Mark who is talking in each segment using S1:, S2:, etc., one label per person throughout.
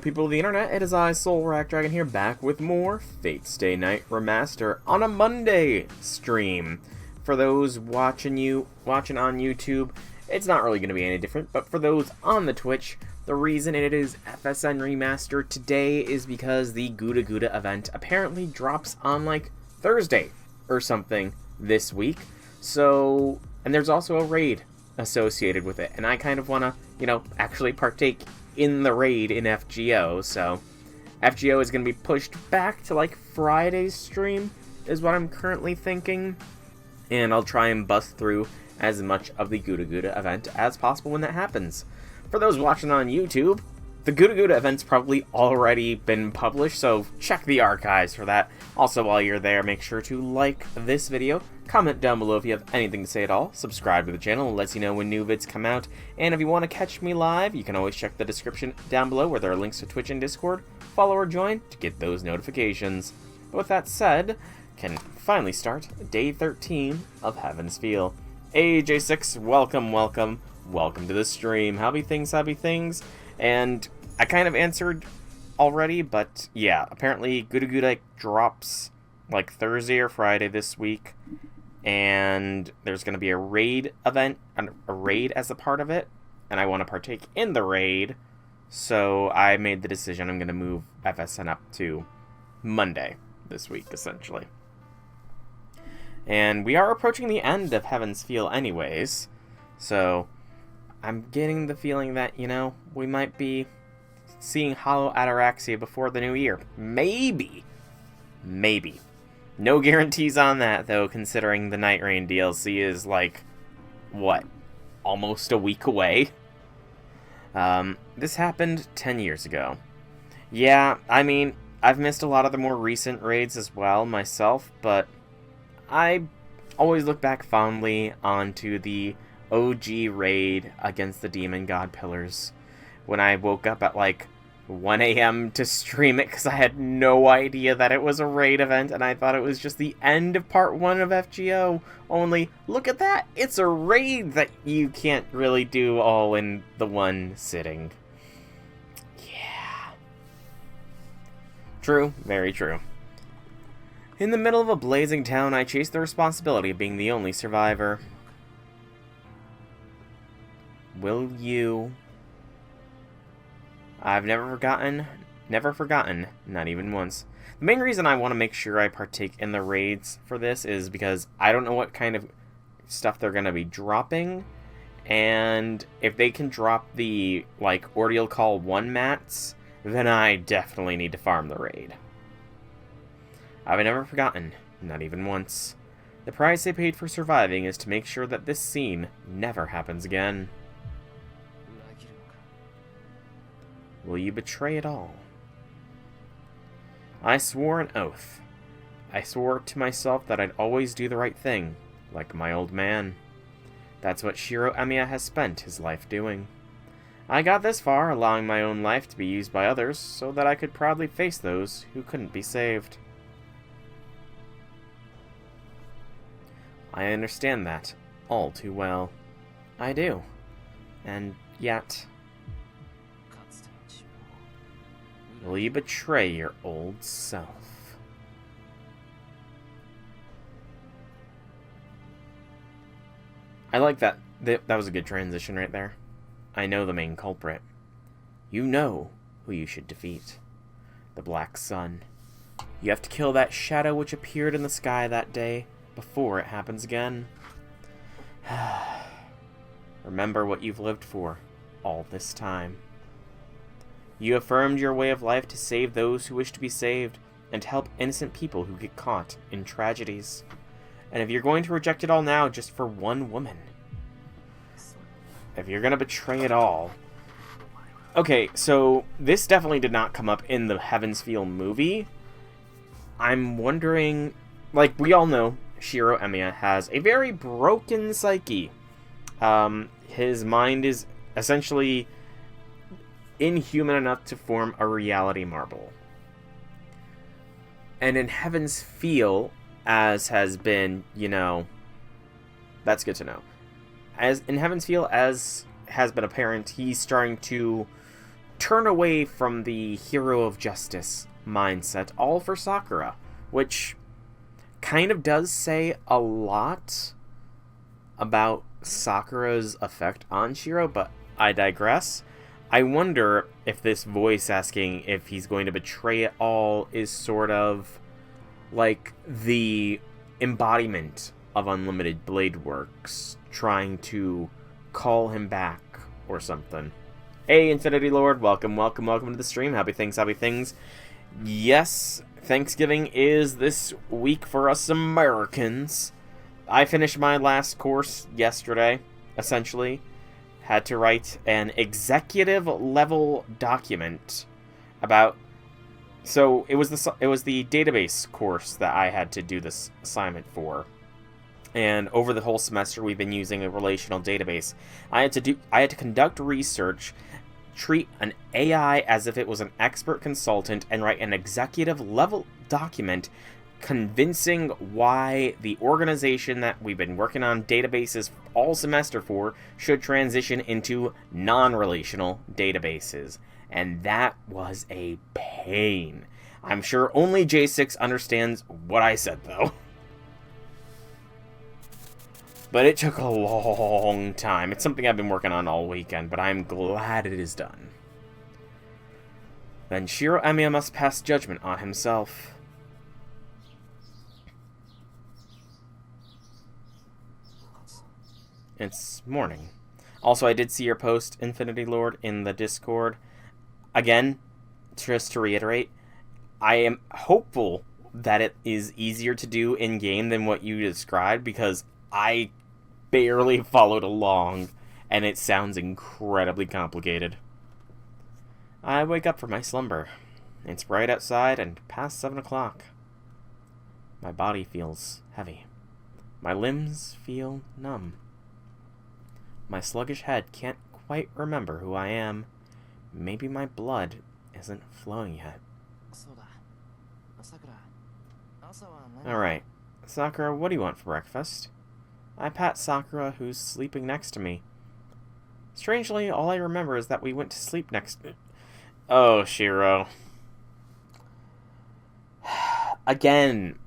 S1: people of the internet, it is I, Soul Rack Dragon here, back with more FSN Remaster on a Monday stream. For those watching on YouTube, it's not really going to be any different, but for those on the Twitch, the reason it is FSN Remaster today is because the Gouda Gouda event apparently drops on, like, Thursday or something this week. So, and there's also a raid associated with it, and I kind of want to, actually partake in the raid in FGO, so FGO is going to be pushed back to, like, Friday's stream, is what I'm currently thinking, and I'll try and bust through as much of the Gouda Gouda event as possible when that happens. For those watching on YouTube, the Gouda Gouda event's probably already been published, so check the archives for that. Also, while you're there, make sure to like this video, comment down below if you have anything to say at all, subscribe to the channel, it lets you know when new vids come out, and if you want to catch me live, you can always check the description down below where there are links to Twitch and Discord, follow or join to get those notifications. But with that said, can finally start day 13 of Heaven's Feel. Hey J6, welcome to the stream. Happy things, and I kind of answered already, but yeah, apparently Gouda Gouda drops like Thursday or Friday this week, and there's going to be a raid event, a raid as a part of it, and I want to partake in the raid, so I made the decision I'm going to move FSN up to Monday this week, essentially. And we are approaching the end of Heaven's Feel anyways, so I'm getting the feeling that, we might be seeing Hollow Ataraxia before the new year. Maybe. No guarantees on that, though, considering the Night Rain DLC is, like, what? Almost a week away? This happened 10 years ago. Yeah, I mean, I've missed a lot of the more recent raids as well, myself, but I always look back fondly onto the OG raid against the Demon God Pillars when I woke up at like 1 a.m. to stream it because I had no idea that it was a raid event and I thought it was just the end of part 1 of FGO. Only, look at that, it's a raid that you can't really do all in the one sitting. Yeah. True, very true. In the middle of a blazing town, I chase the responsibility of being the only survivor. Will you? I've never forgotten, not even once. The main reason I want to make sure I partake in the raids for this is because I don't know what kind of stuff they're going to be dropping, and if they can drop the, like, Ordeal Call 1 mats, then I definitely need to farm the raid. I've never forgotten, not even once. The price they paid for surviving is to make sure that this scene never happens again. Will you betray it all? I swore an oath. I swore to myself that I'd always do the right thing, like my old man. That's what Shiro Emiya has spent his life doing. I got this far, allowing my own life to be used by others, so that I could proudly face those who couldn't be saved. I understand that all too well. I do. And yet, will you betray your old self? I like that. That was a good transition right there. I know the main culprit. You know who you should defeat. The Black Sun. You have to kill that shadow which appeared in the sky that day before it happens again. Remember what you've lived for all this time. You affirmed your way of life to save those who wish to be saved, and to help innocent people who get caught in tragedies. And if you're going to reject it all now just for one woman, if you're going to betray it all... Okay, so this definitely did not come up in the Heaven's Feel movie. I'm wondering... Like, we all know Shiro Emiya has a very broken psyche. His mind is essentially inhuman enough to form a reality marble. And in Heaven's Feel, as has been, that's good to know. As in Heaven's Feel, as has been apparent, he's starting to turn away from the hero of justice mindset, all for Sakura, which kind of does say a lot about Sakura's effect on Shiro, but I digress. I wonder if this voice asking if he's going to betray it all is sort of like the embodiment of Unlimited Blade Works trying to call him back or something. Hey, Infinity Lord, welcome to the stream. Happy things. Yes, Thanksgiving is this week for us Americans. I finished my last course yesterday, essentially. Had to write an executive level document about... So, it was the database course that I had to do this assignment for. And over the whole semester, we've been using a relational database. I had to conduct research, treat an AI as if it was an expert consultant, and write an executive level document convincing why the organization that we've been working on databases all semester for should transition into non-relational databases. And that was a pain. I'm sure only J6 understands what I said, though. But it took a long time. It's something I've been working on all weekend, but I'm glad it is done. Then Shiro Emiya must pass judgment on himself. It's morning. Also, I did see your post, Infinity Lord, in the Discord. Again, just to reiterate, I am hopeful that it is easier to do in-game than what you described, because I barely followed along, and it sounds incredibly complicated. I wake up from my slumber. It's bright outside and past 7 o'clock. My body feels heavy. My limbs feel numb. My sluggish head can't quite remember who I am. Maybe my blood isn't flowing yet. Alright. Sakura, what do you want for breakfast? I pat Sakura, who's sleeping next to me. Strangely, all I remember is that we went to sleep next... Oh, Shiro. Again.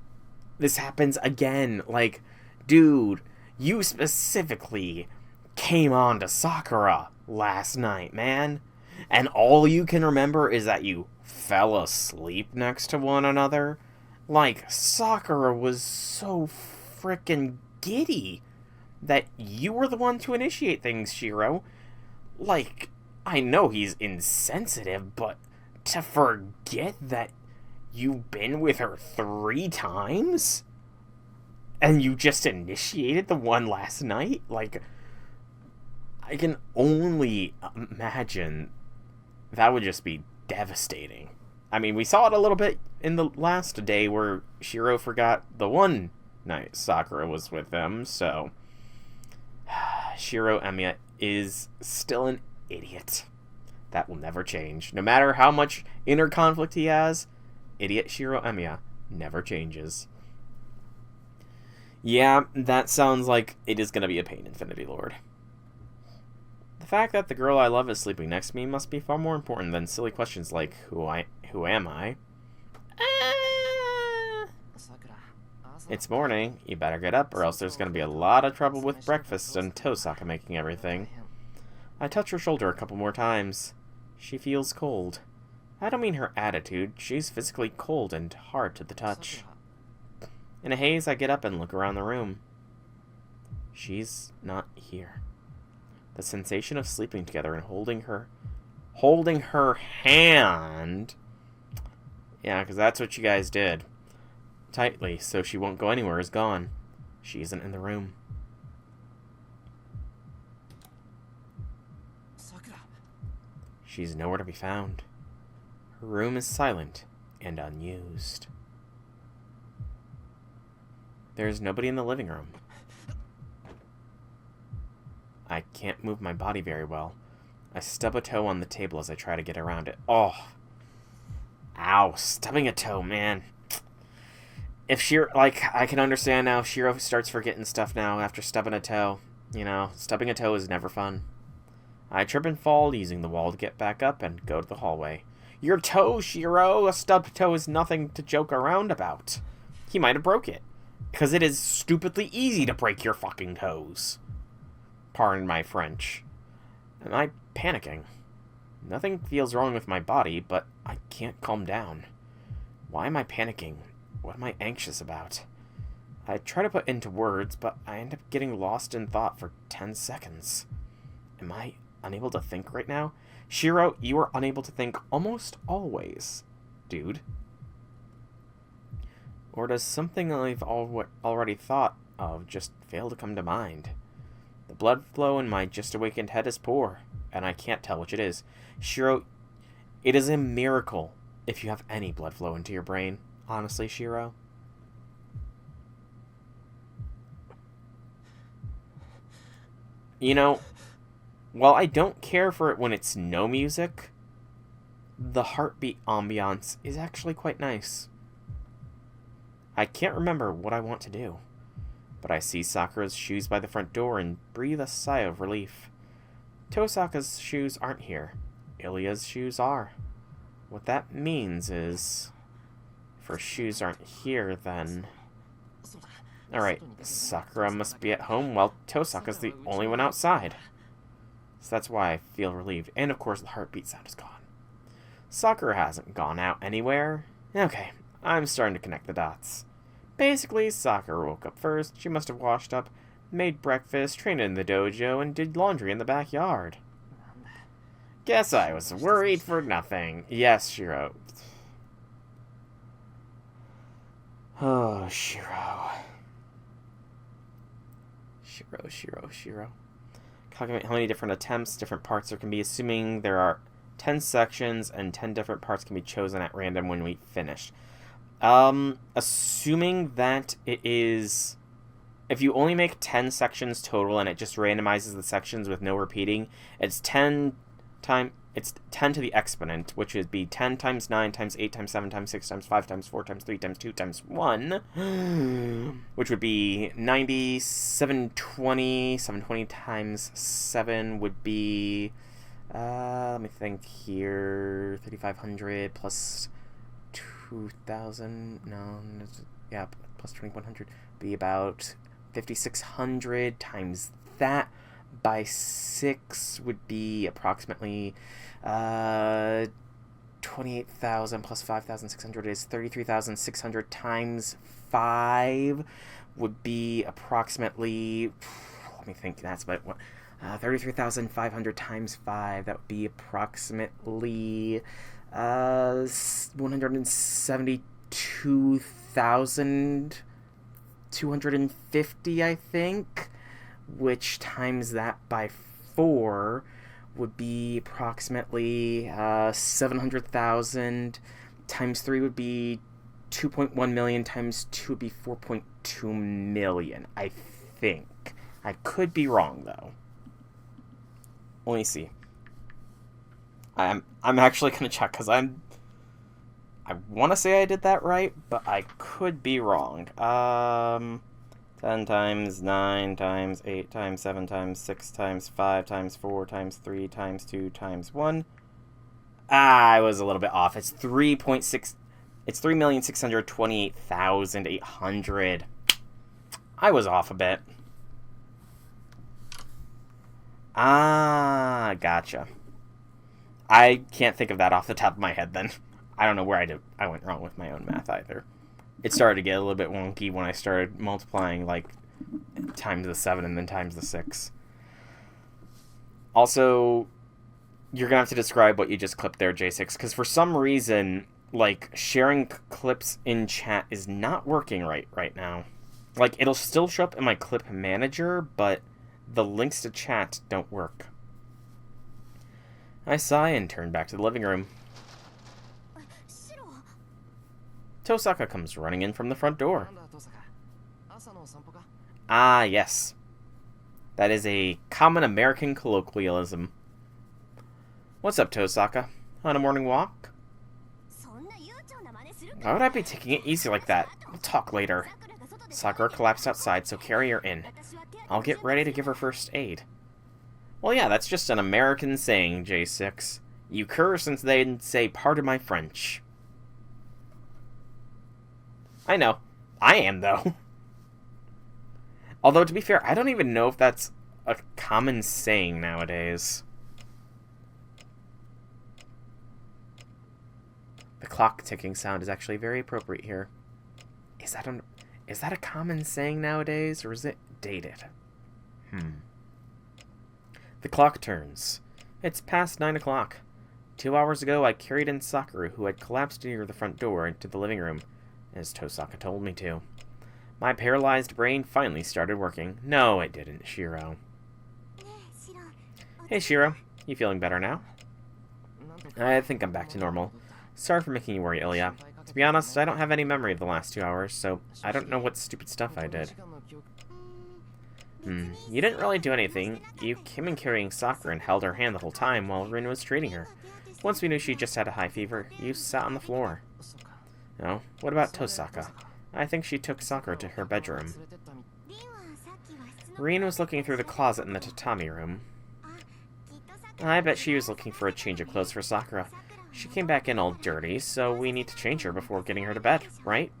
S1: This happens again. Like, dude, you specifically came on to Sakura last night, man. And all you can remember is that you fell asleep next to one another. Like, Sakura was so frickin' giddy that you were the one to initiate things, Shiro. Like, I know he's insensitive, but to forget that you've been with her 3 times? And you just initiated the one last night? Like, I can only imagine that would just be devastating. I mean, we saw it a little bit in the last day where Shiro forgot the one night Sakura was with them, so... Shiro Emiya is still an idiot. That will never change. No matter how much inner conflict he has, idiot Shiro Emiya never changes. Yeah, that sounds like it is going to be a pain, Infinity Lord. The fact that the girl I love is sleeping next to me must be far more important than silly questions like, who am I? It's morning. You better get up or else there's going to be a lot of trouble with breakfast and Tosaka making everything. I touch her shoulder a couple more times. She feels cold. I don't mean her attitude. She's physically cold and hard to the touch. In a haze, I get up and look around the room. She's not here. The sensation of sleeping together and holding her hand. Yeah, because that's what you guys did. Tightly, so she won't go anywhere, is gone. She isn't in the room. She's nowhere to be found. Her room is silent and unused. There's nobody in the living room. I can't move my body very well. I stub a toe on the table as I try to get around it. Oh. Ow, stubbing a toe, man. If Shiro, like, I can understand now if Shiro starts forgetting stuff now after stubbing a toe. You know, stubbing a toe is never fun. I trip and fall, using the wall to get back up and go to the hallway. Your toe, Shiro! A stubbed toe is nothing to joke around about. He might have broke it. Because it is stupidly easy to break your fucking toes. Pardon my French. Am I panicking? Nothing feels wrong with my body, but I can't calm down. Why am I panicking? What am I anxious about? I try to put into words, but I end up getting lost in thought for 10 seconds. Am I unable to think right now? Shiro, you are unable to think almost always, dude. Or does something I've already thought of just fail to come to mind? The blood flow in my just awakened head is poor, and I can't tell which it is. Shiro, it is a miracle if you have any blood flow into your brain. Honestly, Shiro. You know, while I don't care for it when it's no music, the heartbeat ambiance is actually quite nice. I can't remember what I want to do, but I see Sakura's shoes by the front door and breathe a sigh of relief. Tosaka's shoes aren't here. Ilya's shoes are. What that means is, if her shoes aren't here, then... Alright, Sakura must be at home while Tosaka's the only one outside. So that's why I feel relieved. And of course the heartbeat sound is gone. Sakura hasn't gone out anywhere. Okay, I'm starting to connect the dots. Basically, Sakura woke up first, she must have washed up, made breakfast, trained in the dojo, and did laundry in the backyard. Guess I was worried for nothing. Yes, Shiro. Oh, Shiro. Shiro. Calculate how many different attempts, different parts there can be, assuming there are 10 sections and 10 different parts can be chosen at random when we finish. Assuming that it is... If you only make 10 sections total and it just randomizes the sections with no repeating, it's 10 to the exponent, which would be 10 times 9 times 8 times 7 times 6 times 5 times 4 times 3 times 2 times 1, which would be 90, 720. 720 times 7 would be, let me think here, 3,500 plus 2,000, no, yeah, plus 2,100, be about 5,600 times that. By 6 would be approximately 28,000 plus 5,600 is 33,600 times 5 would be approximately, let me think, that's about what, 33,500 times 5, that would be approximately 172,250, I think. Which times that by 4 would be approximately 700,000. Times 3 would be 2.1 million. Times 2 would be 4.2 million, I think. I could be wrong, though. Let me see. I'm actually going to check, because I want to say I did that right, but I could be wrong. 10 times 9 times 8 times 7 times 6 times 5 times 4 times 3 times 2 times 1. I was a little bit off. It's 3.6. It's 3,628,800. I was off a bit. Ah, gotcha. I can't think of that off the top of my head then. I don't know where I went wrong with my own math either. It started to get a little bit wonky when I started multiplying, like, times the 7 and then times the 6. Also, you're going to have to describe what you just clipped there, J6, because for some reason, like, sharing clips in chat is not working right now. Like, it'll still show up in my clip manager, but the links to chat don't work. I sigh and turn back to the living room. Tosaka comes running in from the front door. Ah, yes. That is a common American colloquialism. What's up, Tosaka? On a morning walk? Why would I be taking it easy like that? We'll talk later. Sakura collapsed outside, so carry her in. I'll get ready to give her first aid. Well, yeah, that's just an American saying, J6. You curse and then say, pardon my French. I know. I am, though. Although, to be fair, I don't even know if that's a common saying nowadays. The clock ticking sound is actually very appropriate here. Is that a common saying nowadays, or is it dated? The clock turns. It's past 9 o'clock. 2 hours ago, I carried in Sakura, who had collapsed near the front door, into the living room, as Tosaka told me to. My paralyzed brain finally started working. No, it didn't, Shiro. Hey, Shiro. You feeling better now? I think I'm back to normal. Sorry for making you worry, Ilya. To be honest, I don't have any memory of the last 2 hours, so I don't know what stupid stuff I did. You didn't really do anything. You came in carrying Sakura and held her hand the whole time while Rin was treating her. Once we knew she just had a high fever, you sat on the floor. No, what about Tosaka? I think she took Sakura to her bedroom. Rin was looking through the closet in the tatami room. I bet she was looking for a change of clothes for Sakura. She came back in all dirty, so we need to change her before getting her to bed, right?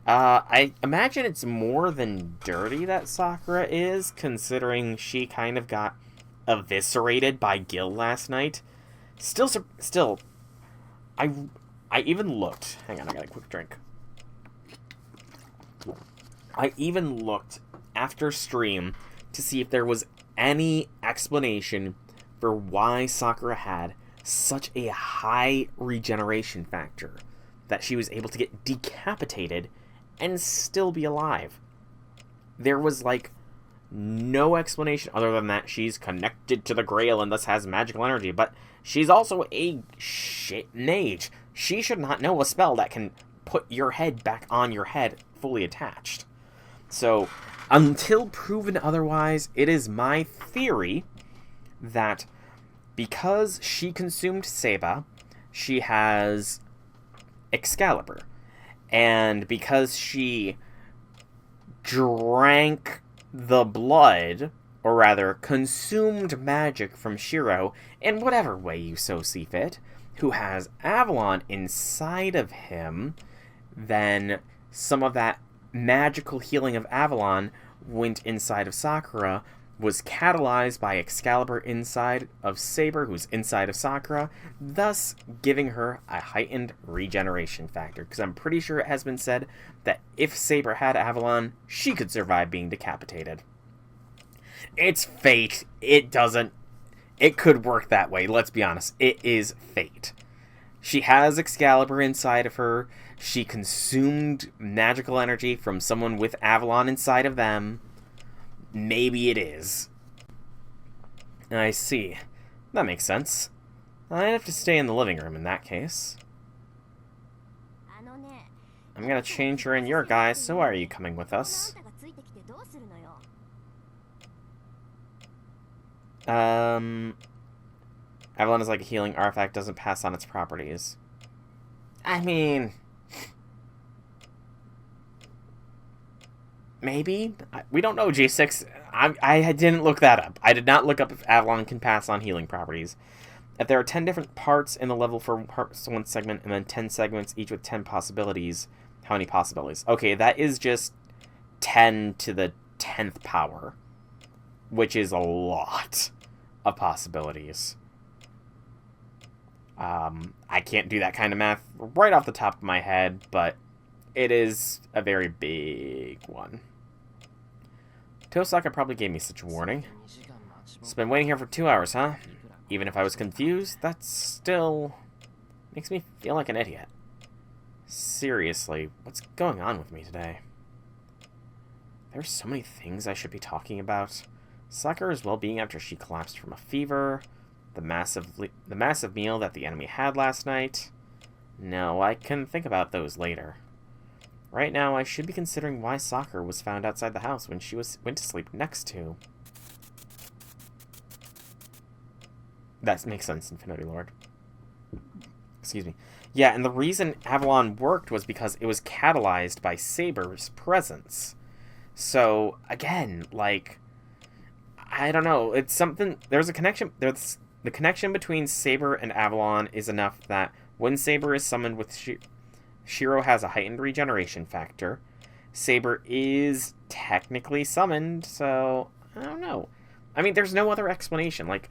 S1: I imagine it's more than dirty that Sakura is, considering she kind of got eviscerated by Gil last night. Still, I even looked. Hang on, I got a quick drink. I even looked after stream to see if there was any explanation for why Sakura had such a high regeneration factor that she was able to get decapitated and still be alive. There was, like, no explanation other than that she's connected to the Grail and thus has magical energy, but she's also a shit mage. She should not know a spell that can put your head back on your head fully attached. So, until proven otherwise, it is my theory that because she consumed Seba, she has Excalibur. And because she drank the blood, or rather, consumed magic from Shiro, in whatever way you so see fit, who has Avalon inside of him, then some of that magical healing of Avalon went inside of Sakura, was catalyzed by Excalibur inside of Saber, who's inside of Sakura, thus giving her a heightened regeneration factor. Because I'm pretty sure it has been said that if Saber had Avalon, she could survive being decapitated. It's fate. It could work that way, let's be honest. It is fate. She has Excalibur inside of her. She consumed magical energy from someone with Avalon inside of them. Maybe it is. I see. That makes sense. I'd have to stay in the living room in that case. I'm gonna change her in your guise, so are you coming with us? Avalon is like a healing artifact, doesn't pass on its properties. I mean... maybe? We don't know, J6. I didn't look that up. I did not look up if Avalon can pass on healing properties. If there are 10 different parts in the level for one segment, and then 10 segments, each with 10 possibilities, how many possibilities? Okay, that is just 10 to the 10th power, which is a lot of possibilities. I can't do that kind of math right off the top of my head, but it is a very big one. Tosaka probably gave me such a warning. It's been waiting here for 2 hours, huh? Even if I was confused, that still makes me feel like an idiot. Seriously, what's going on with me today? There's so many things I should be talking about. Sakura's well-being after she collapsed from a fever, the massive meal that the enemy had last night. No, I can think about those later. Right now, I should be considering why Sakura was found outside the house when she went to sleep next to. That makes sense, Infinity Lord. Excuse me. Yeah, and the reason Avalon worked was because it was catalyzed by Saber's presence. So, again, like, I don't know. It's something. There's a connection. The connection between Saber and Avalon is enough that when Saber is summoned with Shiro has a heightened regeneration factor. Saber is technically summoned, so I don't know. I mean, there's no other explanation. Like,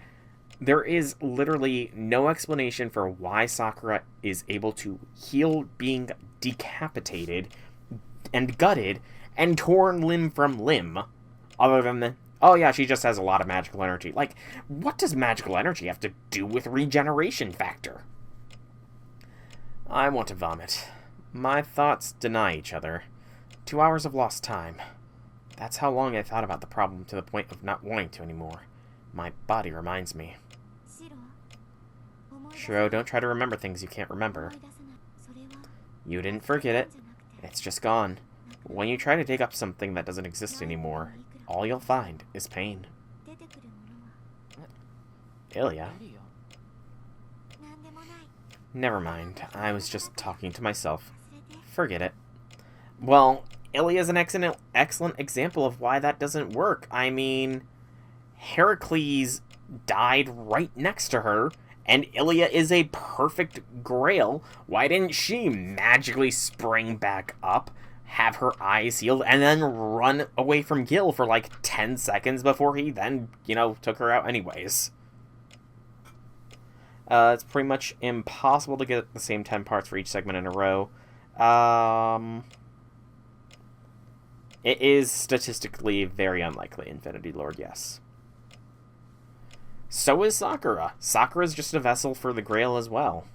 S1: there is literally no explanation for why Sakura is able to heal being decapitated and gutted and torn limb from limb, other than the, oh yeah, she just has a lot of magical energy. Like, what does magical energy have to do with regeneration factor? I want to vomit. My thoughts deny each other. 2 hours of lost time. That's how long I thought about the problem to the point of not wanting to anymore. My body reminds me. Shiro, don't try to remember things you can't remember. You didn't forget it. It's just gone. When you try to dig up something that doesn't exist anymore, all you'll find is pain. Ilya? Never mind. I was just talking to myself. Forget it. Well, Ilya's an excellent example of why that doesn't work. I mean, Heracles died right next to her, and Ilya is a perfect grail. Why didn't she magically spring back up, have her eyes healed, and then run away from Gil for like 10 seconds before he then, took her out anyways? It's pretty much impossible to get the same 10 parts for each segment in a row. It is statistically very unlikely, Infinity Lord, yes. So is Sakura. Sakura's just a vessel for the Grail as well.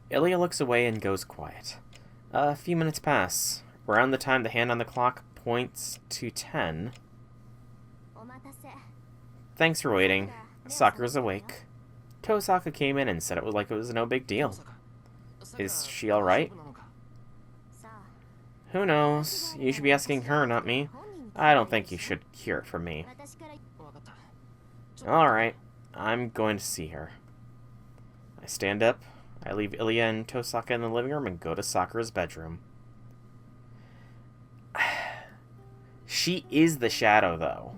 S1: Ilya looks away and goes quiet. A few minutes pass. Around the time the hand on the clock points to 10. Thanks for waiting. Sakura's awake. Tosaka came in and said it was no big deal. Is she alright? Who knows? You should be asking her, not me. I don't think you should hear it from me. Alright, I'm going to see her. I stand up. I leave Ilya and Tosaka in the living room and go to Sakura's bedroom. She is the shadow, though.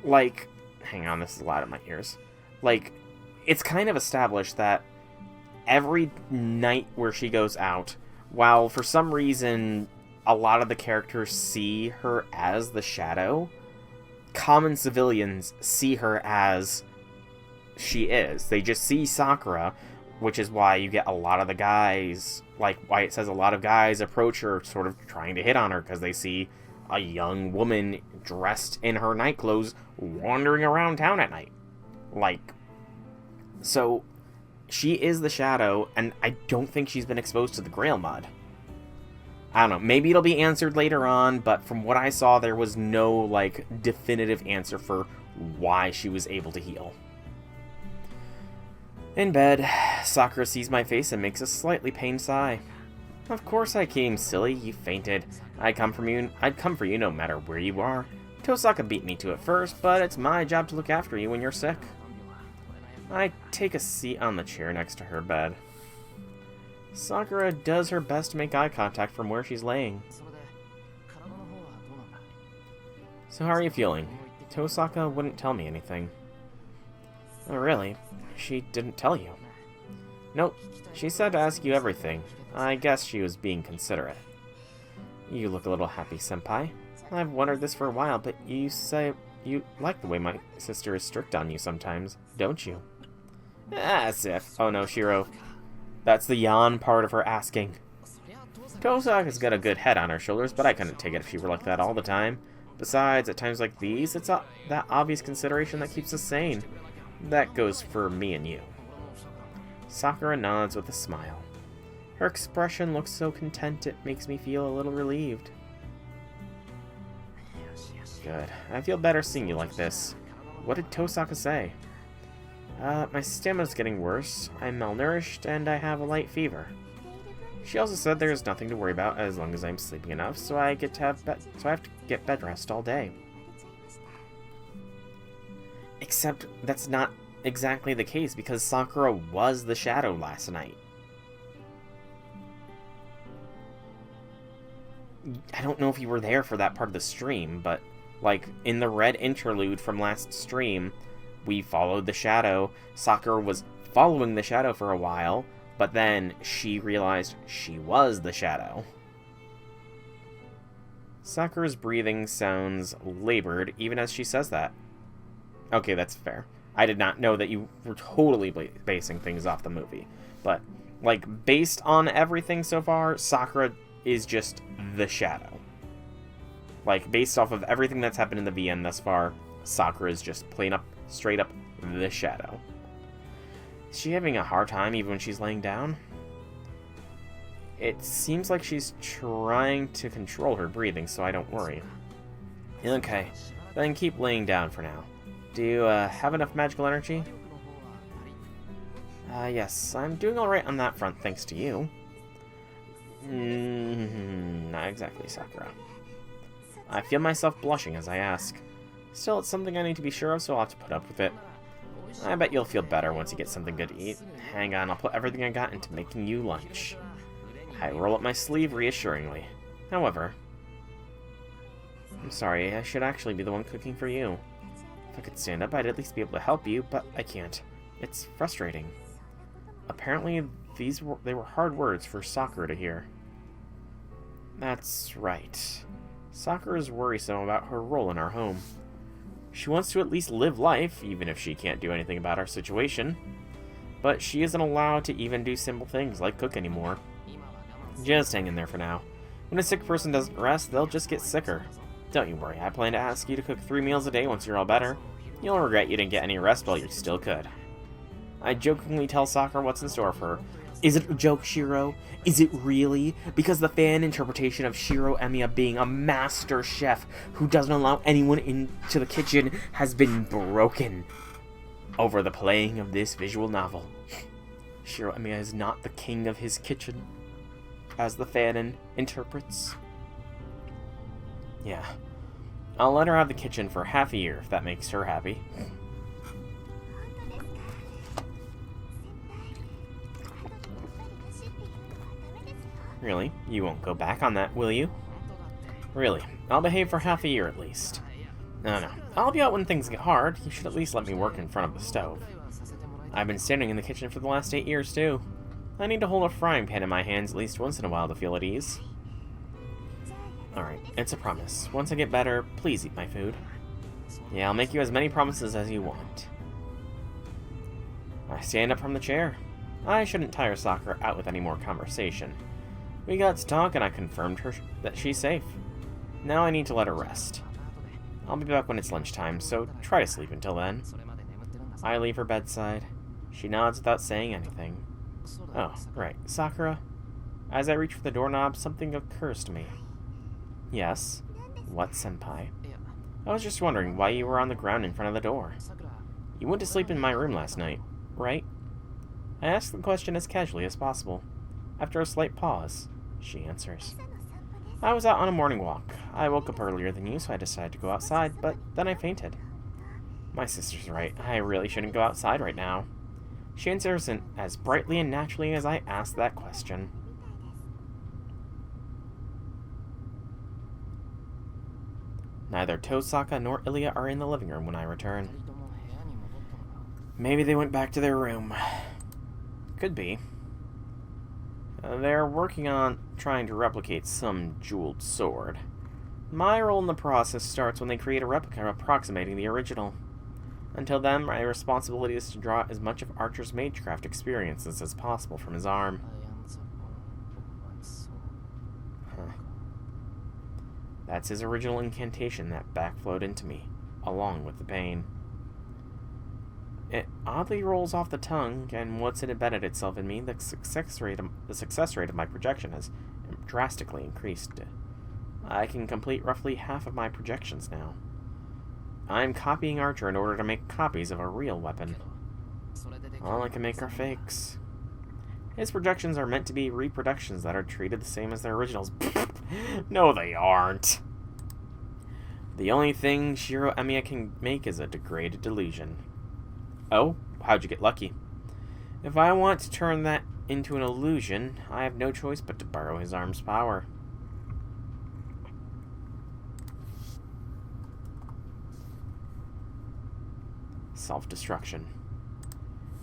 S1: Like, hang on, this is loud in my ears. Like, it's kind of established that every night where she goes out, while for some reason a lot of the characters see her as the shadow, common civilians see her as she is. They just see Sakura, which is why you get a lot of the guys, like why it says a lot of guys approach her sort of trying to hit on her, because they see a young woman dressed in her night clothes wandering around town at night. Like, so she is the shadow, and I don't think she's been exposed to the Grail mod. I don't know, maybe it'll be answered later on, but from what I saw, there was no, like, definitive answer for why she was able to heal. In bed, Sakura sees my face and makes a slightly pained sigh. Of course I came, silly, you fainted. I'd come for you no matter where you are. Tosaka beat me to it first, but it's my job to look after you when you're sick. I take a seat on the chair next to her bed. Sakura does her best to make eye contact from where she's laying. So how are you feeling? Tosaka wouldn't tell me anything. Oh, really? She didn't tell you? Nope. She said to ask you everything. I guess she was being considerate. You look a little happy, senpai. I've wondered this for a while, but you say you like the way my sister is strict on you sometimes, don't you? As if. Oh no, Shiro. That's the yawn part of her asking. Tosaka's got a good head on her shoulders, but I couldn't take it if she were like that all the time. Besides, at times like these, it's that obvious consideration that keeps us sane. That goes for me and you. Sakura nods with a smile. Her expression looks so content it makes me feel a little relieved. Good. I feel better seeing you like this. What did Tosaka say? My stamina's getting worse, I'm malnourished, and I have a light fever. She also said there's nothing to worry about as long as I'm sleeping enough, so I have to get bed rest all day. Except that's not exactly the case, because Sakura was the shadow last night. I don't know if you were there for that part of the stream, but, like, in the red interlude from last stream, we followed the shadow. Sakura was following the shadow for a while, but then she realized she was the shadow. Sakura's breathing sounds labored, even as she says that. Okay, that's fair. I did not know that you were totally basing things off the movie. But, like, based on everything so far, Sakura is just the shadow. Like, based off of everything that's happened in the VN thus far, Sakura is just plain up, straight up, the shadow. Is she having a hard time even when she's laying down? It seems like she's trying to control her breathing, so I don't worry. Okay, then keep laying down for now. Do you have enough magical energy? Yes, I'm doing alright on that front thanks to you. Not exactly, Sakura. I feel myself blushing as I ask. Still, it's something I need to be sure of, so I'll have to put up with it. I bet you'll feel better once you get something good to eat. Hang on, I'll put everything I got into making you lunch. I roll up my sleeve reassuringly. However, I'm sorry, I should actually be the one cooking for you. If I could stand up, I'd at least be able to help you, but I can't. It's frustrating. Apparently, they were hard words for Sakura to hear. That's right. Sakura is worrisome about her role in our home. She wants to at least live life, even if she can't do anything about our situation. But she isn't allowed to even do simple things like cook anymore. Just hang in there for now. When a sick person doesn't rest, they'll just get sicker. Don't you worry, I plan to ask you to cook 3 meals a day once you're all better. You'll regret you didn't get any rest while you still could. I jokingly tell Sakura what's in store for her. Is it a joke, Shiro? Is it really? Because the fan interpretation of Shiro Emiya being a master chef who doesn't allow anyone into the kitchen has been broken over the playing of this visual novel. Shiro Emiya is not the king of his kitchen, as the fan interprets. Yeah. I'll let her have the kitchen for half a year if that makes her happy. Really? You won't go back on that, will you? Really? I'll behave for half a year at least. No. I'll help you out when things get hard. You should at least let me work in front of the stove. I've been standing in the kitchen for the last 8 years, too. I need to hold a frying pan in my hands at least once in a while to feel at ease. Alright, it's a promise. Once I get better, please eat my food. Yeah, I'll make you as many promises as you want. I stand up from the chair. I shouldn't tire Sakura out with any more conversation. We got to talk and I confirmed her that she's safe. Now I need to let her rest. I'll be back when it's lunchtime, so try to sleep until then. I leave her bedside. She nods without saying anything. Oh, right. Sakura? As I reach for the doorknob, something occurs to me. Yes? What, senpai? I was just wondering why you were on the ground in front of the door. You went to sleep in my room last night, right? I asked the question as casually as possible. After a slight pause, she answers. I was out on a morning walk. I woke up earlier than you, so I decided to go outside, but then I fainted. My sister's right. I really shouldn't go outside right now. She answers as brightly and naturally as I asked that question. Neither Tosaka nor Ilya are in the living room when I return. Maybe they went back to their room. Could be. They're working on trying to replicate some jeweled sword. My role in the process starts when they create a replica approximating the original. Until then, my responsibility is to draw as much of Archer's magecraft experiences as possible from his arm. That's his original incantation that backflowed into me, along with the pain. It oddly rolls off the tongue, and once it embedded itself in me, the success rate of my projection has drastically increased. I can complete roughly half of my projections now. I'm copying Archer in order to make copies of a real weapon. All I can make are fakes. His projections are meant to be reproductions that are treated the same as their originals. No, they aren't. The only thing Shiro Emiya can make is a degraded delusion. Oh, how'd you get lucky? If I want to turn that into an illusion, I have no choice but to borrow his arm's power. Self-destruction.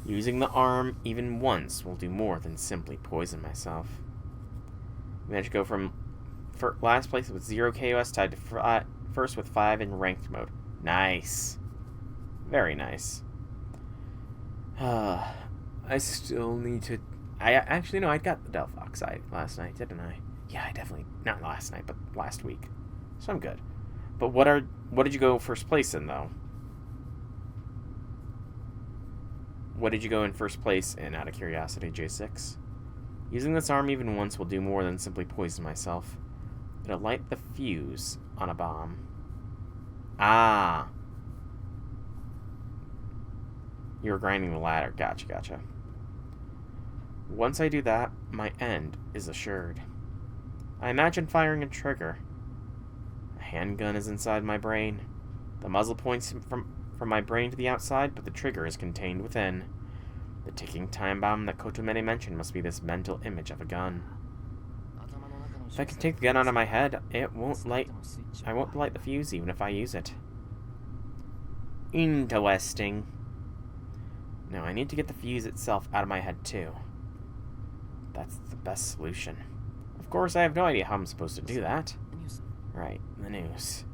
S1: Using the arm even once will do more than simply poison myself. Managed to go from last place with 0 KOS tied to first with 5 in ranked mode. Nice. Very nice. I still need to... I actually, no, I got the Delph Oxide last night, didn't I? Yeah, I definitely... Not last night, but last week. So I'm good. But what did you go first place in, though? What did you go in first place in, out of curiosity, J6? Using this arm even once will do more than simply poison myself. It'll light the fuse on a bomb. Ah. You were grinding the ladder. Gotcha. Once I do that, my end is assured. I imagine firing a trigger. A handgun is inside my brain. The muzzle points from my brain to the outside, but the trigger is contained within. The ticking time bomb that Kotomene mentioned must be this mental image of a gun. If I can take the gun out of my head, I won't light the fuse even if I use it. Interesting. Now I need to get the fuse itself out of my head too. That's the best solution. Of course, I have no idea how I'm supposed to do that. Right, the news.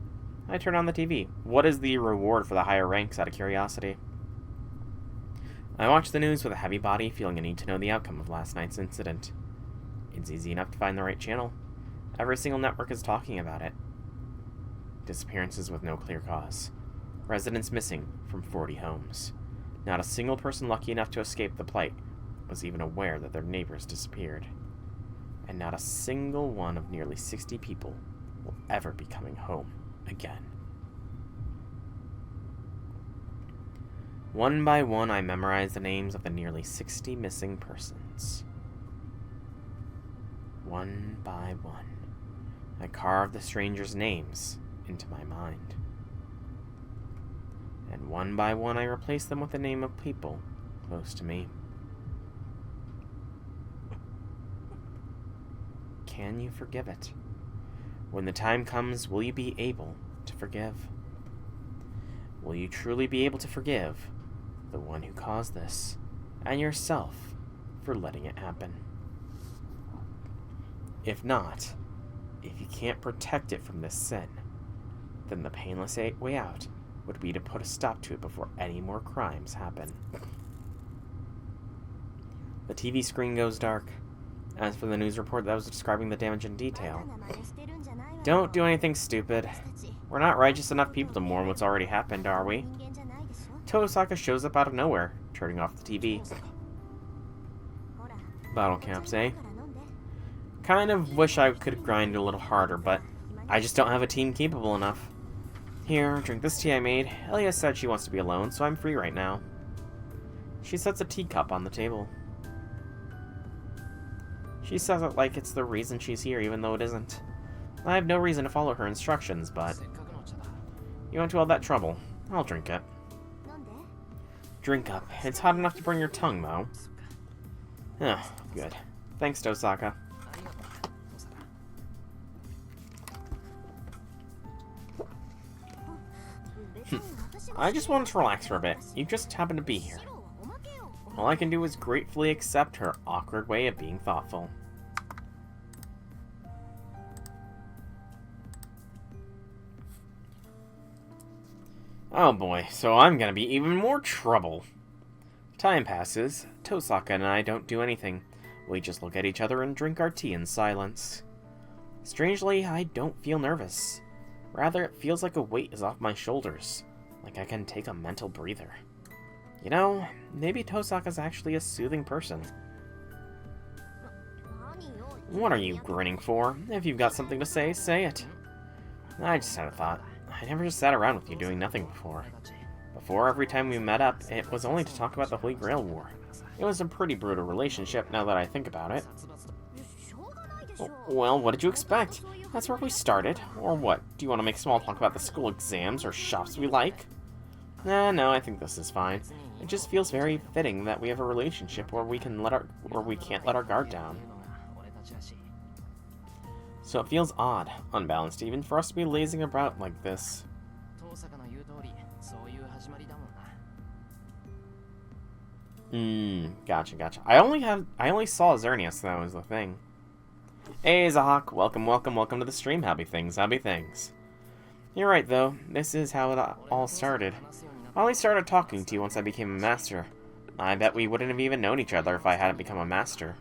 S1: I turn on the TV. What is the reward for the higher ranks, out of curiosity? I watch the news with a heavy body, feeling a need to know the outcome of last night's incident. It's easy enough to find the right channel. Every single network is talking about it. Disappearances with no clear cause. Residents missing from 40 homes. Not a single person lucky enough to escape the plight was even aware that their neighbors disappeared. And not a single one of nearly 60 people will ever be coming home again. One by one, I memorized the names of the nearly 60 missing persons. One by one, I carved the strangers' names into my mind. And one by one, I replaced them with the name of people close to me. Can you forgive it? When the time comes, will you be able to forgive? Will you truly be able to forgive the one who caused this, and yourself for letting it happen? If not, if you can't protect it from this sin, then the painless way out would be to put a stop to it before any more crimes happen. The TV screen goes dark. As for the news report that was describing the damage in detail, don't do anything stupid. We're not righteous enough people to mourn what's already happened, are we? Tosaka shows up out of nowhere, turning off the TV. Bottle caps, eh? Kind of wish I could grind a little harder, but I just don't have a team capable enough. Here, drink this tea I made. Elia said she wants to be alone, so I'm free right now. She sets a teacup on the table. She says it like it's the reason she's here, even though it isn't. I have no reason to follow her instructions, but... You went to all that trouble. I'll drink it. Drink up. It's hot enough to burn your tongue, though. Oh, good. Thanks, Tosaka. I just wanted to relax for a bit. You just happened to be here. All I can do is gratefully accept her awkward way of being thoughtful. Oh boy, so I'm gonna be even more trouble. Time passes. Tosaka and I don't do anything. We just look at each other and drink our tea in silence. Strangely, I don't feel nervous. Rather, it feels like a weight is off my shoulders. Like I can take a mental breather. You know, maybe Tosaka's actually a soothing person. What are you grinning for? If you've got something to say, say it. I just had a thought. I never just sat around with you doing nothing before. Before, every time we met up, it was only to talk about the Holy Grail War. It was a pretty brutal relationship, now that I think about it. Well, what did you expect? That's where we started. Or what? Do you want to make small talk about the school exams or shops we like? No, I think this is fine. It just feels very fitting that we have a relationship where we can't let our guard down. So it feels odd, unbalanced even, for us to be lazing about like this. Gotcha, gotcha. I only saw Xerneas, though, is the thing. Hey, Zahak, welcome to the stream. Happy things. You're right, though. This is how it all started. I only started talking to you once I became a master. I bet we wouldn't have even known each other if I hadn't become a master.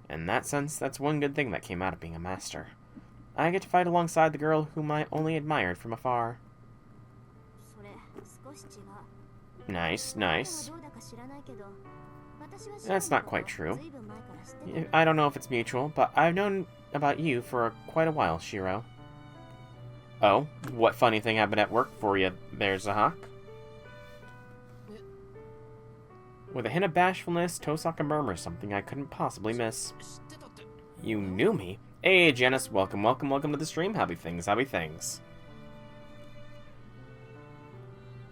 S1: In that sense, that's one good thing that came out of being a master. I get to fight alongside the girl whom I only admired from afar. Nice. That's not quite true. I don't know if it's mutual, but I've known about you for quite a while, Shiro. Oh, what funny thing happened at work for you there, Zahak? With a hint of bashfulness, Tosaka murmurs something I couldn't possibly miss. You knew me? Hey, Janice, welcome to the stream. Happy things.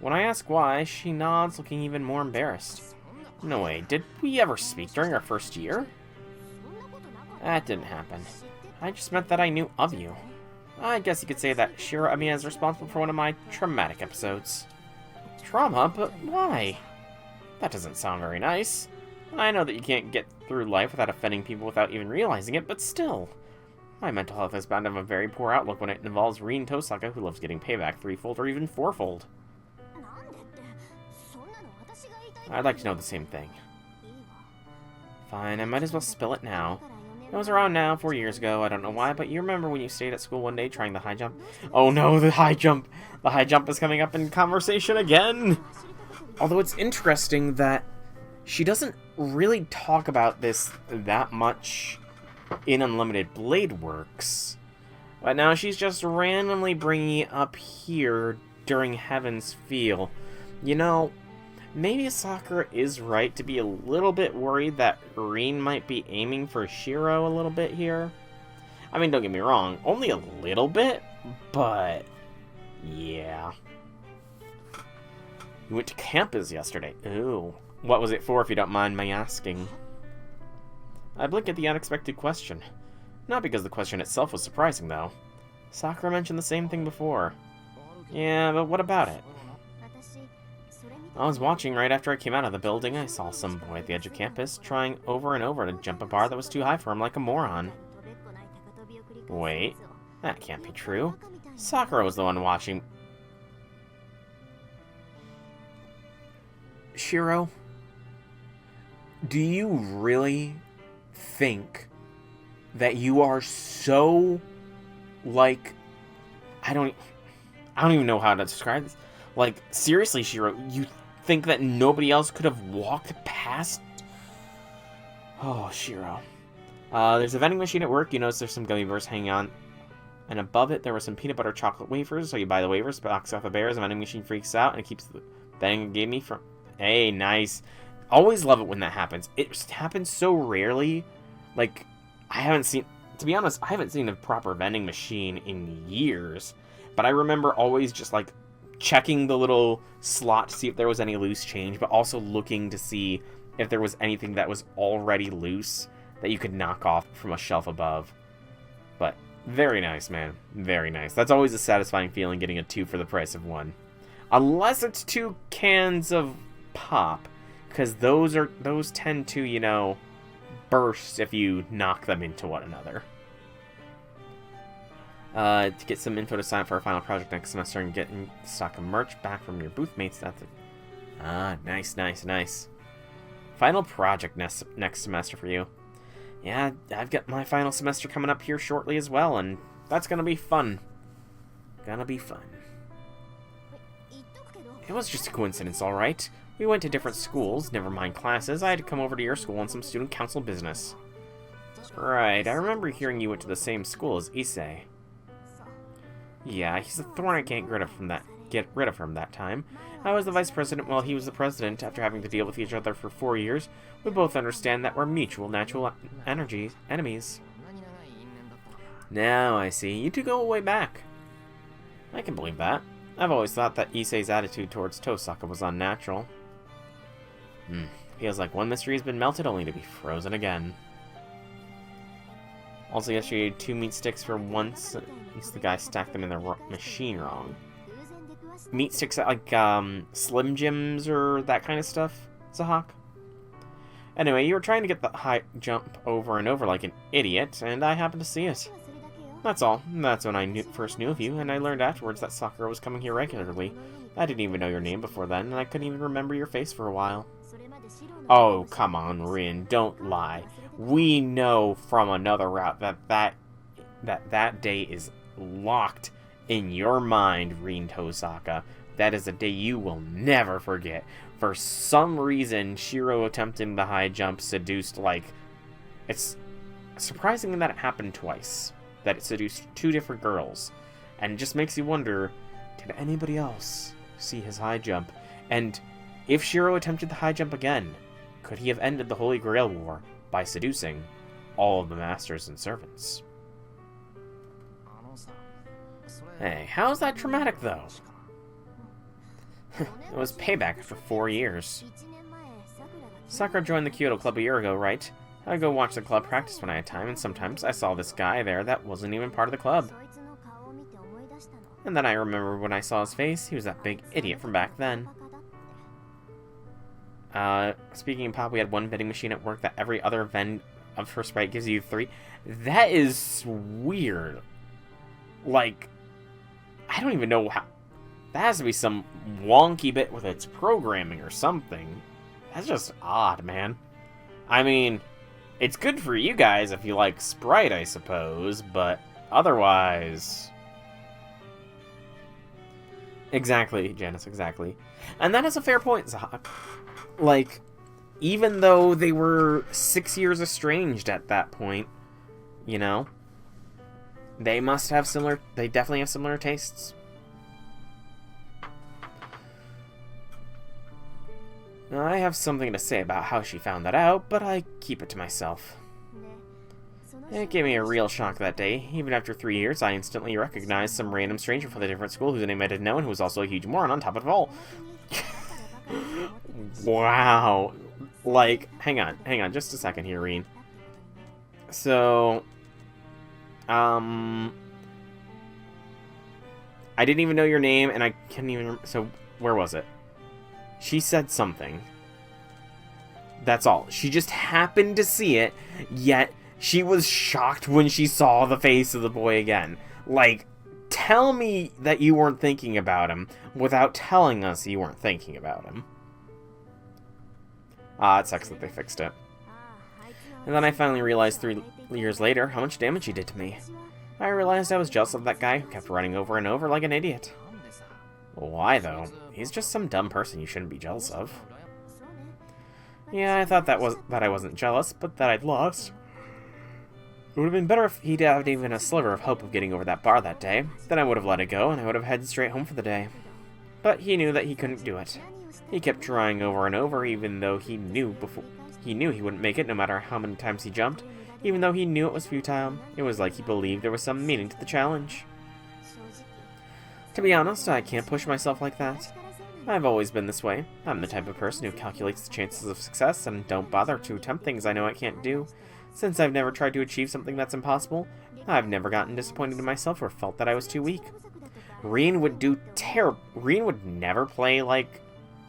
S1: When I ask why, she nods, looking even more embarrassed. No way, did we ever speak during our first year? That didn't happen. I just meant that I knew of you. I guess you could say that Shiro Emiya is responsible for one of my traumatic episodes. Trauma? But why? That doesn't sound very nice. I know that you can't get through life without offending people without even realizing it, but still. My mental health is bound to have a very poor outlook when it involves Rin Tosaka, who loves getting payback threefold or even fourfold. I'd like to know the same thing. Fine, I might as well spill it now. I was around now 4 years ago, I don't know why, but you remember when you stayed at school one day trying the high jump? Oh no, the high jump! The high jump is coming up in conversation again! Although it's interesting that she doesn't really talk about this that much in Unlimited Blade Works. But now she's just randomly bringing it up here during Heaven's Feel. You know, maybe Sakura is right to be a little bit worried that Rin might be aiming for Shiro a little bit here. I mean, don't get me wrong, only a little bit, but yeah. You went to campus yesterday. Ooh. What was it for, if you don't mind my asking? I blink at the unexpected question. Not because the question itself was surprising, though. Sakura mentioned the same thing before. Yeah, but what about it? I was watching right after I came out of the building. I saw some boy at the edge of campus trying over and over to jump a bar that was too high for him like a moron. Wait, that can't be true. Sakura was the one watching. Shiro, do you really think that you are so, like, I don't even know how to describe this. Like, seriously, Shiro, you think that nobody else could have walked past? Oh, Shiro. There's a vending machine at work. You notice there's some gummy bears hanging on. And above it, there were some peanut butter chocolate wafers. So you buy the wafers, box off the bears, the vending machine freaks out, and it keeps the thing it gave me from... Hey, nice. Always love it when that happens. It happens so rarely. Like, I haven't seen... To be honest, I haven't seen a proper vending machine in years. But I remember always just, like, checking the little slot to see if there was any loose change, but also looking to see if there was anything that was already loose that you could knock off from a shelf above. But very nice, man. Very nice. That's always a satisfying feeling, getting a 2 for the price of 1. Unless it's 2 cans of pop, because those tend to, you know, burst if you knock them into one another. To get some info to sign up for our final project next semester and get stock of merch back from your booth mates. That's it. Ah, nice. Final project next semester for you. Yeah, I've got my final semester coming up here shortly as well, and that's gonna be fun. It was just a coincidence, alright. We went to different schools, never mind classes. I had to come over to your school on some student council business. Right, I remember hearing you went to the same school as Issei. Yeah, he's a thorn I can't get rid of from that time. I was the vice president while he was the president. After having to deal with each other for 4 years, we both understand that we're mutual natural enemies. Now I see. You two go way back. I can believe that. I've always thought that Issei's attitude towards Tosaka was unnatural. Feels like one mystery has been melted only to be frozen again. Also, yesterday you ate 2 meat sticks for once. At least the guy stacked them in the machine wrong. meat sticks at, like, Slim Jims or that kind of stuff, Zahak? Anyway, you were trying to get the high jump over and over like an idiot, and I happened to see it. That's all. That's when I first knew of you, and I learned afterwards that Sakura was coming here regularly. I didn't even know your name before then, and I couldn't even remember your face for a while. Oh, come on, Rin, don't lie. We know from another route that day is locked in your mind, Rin Tosaka. That is a day you will never forget. For some reason, Shiro attempting the high jump seduced, like... It's surprising that it happened twice. That it seduced two different girls. And it just makes you wonder, did anybody else see his high jump? And if Shiro attempted the high jump again, could he have ended the Holy Grail War by seducing all of the masters and servants? Hey, how's that traumatic, though? It was payback after 4 years. Sakura joined the Kyoto Club a year ago, right? I'd go watch the club practice when I had time, and sometimes I saw this guy there that wasn't even part of the club. And then I remember when I saw his face, he was that big idiot from back then. Speaking of pop, we had one vending machine at work that every other vend of her Sprite gives you 3. That is weird. Like, I don't even know how... That has to be some wonky bit with its programming or something. That's just odd, man. I mean, it's good for you guys if you like Sprite, I suppose, but otherwise... Exactly, Janice, exactly. And that is a fair point, Zahak. Like, even though they were 6 years estranged at that point, you know, they must have similar... They definitely have similar tastes. I have something to say about how she found that out, but I keep it to myself. It gave me a real shock that day. Even after 3 years, I instantly recognized some random stranger from a different school whose name I didn't know and who was also a huge moron on top of it all. Wow. Like, hang on, just a second here, Reen. So, I didn't even know your name, and I can't even remember. So, where was it? She said something. That's all. She just happened to see it, yet she was shocked when she saw the face of the boy again. Like, tell me that you weren't thinking about him without telling us you weren't thinking about him. It sucks that they fixed it. And then I finally realized 3 years later how much damage he did to me. I realized I was jealous of that guy who kept running over and over like an idiot. Why, though? He's just some dumb person you shouldn't be jealous of. Yeah, I thought that I wasn't jealous, but that I'd lost. It would have been better if he'd had even a sliver of hope of getting over that bar that day. Then I would have let it go, and I would have headed straight home for the day. But he knew that he couldn't do it. He kept trying over and over, even though he knew he wouldn't make it no matter how many times he jumped. Even though he knew it was futile, it was like he believed there was some meaning to the challenge. To be honest, I can't push myself like that. I've always been this way. I'm the type of person who calculates the chances of success and don't bother to attempt things I know I can't do. Since I've never tried to achieve something that's impossible, I've never gotten disappointed in myself or felt that I was too weak. Reen would do Reen would never play, like,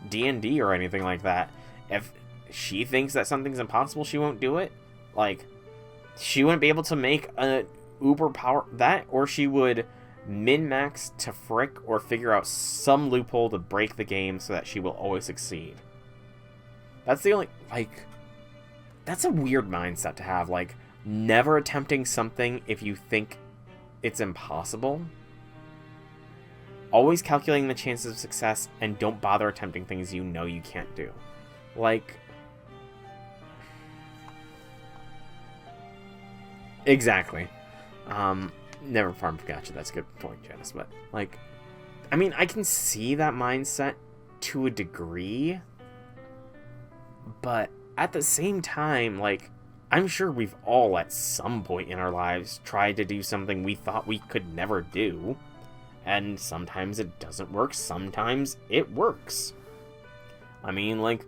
S1: D&D or anything like that. If she thinks that something's impossible, she won't do it. Like, she wouldn't be able to make a uber power that, or she would min-max to frick or figure out some loophole to break the game so that she will always succeed. That's the only, like, that's a weird mindset to have, like, never attempting something if you think it's impossible. Always calculating the chances of success and don't bother attempting things you know you can't do. Like, exactly. Never farm for gotcha. That's a good point, Janice. But, like, I mean, I can see that mindset to a degree, but at the same time, like, I'm sure we've all at some point in our lives tried to do something we thought we could never do, and sometimes it doesn't work, sometimes it works. I mean, like,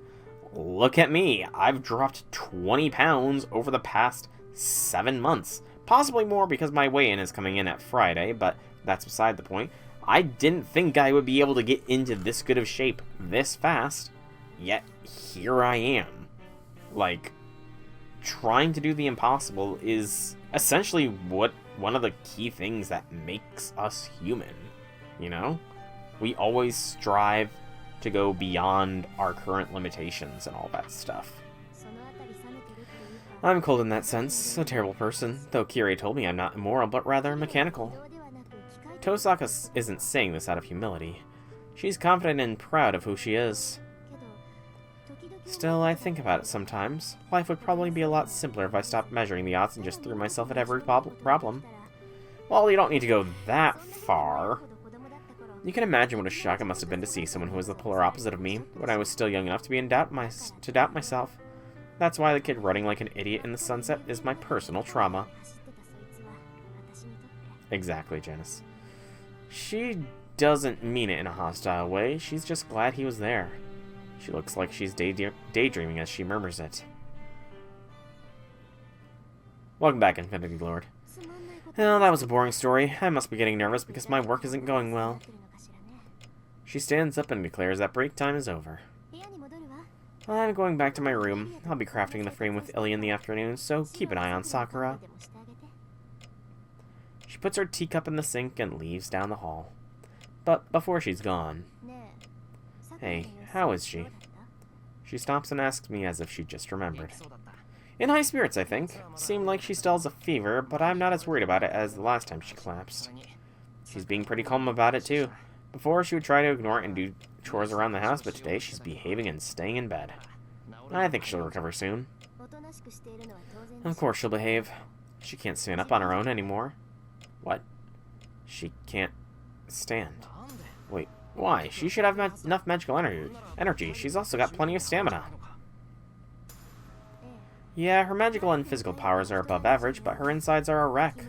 S1: look at me. I've dropped 20 pounds over the past 7 months. Possibly more because my weigh-in is coming in at Friday, but that's beside the point. I didn't think I would be able to get into this good of shape this fast, yet here I am. Like, trying to do the impossible is essentially one of the key things that makes us human, you know? We always strive to go beyond our current limitations and all that stuff. I'm cold in that sense, a terrible person, though Kirei told me I'm not immoral, but rather mechanical. Tosaka isn't saying this out of humility. She's confident and proud of who she is. Still, I think about it sometimes. Life would probably be a lot simpler if I stopped measuring the odds and just threw myself at every problem. Well, you don't need to go that far. You can imagine what a shock it must have been to see someone who was the polar opposite of me when I was still young enough to be to doubt myself. That's why the kid running like an idiot in the sunset is my personal trauma. Exactly, Janice. She doesn't mean it in a hostile way. She's just glad he was there. She looks like she's daydreaming as she murmurs it. Welcome back, Infinity Lord. Well, that was a boring story. I must be getting nervous because my work isn't going well. She stands up and declares that break time is over. I'm going back to my room. I'll be crafting the frame with Illy in the afternoon, so keep an eye on Sakura. She puts her teacup in the sink and leaves down the hall. But before she's gone... Hey, how is she? She stops and asks me as if she just remembered. In high spirits, I think. Seemed like she still has a fever, but I'm not as worried about it as the last time she collapsed. She's being pretty calm about it, too. Before, she would try to ignore it and do chores around the house, but today she's behaving and staying in bed. I think she'll recover soon. Of course she'll behave. She can't stand up on her own anymore. What? She can't stand. Wait, why? She should have enough magical energy. She's also got plenty of stamina. Yeah, her magical and physical powers are above average, but her insides are a wreck.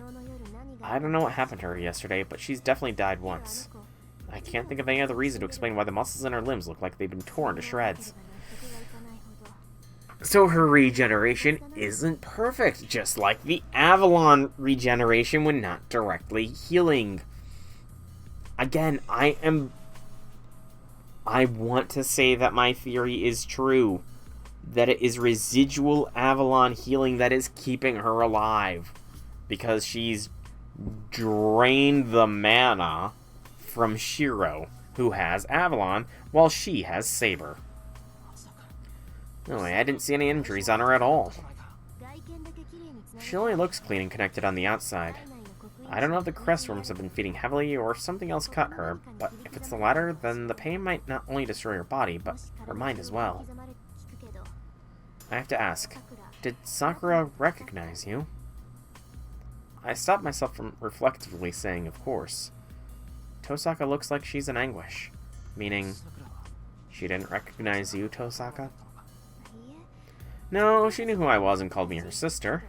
S1: I don't know what happened to her yesterday, but she's definitely died once. I can't think of any other reason to explain why the muscles in her limbs look like they've been torn to shreds. So her regeneration isn't perfect, just like the Avalon regeneration when not directly healing. Again, I want to say that my theory is true. That it is residual Avalon healing that is keeping her alive. Because she's drained the mana from Shiro, who has Avalon, while she has Saber. Anyway, I didn't see any injuries on her at all. She only looks clean and connected on the outside. I don't know if the crest worms have been feeding heavily or if something else cut her, but if it's the latter, then the pain might not only destroy her body, but her mind as well. I have to ask, did Sakura recognize you? I stopped myself from reflectively saying, of course. Tosaka looks like she's in anguish. Meaning, she didn't recognize you, Tosaka? No, she knew who I was and called me her sister.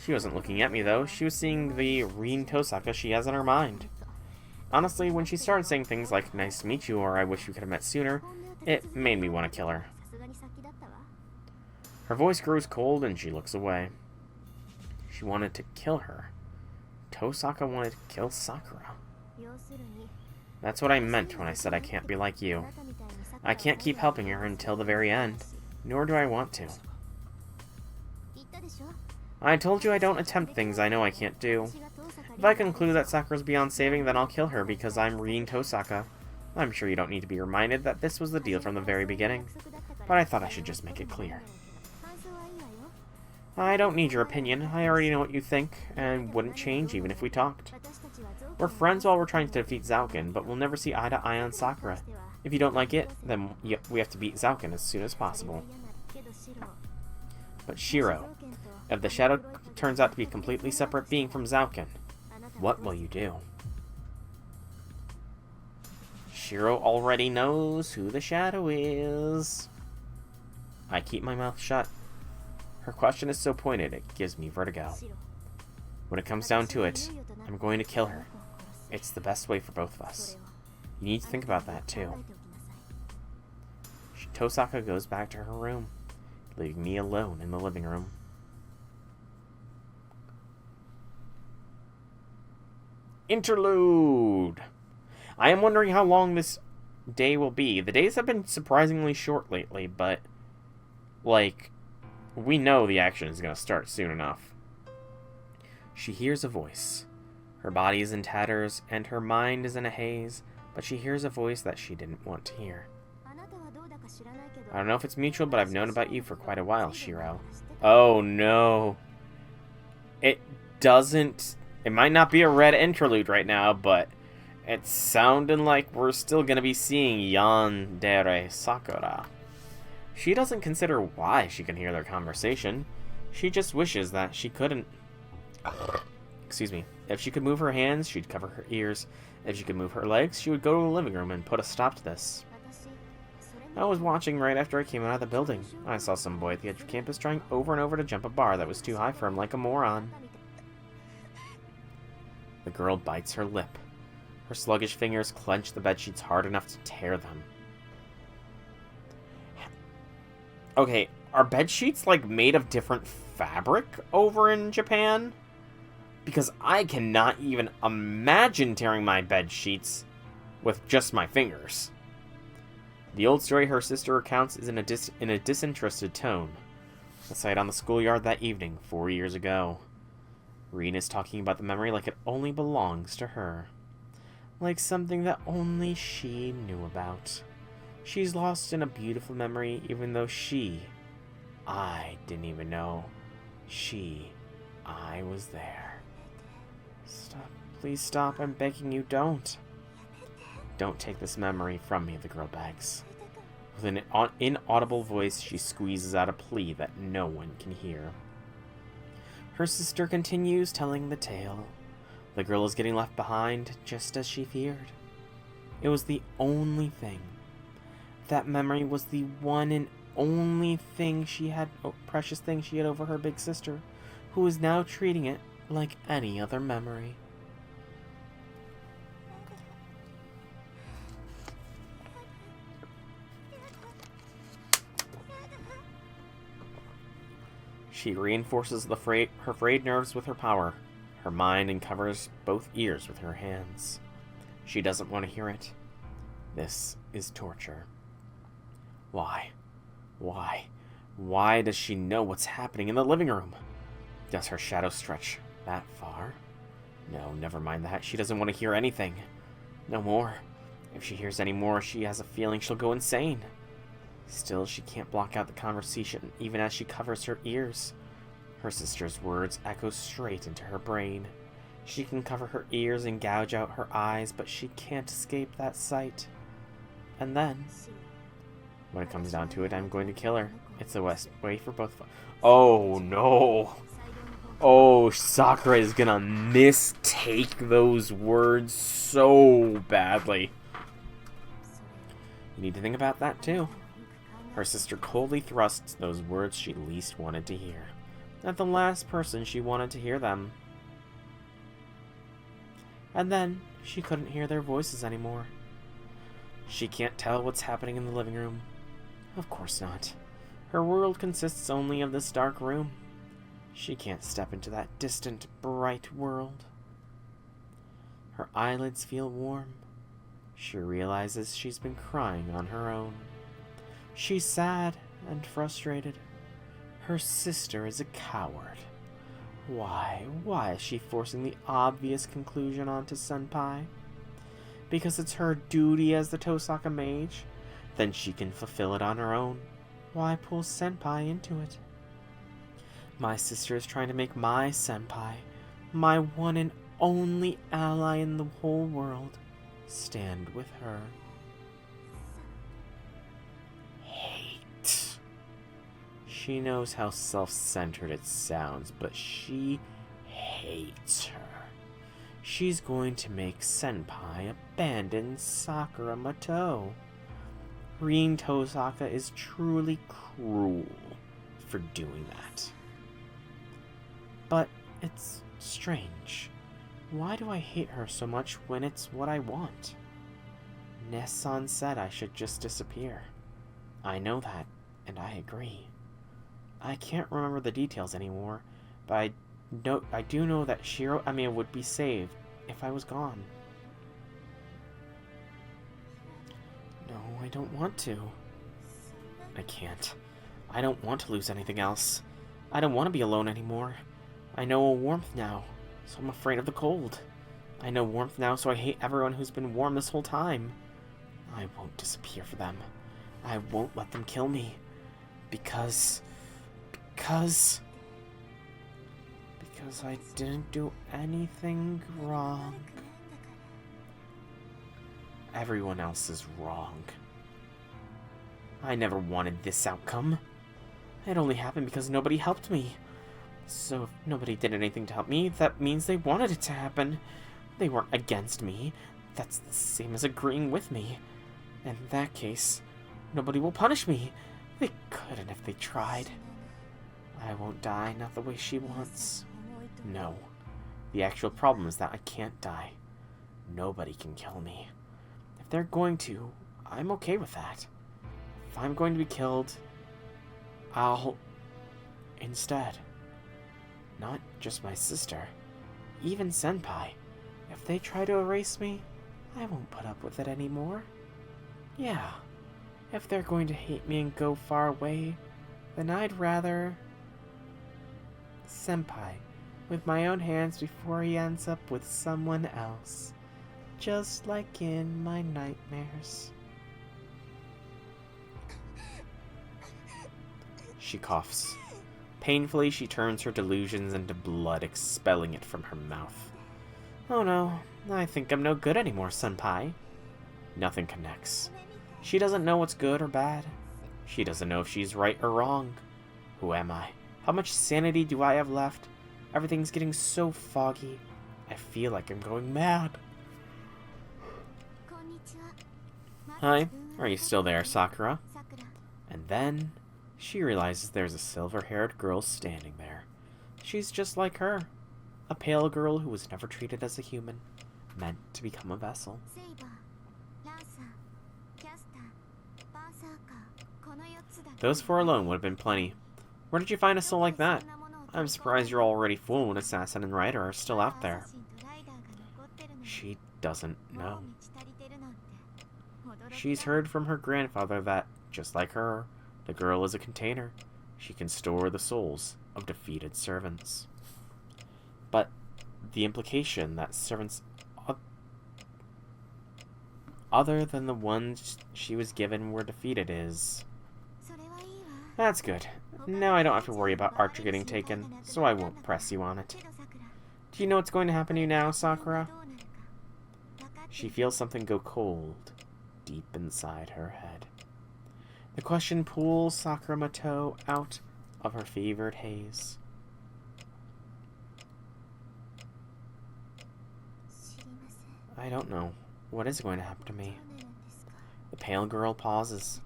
S1: She wasn't looking at me, though. She was seeing the Rin Tosaka she has in her mind. Honestly, when she started saying things like, nice to meet you, or I wish we could have met sooner, it made me want to kill her. Her voice grows cold and she looks away. She wanted to kill her. Tosaka wanted to kill Sakura. That's what I meant when I said I can't be like you. I can't keep helping her until the very end, nor do I want to. I told you I don't attempt things I know I can't do. If I conclude that Sakura's beyond saving, then I'll kill her because I'm Rin Tosaka. I'm sure you don't need to be reminded that this was the deal from the very beginning, but I thought I should just make it clear. I don't need your opinion. I already know what you think, and wouldn't change even if we talked. We're friends while we're trying to defeat Zalkin, but we'll never see eye to eye on Sakura. If you don't like it, then we have to beat Zalkin as soon as possible. But Shiro, if the Shadow turns out to be a completely separate being from Zalkin, what will you do? Shiro already knows who the Shadow is. I keep my mouth shut. Her question is so pointed, it gives me vertigo. When it comes down to it, I'm going to kill her. It's the best way for both of us. You need to think about that, too. Tosaka goes back to her room, leaving me alone in the living room. Interlude! I am wondering how long this day will be. The days have been surprisingly short lately, but, like, we know the action is going to start soon enough. She hears a voice. Her body is in tatters, and her mind is in a haze, but she hears a voice that she didn't want to hear. I don't know if it's mutual, but I've known about you for quite a while, Shiro. Oh, no. It doesn't... It might not be a red interlude right now, but it's sounding like we're still going to be seeing Yandere Sakura. She doesn't consider why she can hear their conversation. She just wishes that she couldn't. Excuse me. If she could move her hands, she'd cover her ears. If she could move her legs, she would go to the living room and put a stop to this. I was watching right after I came out of the building. I saw some boy at the edge of campus trying over and over to jump a bar that was too high for him, like a moron. The girl bites her lip. Her sluggish fingers clench the bedsheets hard enough to tear them. Okay, are bedsheets, like, made of different fabric over in Japan? Because I cannot even imagine tearing my bedsheets with just my fingers. The old story her sister recounts is in a disinterested tone. The sight on the schoolyard that evening, 4 years ago. Reen is talking about the memory like it only belongs to her. Like something that only she knew about. She's lost in a beautiful memory, even though I didn't even know. I was there. Stop. Please stop. I'm begging you, don't. Don't take this memory from me, the girl begs. With an inaudible voice, she squeezes out a plea that no one can hear. Her sister continues telling the tale. The girl is getting left behind, just as she feared. It was the only thing. That memory was the one and only thing precious thing she had over her big sister, who is now treating it like any other memory. She reinforces her frayed nerves with her power, her mind, and covers both ears with her hands. She doesn't want to hear it. This is torture. Why? Why does she know what's happening in the living room? Does her shadow stretch that far? No, never mind that. She doesn't want to hear anything. No more. If she hears any more, she has a feeling she'll go insane. Still, she can't block out the conversation, even as she covers her ears. Her sister's words echo straight into her brain. She can cover her ears and gouge out her eyes, but she can't escape that sight. And then, when it comes down to it, I'm going to kill her. It's the best way for both of us. Oh, no. Oh, Sakura is gonna mistake those words so badly. You need to think about that, too. Her sister coldly thrusts those words she least wanted to hear. At the last person she wanted to hear them. And then, she couldn't hear their voices anymore. She can't tell what's happening in the living room. Of course not. Her world consists only of this dark room. She can't step into that distant, bright world. Her eyelids feel warm. She realizes she's been crying on her own. She's sad and frustrated. Her sister is a coward. Why? Why is she forcing the obvious conclusion onto Senpai? Because it's her duty as the Tosaka mage? Then she can fulfill it on her own. Why pull Senpai into it? My sister is trying to make my Senpai, my one and only ally in the whole world, stand with her. Hate. She knows how self-centered it sounds, but she hates her. She's going to make Senpai abandon Sakura Mato. Rin Tosaka is truly cruel for doing that. But it's strange. Why do I hate her so much when it's what I want? Nessan said I should just disappear. I know that, and I agree. I can't remember the details anymore, but I do know that Shiro Amiya would be saved if I was gone.
S2: No, I don't want to. I can't. I don't want to lose anything else. I don't want to be alone anymore. I know a warmth now, so I'm afraid of the cold. I know warmth now, so I hate everyone who's been warm this whole time. I won't disappear for them. I won't let them kill me. Because I didn't do anything wrong. Everyone else is wrong. I never wanted this outcome. It only happened because nobody helped me. So if nobody did anything to help me, that means they wanted it to happen. They weren't against me. That's the same as agreeing with me. In that case, nobody will punish me. They couldn't if they tried. I won't die, not the way she wants. No. The actual problem is that I can't die. Nobody can kill me. If they're going to, I'm okay with that. If I'm going to be killed, I'll... instead. Not just my sister. Even Senpai. If they try to erase me, I won't put up with it anymore. Yeah. If they're going to hate me and go far away, then I'd rather... Senpai, with my own hands before he ends up with someone else. Just like in my nightmares. She coughs. Painfully, she turns her delusions into blood, expelling it from her mouth. Oh no, I think I'm no good anymore, Senpai. Nothing connects. She doesn't know what's good or bad. She doesn't know if she's right or wrong. Who am I? How much sanity do I have left? Everything's getting so foggy. I feel like I'm going mad. Hi, are you still there, Sakura? And then she realizes there's a silver-haired girl standing there. She's just like her. A pale girl who was never treated as a human, meant to become a vessel. Those four alone would have been plenty. Where did you find a soul like that? I'm surprised your already full assassin and rider are still out there. She doesn't know. She's heard from her grandfather that, just like her, the girl is a container. She can store the souls of defeated servants. But the implication that servants other than the ones she was given were defeated is... That's good. Now I don't have to worry about Archer getting taken, so I won't press you on it. Do you know what's going to happen to you now, Sakura? She feels something go cold deep inside her head. The question pulls Sakura Mato out of her fevered haze. I don't know. What is going to happen to me? The pale girl pauses.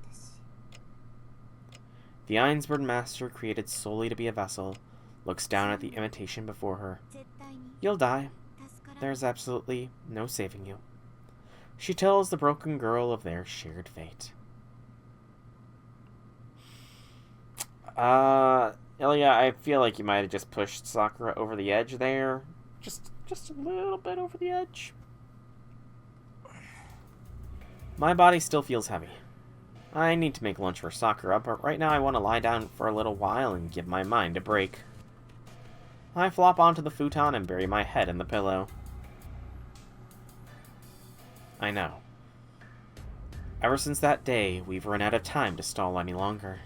S2: The Ainsberg master, created solely to be a vessel, looks down at the imitation before her. You'll die. There's absolutely no saving you. She tells the broken girl of their shared fate. Ilya, I feel like you might have just pushed Sakura over the edge there. Just a little bit over the edge. My body still feels heavy. I need to make lunch for Sakura, but right now I want to lie down for a little while and give my mind a break. I flop onto the futon and bury my head in the pillow. I know. Ever since that day, we've run out of time to stall any longer.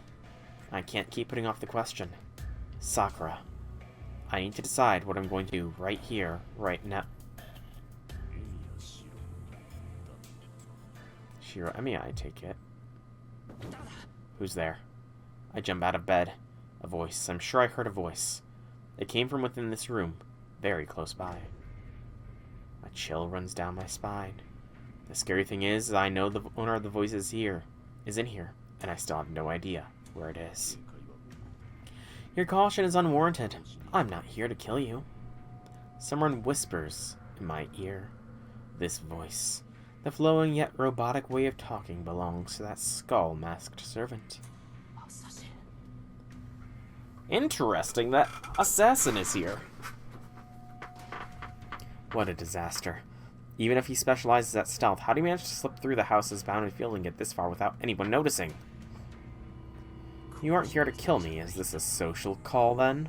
S2: I can't keep putting off the question. Sakura, I need to decide what I'm going to do right here, right now. I take it. Who's there? I jump out of bed. A voice. I'm sure I heard a voice. It came from within this room, very close by. A chill runs down my spine. The scary thing is, I know the owner of the voice is in here, and I still have no idea where it is. Your caution is unwarranted. I'm not here to kill you. Someone whispers in my ear. This voice. The flowing yet robotic way of talking belongs to that skull-masked servant. Interesting, that assassin is here. What a disaster. Even if he specializes at stealth, how do you manage to slip through the house's bounded field and get this far without anyone noticing? You aren't here to kill me. Is this a social call, then?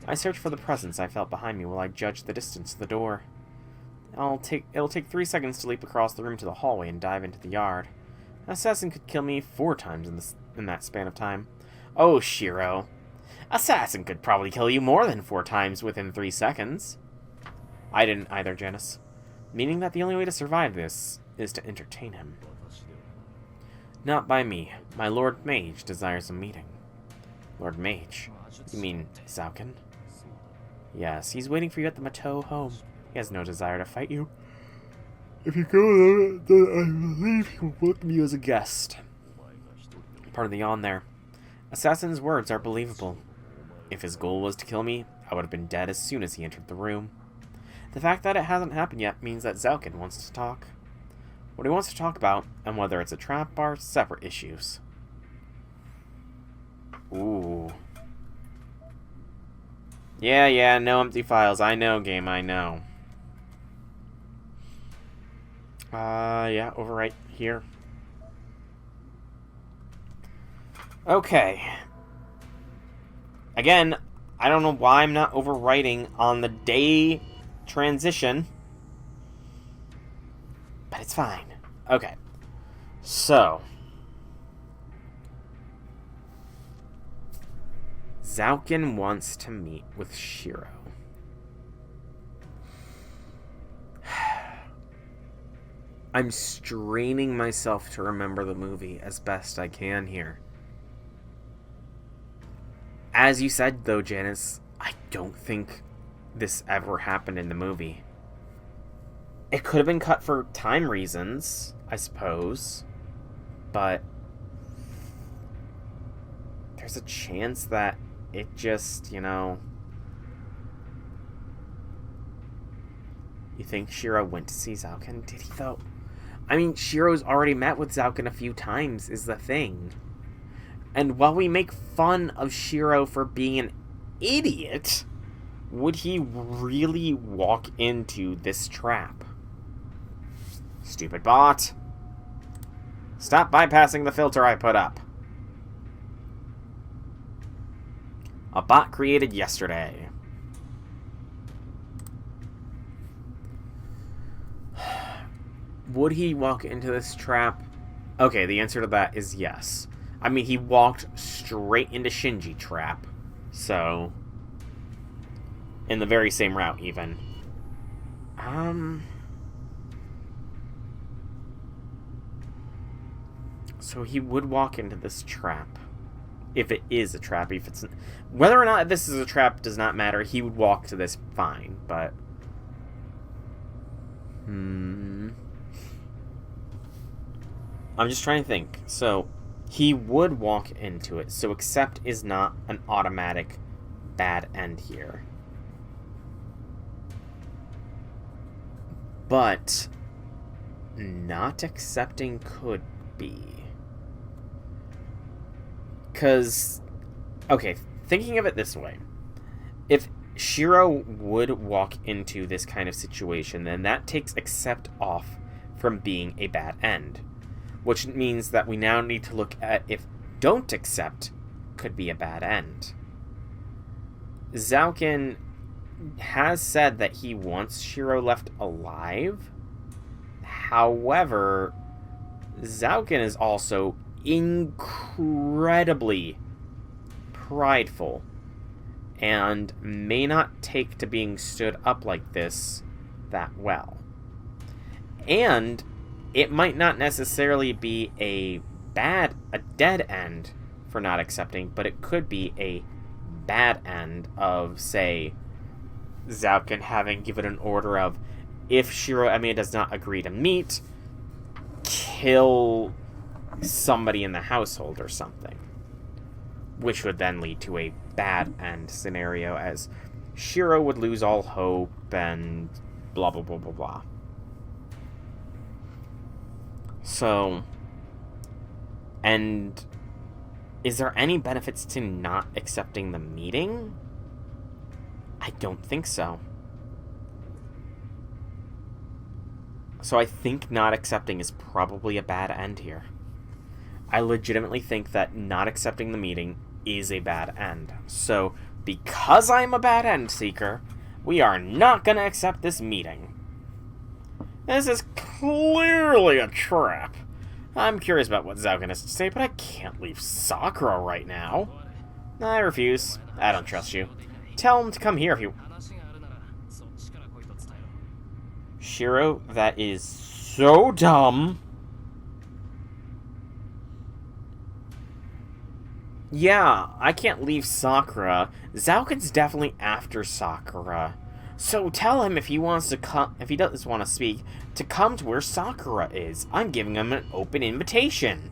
S2: I search for the presence I felt behind me while I judge the distance to the door. It'll take 3 seconds to leap across the room to the hallway and dive into the yard. An assassin could kill me 4 times in that span of time. Oh, Shiro. Assassin could probably kill you more than 4 times within 3 seconds. I didn't either, Janice. Meaning that the only way to survive this is to entertain him. Not by me. My Lord Mage desires a meeting. Lord Mage? You mean Zauken? Yes, he's waiting for you at the Matou home. He has no desire to fight you. If you go there, then I believe he will welcome you as a guest. Pardon the yawn there. Assassin's words are believable. If his goal was to kill me, I would have been dead as soon as he entered the room. The fact that it hasn't happened yet means that Zauken wants to talk. What he wants to talk about, and whether it's a trap, are separate issues. Ooh. Yeah, no empty files. I know, game, I know. Yeah, over right here. Okay. Again, I don't know why I'm not overwriting on the day transition, but it's fine. Okay. So. Zauken wants to meet with Shiro. I'm straining myself to remember the movie as best I can here. As you said, though, Janice, I don't think this ever happened in the movie. It could have been cut for time reasons, I suppose, but there's a chance that it just, you know... You think Shiro went to see Zauken? Did he, though? I mean, Shiro's already met with Zauken a few times, is the thing. And while we make fun of Shiro for being an idiot, would he really walk into this trap? Stupid bot. Stop bypassing the filter I put up. A bot created yesterday. Would he walk into this trap? Okay, the answer to that is yes. I mean, he walked straight into Shinji trap. So, in the very same route, even. So he would walk into this trap. If it is a trap. If it's... Whether or not this is a trap does not matter. He would walk to this fine, but... I'm just trying to think. So, he would walk into it. So, accept is not an automatic bad end here. But, not accepting could be. Because, okay, thinking of it this way. If Shiro would walk into this kind of situation, then that takes accept off from being a bad end. Which means that we now need to look at if don't accept could be a bad end. Zauken has said that he wants Shiro left alive. However, Zauken is also incredibly prideful and may not take to being stood up like this that well. And it might not necessarily be a dead end for not accepting, but it could be a bad end of, say, Zauken having given an order of, if Shiro Emiya does not agree to meet, kill somebody in the household or something. Which would then lead to a bad end scenario, as Shiro would lose all hope and blah blah blah blah blah. So, and is there any benefits to not accepting the meeting? I don't think so.
S1: So I think not accepting is probably a bad end here. I legitimately think that not accepting the meeting is a bad end. So, because I'm a bad end seeker, we are not going to accept this meeting. This is clearly a trap. I'm curious about what Zaukin has to say, but I can't leave Sakura right now. I refuse. I don't trust you. Tell him to come here if you... Shiro, that is so dumb. Yeah, I can't leave Sakura. Zaukin's definitely after Sakura. So tell him if he wants to come, if he does want to speak, to come to where Sakura is. I'm giving him an open invitation.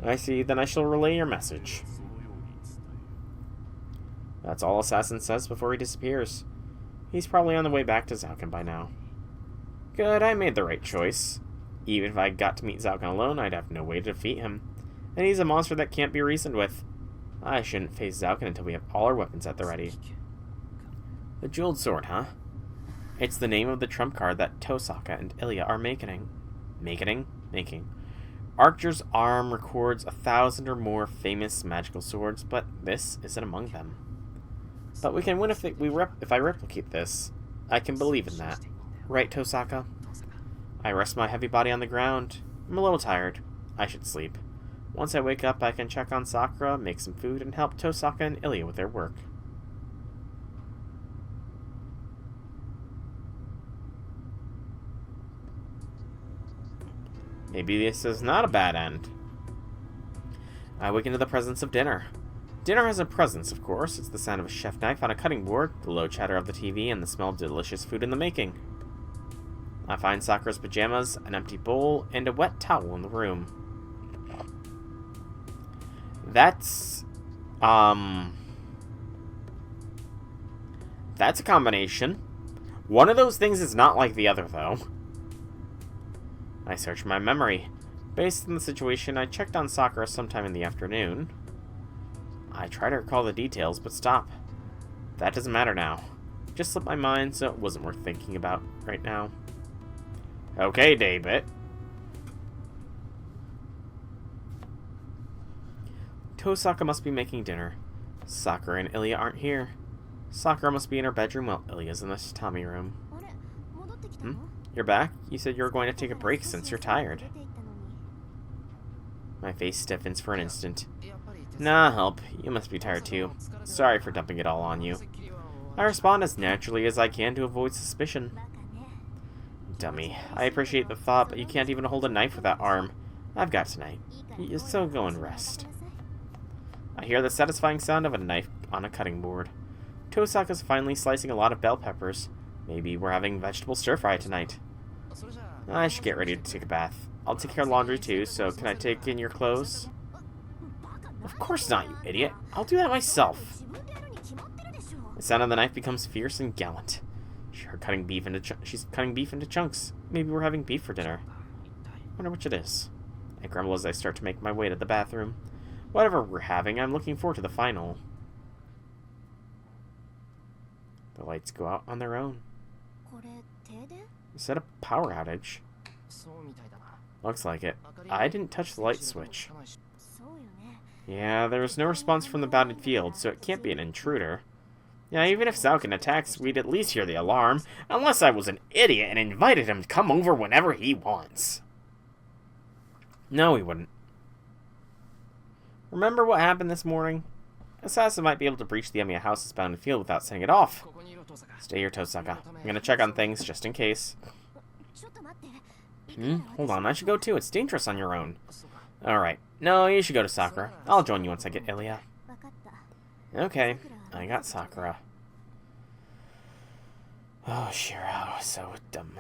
S1: I see, then I shall relay your message. That's all Assassin says before he disappears. He's probably on the way back to Zaukin by now. Good, I made the right choice. Even if I got to meet Zaukin alone, I'd have no way to defeat him. And he's a monster that can't be reasoned with. I shouldn't face Zaukin until we have all our weapons at the ready. The Jeweled Sword, huh? It's the name of the trump card that Tosaka and Ilya are making. Making. Archer's Arm records 1,000 or more famous magical swords, but this isn't among them. But we can win if I replicate this. I can believe in that. Right, Tosaka? I rest my heavy body on the ground. I'm a little tired. I should sleep. Once I wake up, I can check on Sakura, make some food, and help Tosaka and Ilya with their work. Maybe this is not a bad end. I wake into the presence of dinner. Dinner has a presence, of course. It's the sound of a chef knife on a cutting board, the low chatter of the TV, and the smell of delicious food in the making. I find Sakura's pajamas, an empty bowl, and a wet towel in the room. That's a combination. One of those things is not like the other, though. I search my memory. Based on the situation, I checked on Sakura sometime in the afternoon. I try to recall the details, but stop. That doesn't matter now. Just slipped my mind, so it wasn't worth thinking about right now. Okay, David. Tosaka must be making dinner. Sakura and Ilya aren't here. Sakura must be in her bedroom while Ilya's in the tatami room. You're back? You said you were going to take a break since you're tired. My face stiffens for an instant. Nah, help. You must be tired too. Sorry for dumping it all on you. I respond as naturally as I can to avoid suspicion. Dummy. I appreciate the thought, but you can't even hold a knife with that arm. I've got tonight. So go and rest. I hear the satisfying sound of a knife on a cutting board. Tosaka's finally slicing a lot of bell peppers. Maybe we're having vegetable stir-fry tonight. I should get ready to take a bath. I'll take care of laundry too, so can I take in your clothes? Of course not, you idiot. I'll do that myself. The sound of the knife becomes fierce and gallant. She's cutting beef into chunks. Maybe we're having beef for dinner. Wonder which it is. I grumble as I start to make my way to the bathroom. Whatever we're having, I'm looking forward to the final. The lights go out on their own. Is that a power outage? Looks like it. I didn't touch the light switch. Yeah, there was no response from the bounded field, so it can't be an intruder. Yeah, even if Zaukin attacks, we'd at least hear the alarm, unless I was an idiot and invited him to come over whenever he wants. No, he wouldn't. Remember what happened this morning? Assassin might be able to breach the Emiya house's bounded field without setting it off. Stay here, Tosaka. I'm gonna check on things, just in case. Hold on, I should go too. It's dangerous on your own. Alright. No, you should go to Sakura. I'll join you once I get Ilya. Okay, I got Sakura. Oh, Shiro, so dumb.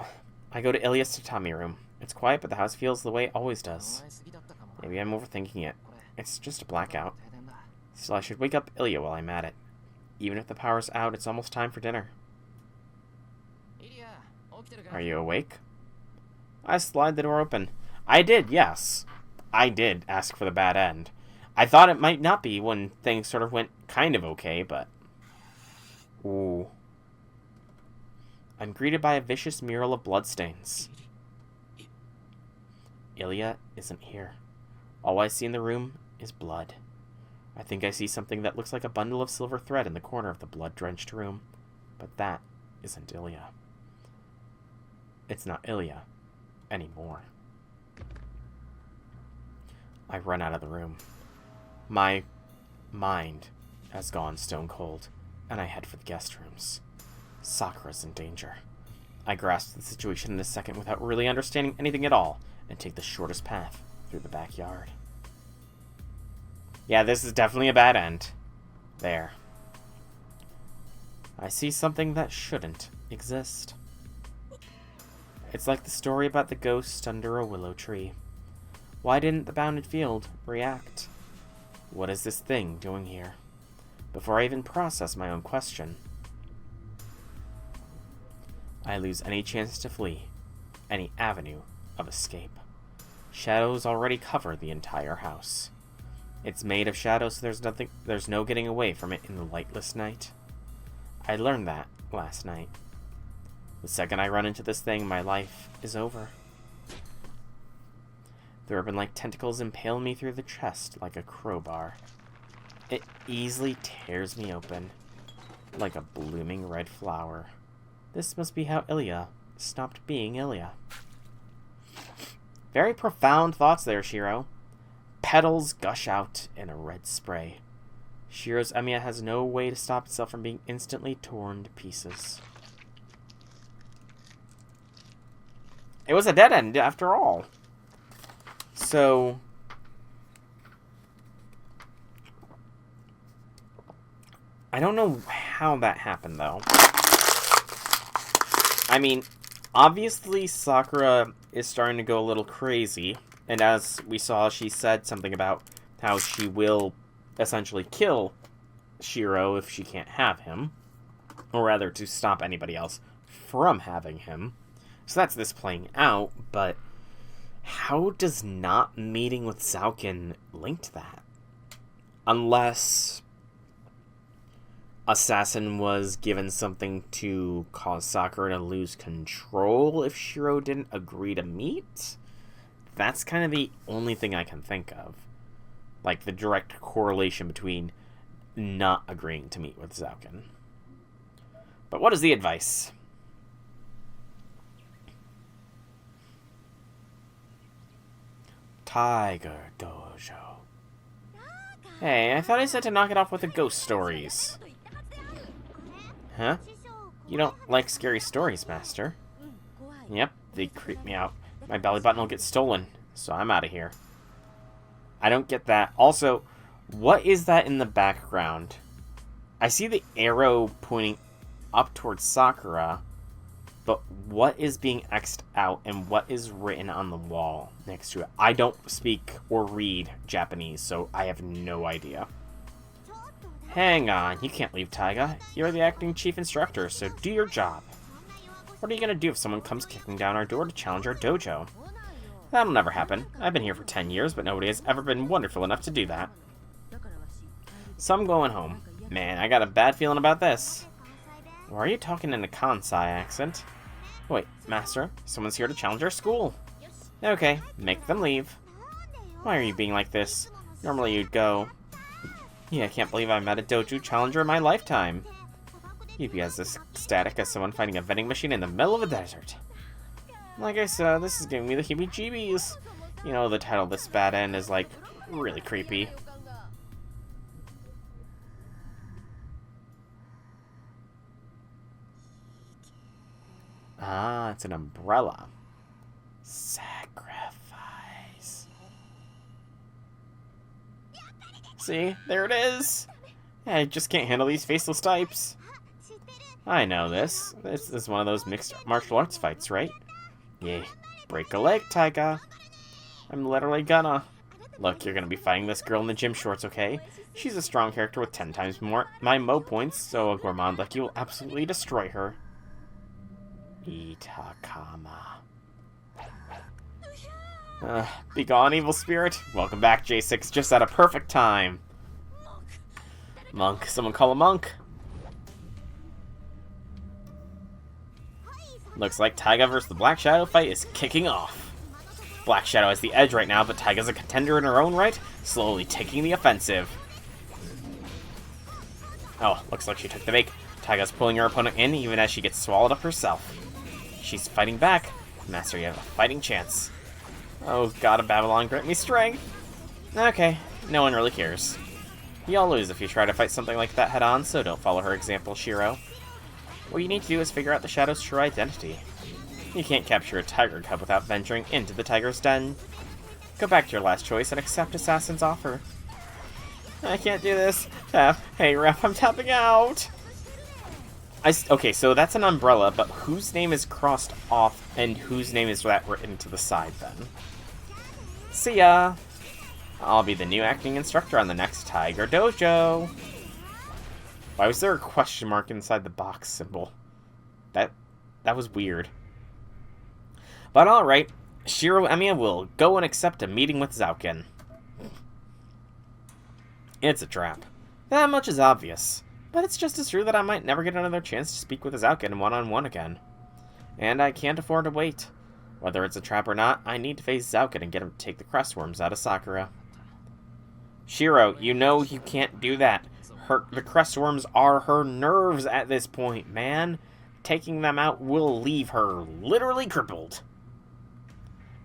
S1: I go to Ilya's tatami room. It's quiet, but the house feels the way it always does. Maybe I'm overthinking it. It's just a blackout. Still, I should wake up Ilya while I'm at it. Even if the power's out, it's almost time for dinner. Are you awake? I slide the door open. I did, yes. I did ask for the bad end. I thought it might not be when things sort of went kind of okay, but... Ooh.
S2: I'm greeted by a vicious mural of bloodstains. Ilya isn't here. All I see in the room is blood. I think I see something that looks like a bundle of silver thread in the corner of the blood-drenched room. But that isn't Ilya. It's not Ilya anymore. I run out of the room. My mind has gone stone cold, and I head for the guest rooms. Sakura's in danger. I grasp the situation in a second without really understanding anything at all, and take the shortest path through the backyard. Yeah, this is definitely a bad end. There. I see something that shouldn't exist. It's like the story about the ghost under a willow tree. Why didn't the bounded field react? What is this thing doing here? Before I even process my own question, I lose any chance to flee, any avenue of escape. Shadows already cover the entire house. It's made of shadows, so there's no getting away from it in the lightless night. I learned that last night. The second I run into this thing, my life is over. The ribbon-like tentacles impale me through the chest like a crowbar. It easily tears me open, like a blooming red flower. This must be how Ilya stopped being Ilya. Very profound thoughts there, Shiro. Petals gush out in a red spray. Shiro's Emiya has no way to stop itself from being instantly torn to pieces. It was a dead end, after all. So, I don't know how that happened, though. I mean, obviously Sakura is starting to go a little crazy. And as we saw, she said something about how she will essentially kill Shiro if she can't have him. Or rather, to stop anybody else from having him. So that's this playing out, but how does not meeting with Zaukin link to that? Unless Assassin was given something to cause Sakura to lose control if Shiro didn't agree to meet? That's kind of the only thing I can think of. Like, the direct correlation between not agreeing to meet with Zaukin. But what is the advice? Tiger Dojo. Hey, I thought I said to knock it off with the ghost stories. Huh? You don't like scary stories, Master? Yep, they creep me out. My belly button will get stolen, so I'm out of here. I don't get that. Also, what is that in the background? I see the arrow pointing up towards Sakura, but what is being X'd out and what is written on the wall next to it? I don't speak or read Japanese, so I have no idea. Hang on, you can't leave, Taiga. You're the acting chief instructor, so do your job. What are you gonna do if someone comes kicking down our door to challenge our dojo? That'll never happen. I've been here for 10 years, but nobody has ever been wonderful enough to do that. So I'm going home. Man, I got a bad feeling about this. Why are you talking in a Kansai accent? Wait, Master, someone's here to challenge our school. Okay, make them leave. Why are you being like this? Normally you'd go... Yeah, I can't believe I met a dojo challenger in my lifetime. You'd be as ecstatic as someone finding a vending machine in the middle of a desert. Like I said, this is giving me the heebie-jeebies. You know, the title of this bad end is, like, really creepy. Ah, it's an umbrella. Sacrifice. See? There it is! I just can't handle these faceless types. I know this. This is one of those mixed martial arts fights, right? Yeah. Break a leg, Taiga. I'm literally gonna. Look, you're gonna be fighting this girl in the gym shorts, okay? She's a strong character with 10 times more my Mo points, so a gourmand like you will absolutely destroy her. Itakama. Be gone, evil spirit. Welcome back, J6, just at a perfect time. Monk. Someone call a monk. Looks like Taiga versus the Black Shadow fight is kicking off. Black Shadow has the edge right now, but Taiga's a contender in her own right, slowly taking the offensive. Oh, looks like she took the bait. Taiga's pulling her opponent in even as she gets swallowed up herself. She's fighting back. Master, you have a fighting chance. Oh, God of Babylon, grant me strength. Okay, no one really cares. You'll lose if you try to fight something like that head-on, so don't follow her example, Shiro. What you need to do is figure out the Shadow's true identity. You can't capture a tiger cub without venturing into the tiger's den. Go back to your last choice and accept Assassin's offer. I can't do this. Tap. Hey, ref, I'm tapping out. Okay, so that's an umbrella, but whose name is crossed off and whose name is that written to the side then? See ya. I'll be the new acting instructor on the next Tiger Dojo. Why was there a question mark inside the box symbol? That was weird. But alright, Shiro Emiya will go and accept a meeting with Zauken. It's a trap. That much is obvious. But it's just as true that I might never get another chance to speak with Zauken one-on-one again. And I can't afford to wait. Whether it's a trap or not, I need to face Zauken and get him to take the crestworms out of Sakura. Shiro, you know you can't do that. The crestworms are her nerves at this point, man. Taking them out will leave her literally crippled.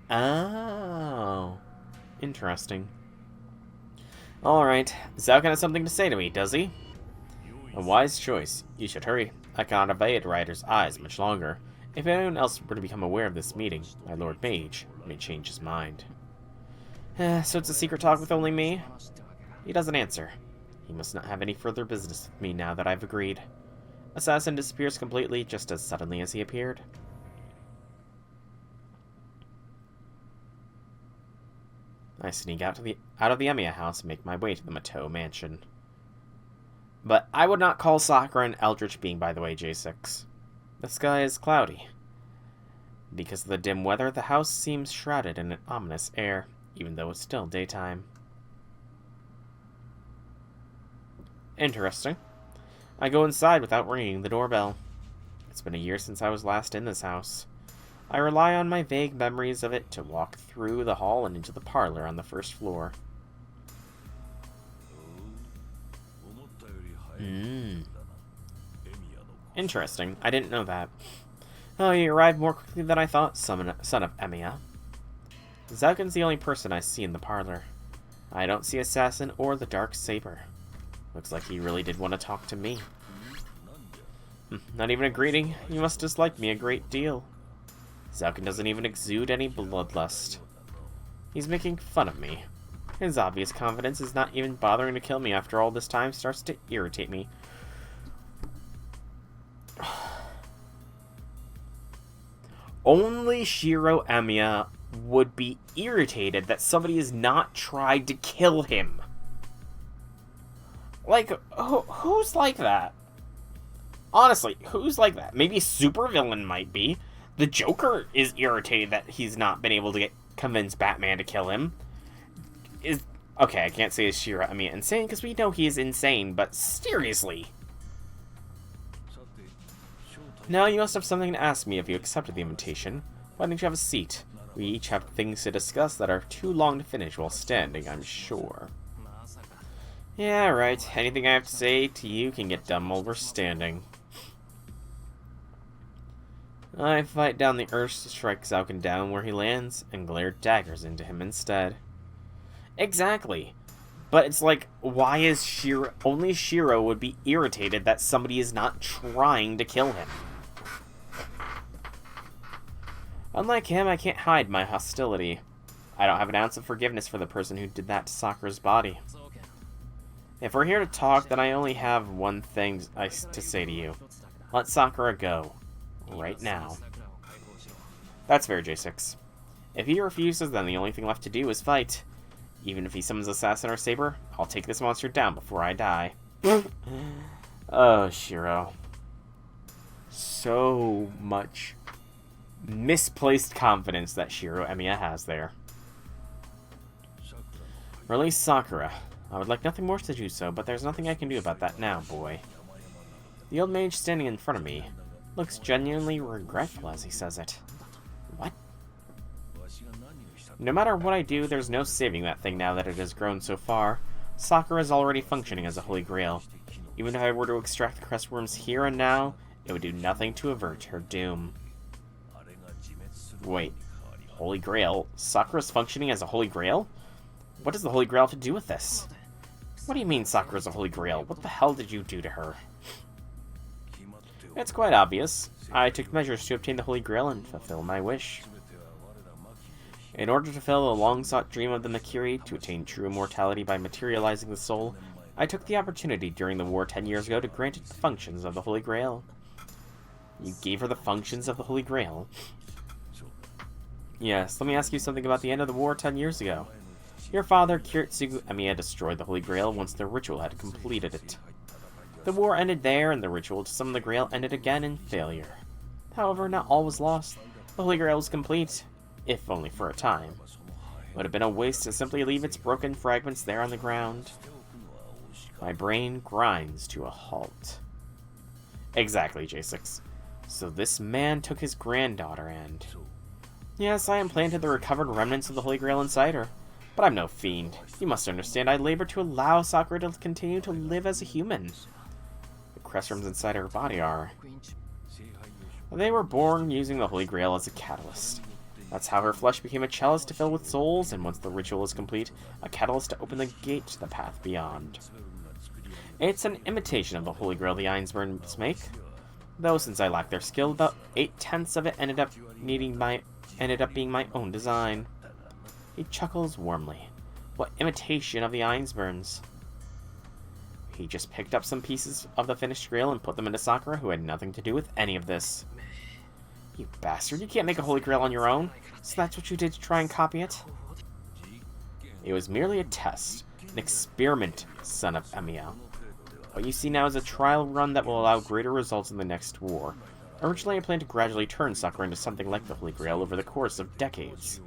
S2: Oh. Interesting. Alright, Zauken has something to say to me, does he? A wise choice. You should hurry. I cannot evade Ryder's eyes much longer. If anyone else were to become aware of this meeting, my Lord Mage may change his mind. So it's a secret talk with only me? He doesn't answer. He must not have any further business with me now that I've agreed. Assassin disappears completely just as suddenly as he appeared. I sneak out of the Emiya house and make my way to the Mato mansion. But I would not call Sakura an eldritch being, by the way, J6. The sky is cloudy. Because of the dim weather, the house seems shrouded in an ominous air, even though it's still daytime. Interesting. I go inside without ringing the doorbell. It's been a year since I was last in this house. I rely on my vague memories of it to walk through the hall and into the parlor on the first floor. Interesting. I didn't know that. Oh, you arrived more quickly than I thought, son of Emiya. Zauken's the only person I see in the parlor. I don't see Assassin or the Dark Saber. Looks like he really did want to talk to me. Not even a greeting. You must dislike me a great deal. Zauken doesn't even exude any bloodlust. He's making fun of me. His obvious confidence is not even bothering to kill me after all this time starts to irritate me. Only Shiro Emiya would be irritated that somebody has not tried to kill him. Like, who's like that? Honestly, who's like that? Maybe a supervillain might be. The Joker is irritated that he's not been able to convince Batman to kill him. Okay, I can't say is Shiro Emiya insane, because we know he is insane, but seriously. Now you must have something to ask me if you accepted the invitation. Why don't you have a seat? We each have things to discuss that are too long to finish while standing, I'm sure. Yeah, right. Anything I have to say to you can get done while we're standing. I fight down the urge to strike Zauken down where he lands, and glare daggers into him instead. Exactly. But it's like, why is only Shiro would be irritated that somebody is not trying to kill him? Unlike him, I can't hide my hostility. I don't have an ounce of forgiveness for the person who did that to Sakura's body. If we're here to talk, then I only have one thing to say to you. Let Sakura go. Right now. That's fair, J6. If he refuses, then the only thing left to do is fight. Even if he summons Assassin or Saber, I'll take this monster down before I die. Oh, Shiro. So much misplaced confidence that Shiro Emiya has there. Release Sakura. I would like nothing more to do so, but there's nothing I can do about that now, boy. The old mage standing in front of me looks genuinely regretful as he says it. What? No matter what I do, there's no saving that thing now that it has grown so far. Sakura is already functioning as a Holy Grail. Even if I were to extract the crestworms here and now, it would do nothing to avert her doom. Wait, Holy Grail? Sakura's functioning as a Holy Grail? What does the Holy Grail have to do with this? What do you mean Sakura's a Holy Grail? What the hell did you do to her? It's quite obvious. I took measures to obtain the Holy Grail and fulfill my wish. In order to fulfill the long-sought dream of the Makiri to attain true immortality by materializing the soul, I took the opportunity during the war 10 years ago to grant it the functions of the Holy Grail. You gave her the functions of the Holy Grail? Yes, let me ask you something about the end of the war 10 years ago. Your father, Kiritsugu Emiya, destroyed the Holy Grail once the ritual had completed it. The war ended there, and the ritual to summon the Grail ended again in failure. However, not all was lost. The Holy Grail was complete, if only for a time. It would have been a waste to simply leave its broken fragments there on the ground. My brain grinds to a halt. Exactly, J6. So this man took his granddaughter and... Yes, I implanted the recovered remnants of the Holy Grail inside her. But I'm no fiend. You must understand I labor to allow Sakura to continue to live as a human. The crestworms inside her body are... They were born using the Holy Grail as a catalyst. That's how her flesh became a chalice to fill with souls, and once the ritual is complete, a catalyst to open the gate to the path beyond. It's an imitation of the Holy Grail the Ainsburns make, though since I lacked their skill, about 8/10 of it ended up being my own design. He chuckles warmly. What imitation of the Ainsburns? He just picked up some pieces of the finished Grail and put them into Sakura, who had nothing to do with any of this. You bastard, you can't make a Holy Grail on your own. So that's what you did to try and copy it? It was merely a test, an experiment, son of Emiya. What you see now is a trial run that will allow greater results in the next war. Originally, I planned to gradually turn Sakura into something like the Holy Grail over the course of decades.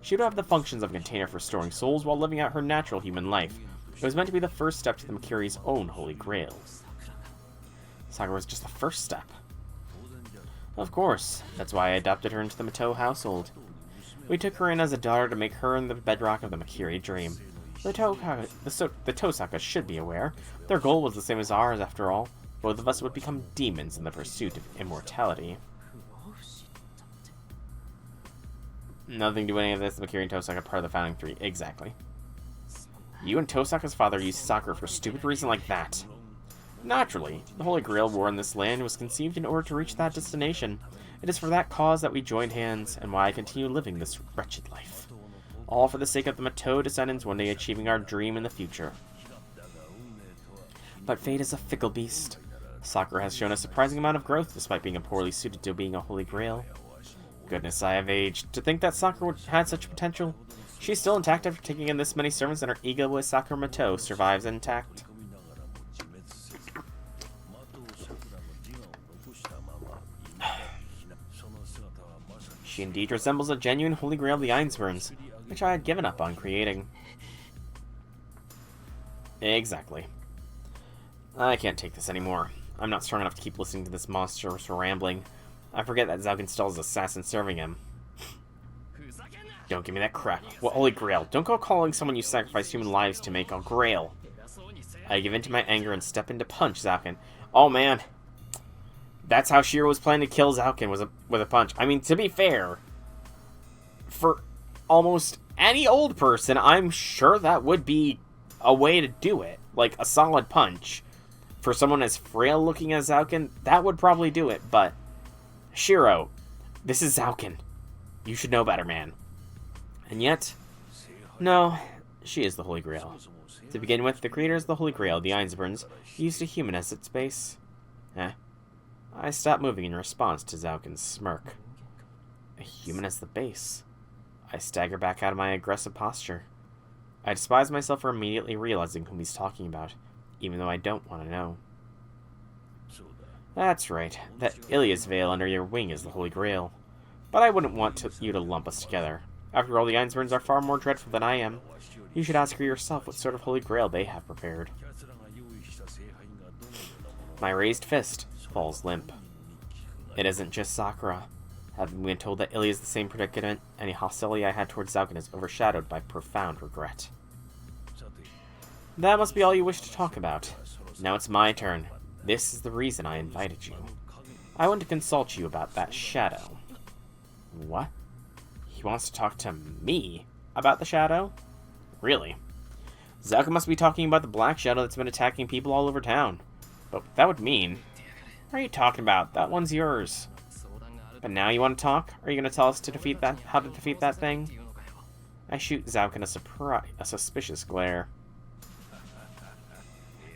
S2: She would have the functions of a container for storing souls while living out her natural human life. It was meant to be the first step to the Makiri's own Holy Grail. Sakura was just the first step. Of course, that's why I adopted her into the Matou household. We took her in as a daughter to make her the bedrock of the Makiri dream. The Tosaka should be aware. Their goal was the same as ours, after all. Both of us would become demons in the pursuit of immortality. Nothing to do any of this. The Makiri and Tosaka are part of the founding three. Exactly. You and Tosaka's father used Sakura for a stupid reason like that. Naturally, the Holy Grail War in this land was conceived in order to reach that destination. It is for that cause that we joined hands, and why I continue living this wretched life. All for the sake of the Matou descendants one day achieving our dream in the future. But fate is a fickle beast. Sakura has shown a surprising amount of growth despite being poorly suited to being a Holy Grail. Goodness, I have aged. To think that Sakura had such potential. She's still intact after taking in this many servants, and her ego with Sakura Matou survives intact. She indeed resembles a genuine Holy Grail of the Ainsburns, which I had given up on creating. Exactly. I can't take this anymore. I'm not strong enough to keep listening to this monstrous rambling. I forget that Zauken still has assassins serving him. Don't give me that crap. What Holy Grail? Don't go calling someone you sacrifice human lives to make a Grail. I give in to my anger and step in to punch Zauken. Oh man. That's how Shiro was planning to kill Zauken, with a punch. I mean, to be fair, for almost any old person, I'm sure that would be a way to do it. Like, a solid punch. For someone as frail looking as Zauken, that would probably do it, but... Shiro, this is Zauken. You should know better, man. And yet, no, she is the Holy Grail. To begin with, the creators of the Holy Grail, the Ainsburns, used a human as its base. I stopped moving in response to Zauken's smirk. A human as the base. I stagger back out of my aggressive posture. I despise myself for immediately realizing whom he's talking about, even though I don't want to know. That's right, that Ilias veil under your wing is the Holy Grail. But I wouldn't want you to lump us together. After all, the Ainsburns are far more dreadful than I am. You should ask her yourself what sort of Holy Grail they have prepared. My raised fist falls limp. It isn't just Sakura. Having been told that Illy is the same predicament, any hostility I had towards Zalkin is overshadowed by profound regret. That must be all you wish to talk about. Now it's my turn. This is the reason I invited you. I want to consult you about that shadow. What? He wants to talk to me about the shadow? Really? Zalkin must be talking about the black shadow that's been attacking people all over town. But that would mean... What are you talking about? That one's yours. But now you want to talk? Are you going to tell us to defeat that? How to defeat that thing? I shoot Zalkin a suspicious glare.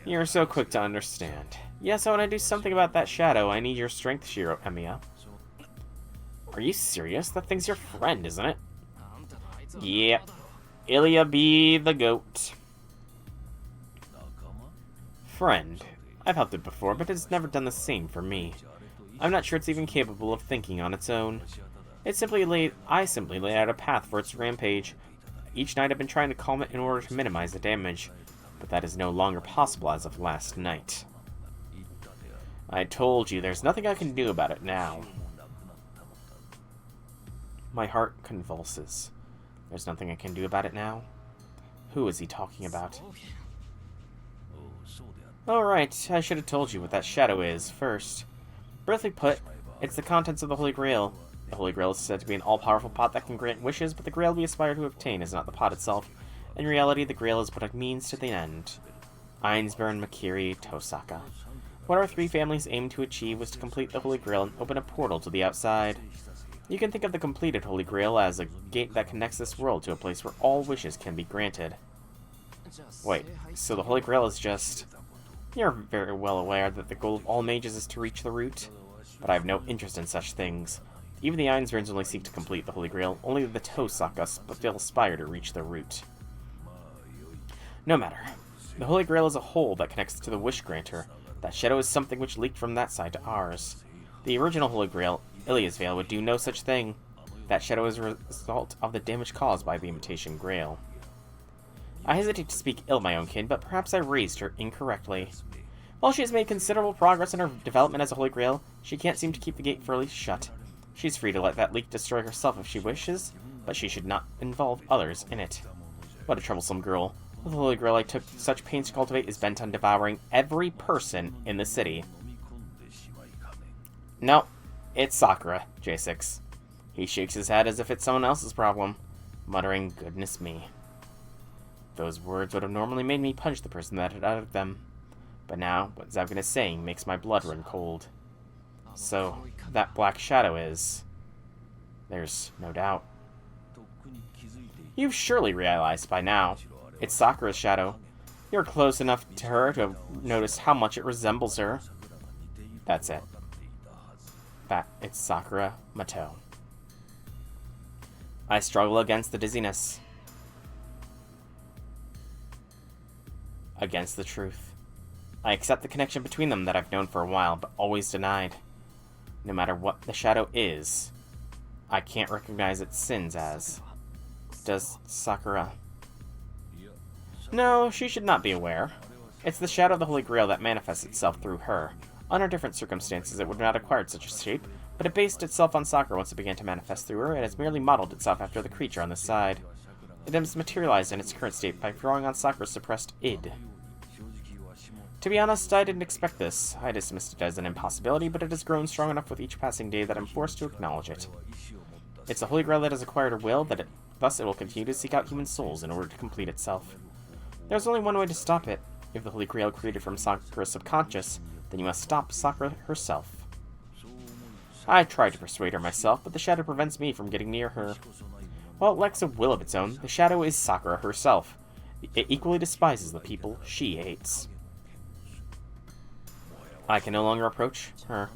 S2: You're so quick to understand. Yes, I want to do something about that shadow. I need your strength, Shiro Emiya. Are you serious? That thing's your friend, isn't it? Yeah. Ilya be the goat. Friend. I've helped it before, but it's never done the same for me. I'm not sure it's even capable of thinking on its own. I simply laid out a path for its rampage. Each night I've been trying to calm it in order to minimize the damage, but that is no longer possible as of last night. I told you, there's nothing I can do about it now. My heart convulses. There's nothing I can do about it now? Who is he talking about? Alright, I should have told you what that shadow is first. Briefly put, it's the contents of the Holy Grail. The Holy Grail is said to be an all-powerful pot that can grant wishes, but the Grail we aspire to obtain is not the pot itself. In reality, the Grail is but a means to the end. Ainsburn, Makiri, Tosaka. What our three families aimed to achieve was to complete the Holy Grail and open a portal to the outside. You can think of the completed Holy Grail as a gate that connects this world to a place where all wishes can be granted. Wait, so the Holy Grail is just... You're very well aware that the goal of all mages is to reach the root, but I have no interest in such things. Even the Ainsburns only seek to complete the Holy Grail, only the Tosaka still aspire to reach the root. No matter. The Holy Grail is a hole that connects to the Wish Granter. That shadow is something which leaked from that side to ours. The original Holy Grail, Ilia's Veil, would do no such thing. That shadow is a result of the damage caused by the Imitation Grail. I hesitate to speak ill of my own kin, but perhaps I raised her incorrectly. While she has made considerable progress in her development as a Holy Grail, she can't seem to keep the gate fully shut. She's free to let that leak destroy herself if she wishes, but she should not involve others in it. What a troublesome girl. The Holy Grail I took such pains to cultivate is bent on devouring every person in the city. No, it's Sakura, J6. He shakes his head as if it's someone else's problem, muttering, "Goodness me." Those words would have normally made me punch the person that had uttered them. But now, what Zalkin is saying makes my blood run cold. So, that black shadow is... There's no doubt. You've surely realized by now. It's Sakura's shadow. You're close enough to her to have noticed how much it resembles her. That's it. It's Sakura Mato. I struggle against the dizziness. Against the truth. I accept the connection between them that I've known for a while, but always denied. No matter what the shadow is, I can't recognize its sins as. Does Sakura? No, she should not be aware. It's the shadow of the Holy Grail that manifests itself through her. Under different circumstances, it would not have acquired such a shape, but it based itself on Sakura once it began to manifest through her, and has merely modeled itself after the creature on the side. It has materialized in its current state by drawing on Sakura's suppressed id. To be honest, I didn't expect this. I dismissed it as an impossibility, but it has grown strong enough with each passing day that I'm forced to acknowledge it. It's a Holy Grail that has acquired a will, thus it will continue to seek out human souls in order to complete itself. There's only one way to stop it. If the Holy Grail created from Sakura's subconscious, then you must stop Sakura herself. I tried to persuade her myself, but the shadow prevents me from getting near her. While it lacks a will of its own, the shadow is Sakura herself. It equally despises the people she hates. I can no longer approach her.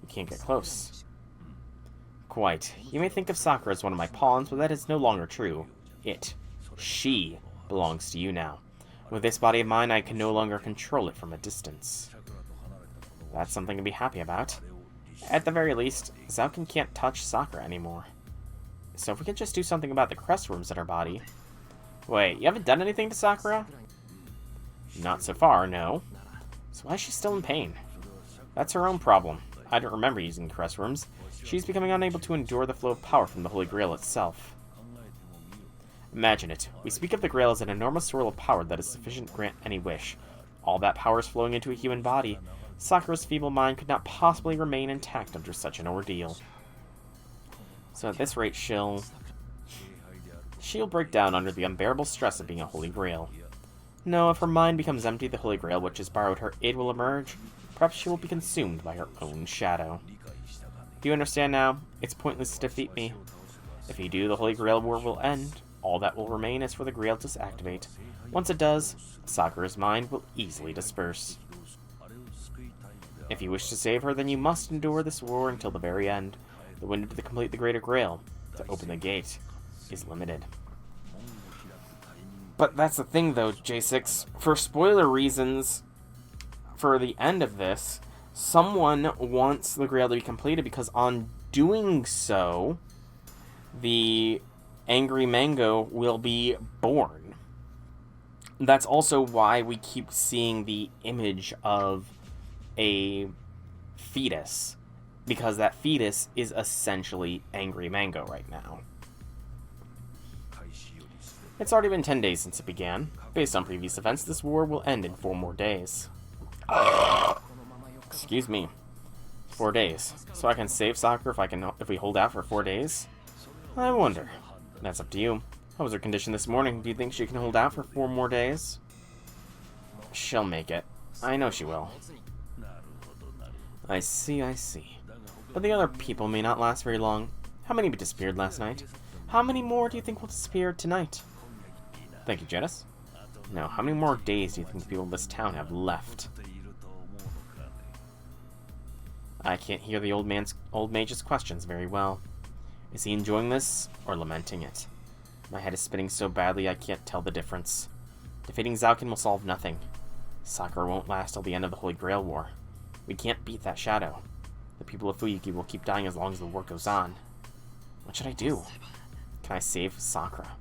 S2: You can't get close. Quite. You may think of Sakura as one of my pawns, but that is no longer true. She, belongs to you now. With this body of mine, I can no longer control it from a distance. That's something to be happy about. At the very least, Zalkin can't touch Sakura anymore. So if we could just do something about the crestworms in her body... Wait, you haven't done anything to Sakura? Not so far, no. So why is she still in pain? That's her own problem. I don't remember using the crest rooms. She's becoming unable to endure the flow of power from the Holy Grail itself. Imagine it. We speak of the Grail as an enormous swirl of power that is sufficient to grant any wish. All that power is flowing into a human body. Sakura's feeble mind could not possibly remain intact under such an ordeal. So at this rate, she'll break down under the unbearable stress of being a Holy Grail. No, if her mind becomes empty, the Holy Grail which has borrowed her aid will emerge. Perhaps she will be consumed by her own shadow. Do you understand now? It's pointless to defeat me. If you do, the Holy Grail war will end. All that will remain is for the Grail to activate. Once it does, Sakura's mind will easily disperse. If you wish to save her, then you must endure this war until the very end. The window to complete the Greater Grail, to open the gate, is limited. But that's the thing, though, J6. For spoiler reasons, for the end of this, someone wants the Grail to be completed because on doing so, the Angry Mango will be born. That's also why we keep seeing the image of a fetus, because that fetus is essentially Angry Mango right now. It's already been 10 days since it began. Based on previous events, this war will end in 4 more days. Excuse me. 4 days. So I can save Sakura if we hold out for 4 days? I wonder. That's up to you. How was her condition this morning? Do you think she can hold out for 4 more days? She'll make it. I know she will. I see. But the other people may not last very long. How many disappeared last night? How many more do you think will disappear tonight? Thank you, Janice. Now, how many more days do you think the people of this town have left? I can't hear the old mage's questions very well. Is he enjoying this, or lamenting it? My head is spinning so badly I can't tell the difference. Defeating Zalkin will solve nothing. Sakura won't last till the end of the Holy Grail War. We can't beat that shadow. The people of Fuyuki will keep dying as long as the war goes on. What should I do? Can I save Sakura?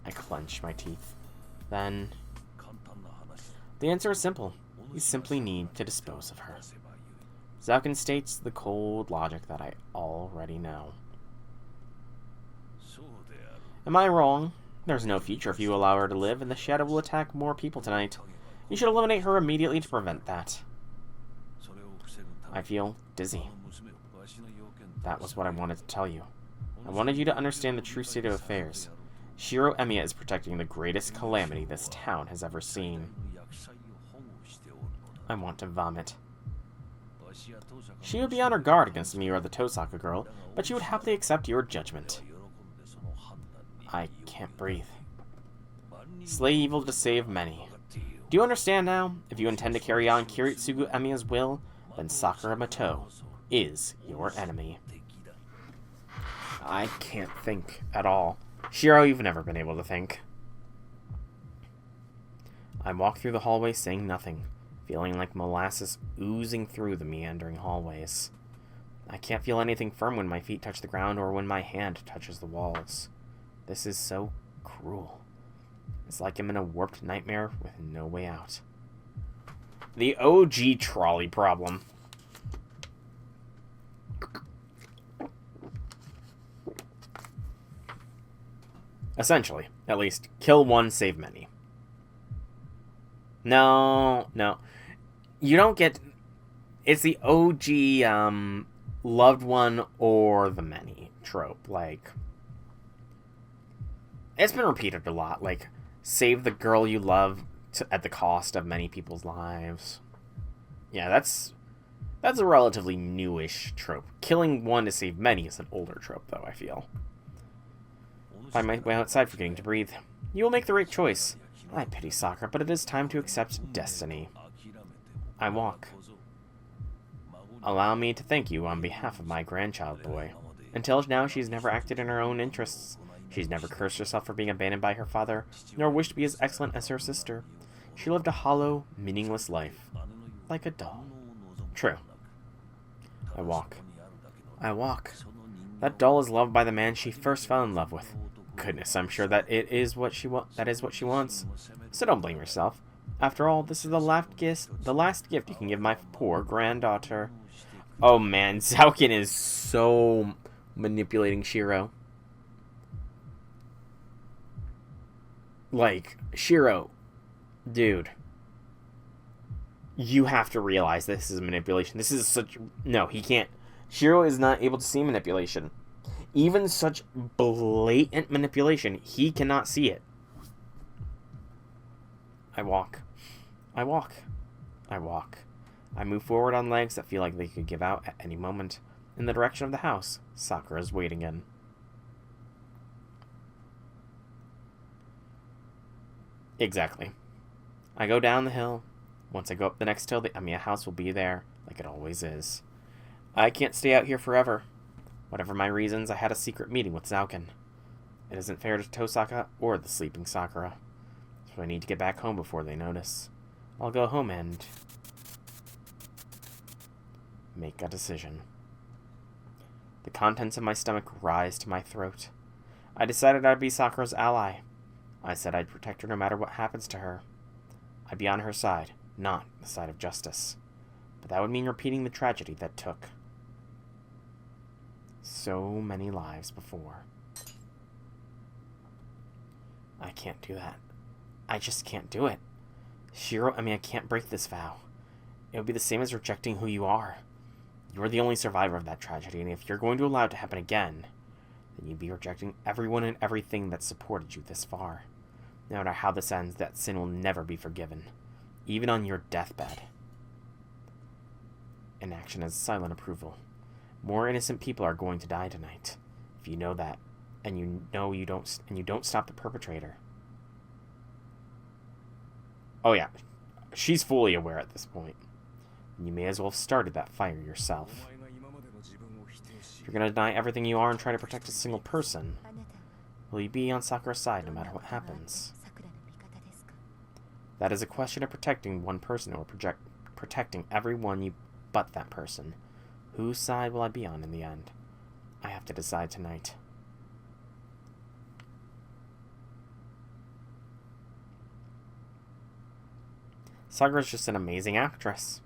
S2: I clench my teeth. Then... the answer is simple. You simply need to dispose of her. Zalkin states the cold logic that I already know. Am I wrong? There's no future if you allow her to live, and the shadow will attack more people tonight. You should eliminate her immediately to prevent that. I feel dizzy. That was what I wanted to tell you. I wanted you to understand the true state of affairs. Shiro Emiya is protecting the greatest calamity this town has ever seen. I want to vomit. She would be on her guard against Miura the Tosaka girl, but she would happily accept your judgment. I can't breathe. Slay evil to save many. Do you understand now? If you intend to carry on Kiritsugu Emiya's will, then Sakura Mato is your enemy. I can't think at all. Shiro, you've never been able to think. I walk through the hallway saying nothing, feeling like molasses oozing through the meandering hallways. I can't feel anything firm when my feet touch the ground or when my hand touches the walls. This is so cruel. It's like I'm in a warped nightmare with no way out. The OG trolley problem. Essentially, at least, kill one, save many. No. You don't get... It's the OG, loved one or the many trope. Like, it's been repeated a lot. Like, save the girl you love at the cost of many people's lives. Yeah, that's a relatively newish trope. Killing one to save many is an older trope, though, I feel. Find my way outside, forgetting to breathe. You will make the right choice. I pity Sakura, but it is time to accept destiny. I walk. Allow me to thank you on behalf of my grandchild boy. Until now, she's never acted in her own interests. She's never cursed herself for being abandoned by her father, nor wished to be as excellent as her sister. She lived a hollow, meaningless life. Like a doll. True. I walk. That doll is loved by the man she first fell in love with. Goodness, I'm sure that is what she wants. So don't blame yourself. After all, this is the last gift you can give my poor granddaughter.
S1: Oh man, Zaukin is so manipulating Shiro. Like, Shiro, dude, you have to realize this is manipulation. This is such... No, he can't. Shiro is not able to see manipulation. Even such blatant manipulation, he cannot see it. I walk. I walk. I walk. I move forward on legs that feel like they could give out at any moment, in the direction of the house Sakura's waiting in. Exactly. I go down the hill. Once I go up the next hill, the Emiya house will be there, like it always is. I can't stay out here forever. Whatever my reasons, I had a secret meeting with Zaukin. It isn't fair to Tosaka or the sleeping Sakura. So I need to get back home before they notice. I'll go home and... make a decision. The contents of my stomach rise to my throat. I decided I'd be Sakura's ally. I said I'd protect her no matter what happens to her. I'd be on her side, not the side of justice. But that would mean repeating the tragedy that took so many lives before. I can't do that. I just can't do it. Shiro, I can't break this vow. It would be the same as rejecting who you are. You're the only survivor of that tragedy, and if you're going to allow it to happen again, then you'd be rejecting everyone and everything that supported you this far. No matter how this ends, that sin will never be forgiven, even on your deathbed. Inaction has silent approval. More innocent people are going to die tonight. If you know that, and you don't stop the perpetrator. Oh yeah, she's fully aware at this point. You may as well have started that fire yourself. If you're gonna deny everything you are and try to protect a single person, will you be on Sakura's side no matter what happens? That is a question of protecting one person or protecting everyone but that person. Whose side will I be on in the end? I have to decide tonight. Sakura's just an amazing actress.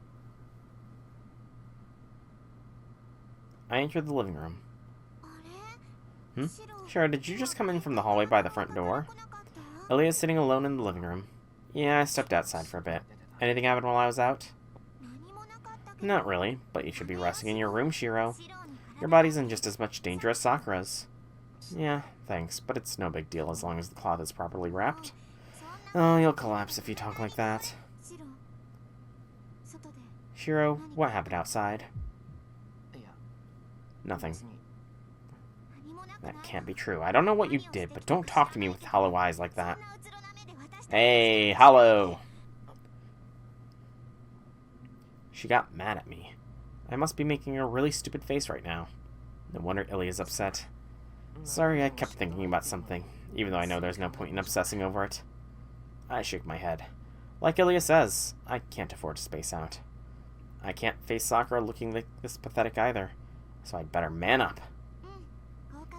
S1: I entered the living room. Sure, did you just come in from the hallway by the front door? Ilya's sitting alone in the living room. Yeah, I stepped outside for a bit. Anything happen while I was out? Not really, but you should be resting in your room, Shiro. Your body's in just as much danger as Sakura's. Yeah, thanks, but it's no big deal as long as the cloth is properly wrapped. Oh, you'll collapse if you talk like that. Shiro, what happened outside? Nothing. That can't be true. I don't know what you did, but don't talk to me with hollow eyes like that. Hey, hollow! She got mad at me. I must be making a really stupid face right now. No wonder Ilya's upset. Sorry, I kept thinking about something, even though I know there's no point in obsessing over it. I shake my head. Like Ilya says, I can't afford to space out. I can't face Sakura looking this pathetic either, so I'd better man up.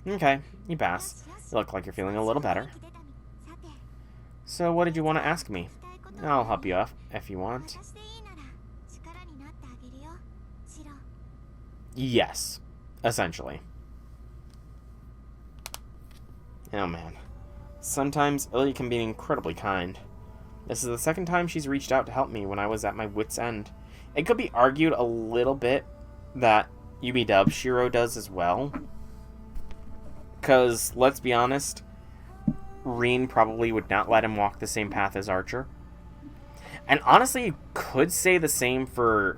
S1: Okay, you pass. You look like you're feeling a little better. So what did you want to ask me? I'll help you up if you want. Yes, essentially. Oh man. Sometimes Ilya can be incredibly kind. This is the second time she's reached out to help me when I was at my wit's end. It could be argued a little bit that UB-Dub Shiro does as well. Because, let's be honest, Rin probably would not let him walk the same path as Archer. And honestly, you could say the same for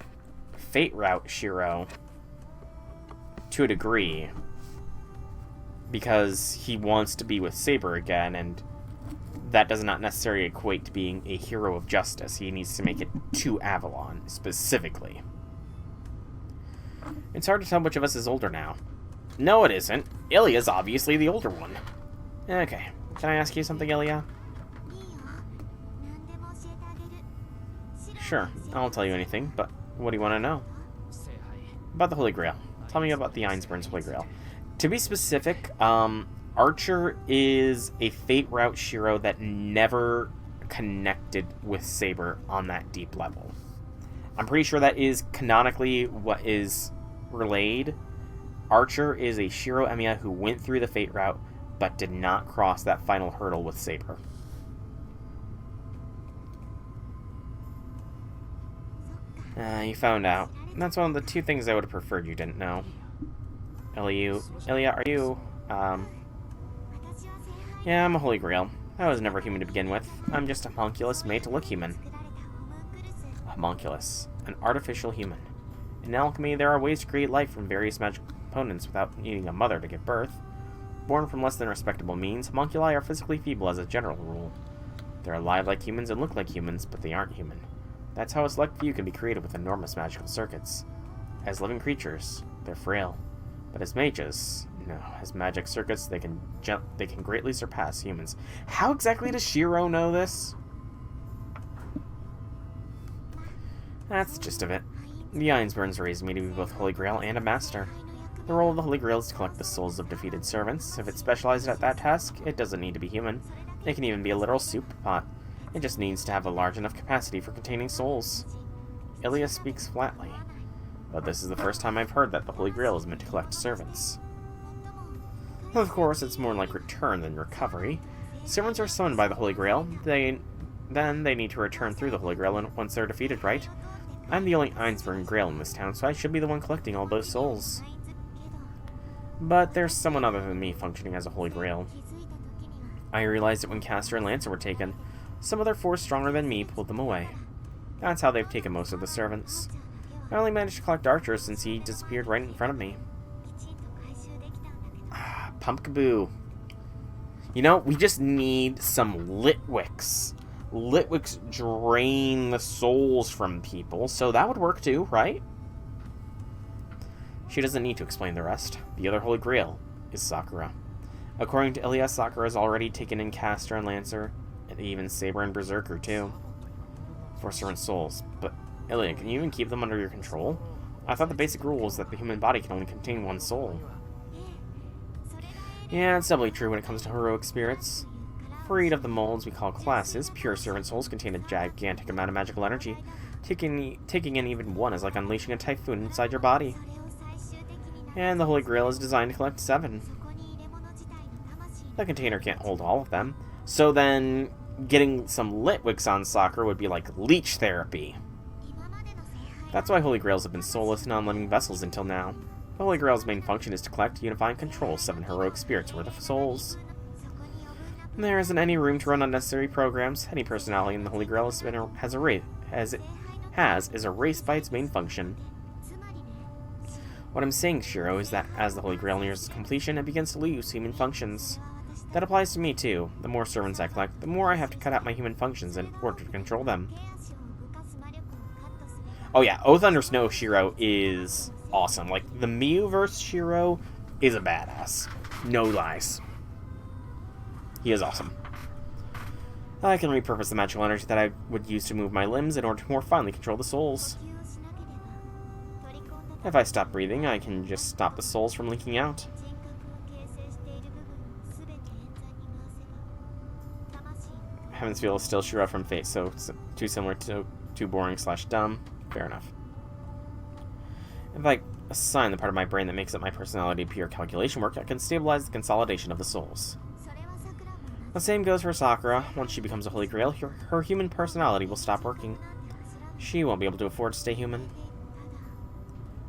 S1: Fate Route Shiro. To a degree. Because he wants to be with Saber again, and that does not necessarily equate to being a hero of justice. He needs to make it to Avalon, specifically. It's hard to tell which of us is older now. No, it isn't. Ilya's obviously the older one. Okay, can I ask you something, Ilya? Sure, I won't tell you anything, but what do you want to know? About the Holy Grail. Tell me about the Ainsburn's Holy Grail. To be specific, Archer is a Fate Route Shiro that never connected with Saber on that deep level. I'm pretty sure that is canonically what is relayed, Archer is a Shiro Emiya who went through the Fate route, but did not cross that final hurdle with Saber. You found out. That's one of the two things I would have preferred you didn't know. Elia, are you, Yeah, I'm a Holy Grail. I was never human to begin with. I'm just a homunculus made to look human. A homunculus. An artificial human. In alchemy, there are ways to create life from various magical components without needing a mother to give birth. Born from less than respectable means, homunculi are physically feeble as a general rule. They're alive like humans and look like humans, but they aren't human. That's how a select few can be created with enormous magical circuits. As living creatures, they're frail. But as mages, no. As magic circuits, they can greatly surpass humans. How exactly does Shiro know this? That's the gist of it. The Ainsburns raised me to be both Holy Grail and a Master. The role of the Holy Grail is to collect the souls of defeated servants. If it specializes at that task, it doesn't need to be human. It can even be a literal soup pot. It just needs to have a large enough capacity for containing souls. Ilia speaks flatly. But this is the first time I've heard that the Holy Grail is meant to collect servants. Of course, it's more like return than recovery. Servants are summoned by the Holy Grail. Then they need to return through the Holy Grail once they're defeated, right? I'm the only Ainsburn Grail in this town, so I should be the one collecting all those souls. But there's someone other than me functioning as a Holy Grail. I realized it when Castor and Lancer were taken. Some other force stronger than me pulled them away. That's how they've taken most of the servants. I only managed to collect Archer since he disappeared right in front of me. Pumpkaboo. You know, we just need some Litwicks. Litwicks drain the souls from people, so that would work too, right? She doesn't need to explain the rest. The other Holy Grail is Sakura. According to Ilia, Sakura has already taken in Castor and Lancer, and even Saber and Berserker too. For servant souls. But, Ilia, can you even keep them under your control? I thought the basic rule was that the human body can only contain one soul. Yeah, it's doubly true when it comes to heroic spirits. Freed of the molds we call classes, pure servant souls contain a gigantic amount of magical energy. Taking in even one is like unleashing a typhoon inside your body. And the Holy Grail is designed to collect 7. The container can't hold all of them. So then, getting some Litwicks on Sakura would be like leech therapy. That's why Holy Grails have been soulless, non-living vessels until now. The Holy Grail's main function is to collect, unify, and control 7 heroic spirits worth of souls. There isn't any room to run unnecessary programs. Any personality in the Holy Grail is erased by its main function. What I'm saying, Shiro, is that as the Holy Grail nears its completion, it begins to lose human functions. That applies to me too. The more servants I collect, the more I have to cut out my human functions in order to control them. Oh yeah, Oath Under Snow Shiro is awesome. Like, the Miuverse Shiro is a badass. No lies. He is awesome. I can repurpose the magical energy that I would use to move my limbs in order to more finely control the souls. If I stop breathing, I can just stop the souls from leaking out. Heaven's Feel is still Shiro from Fate, so it's too similar to too boring / dumb. Fair enough. If I assign the part of my brain that makes up my personality to pure calculation work, I can stabilize the consolidation of the souls. The same goes for Sakura. Once she becomes a Holy Grail, her human personality will stop working. She won't be able to afford to stay human.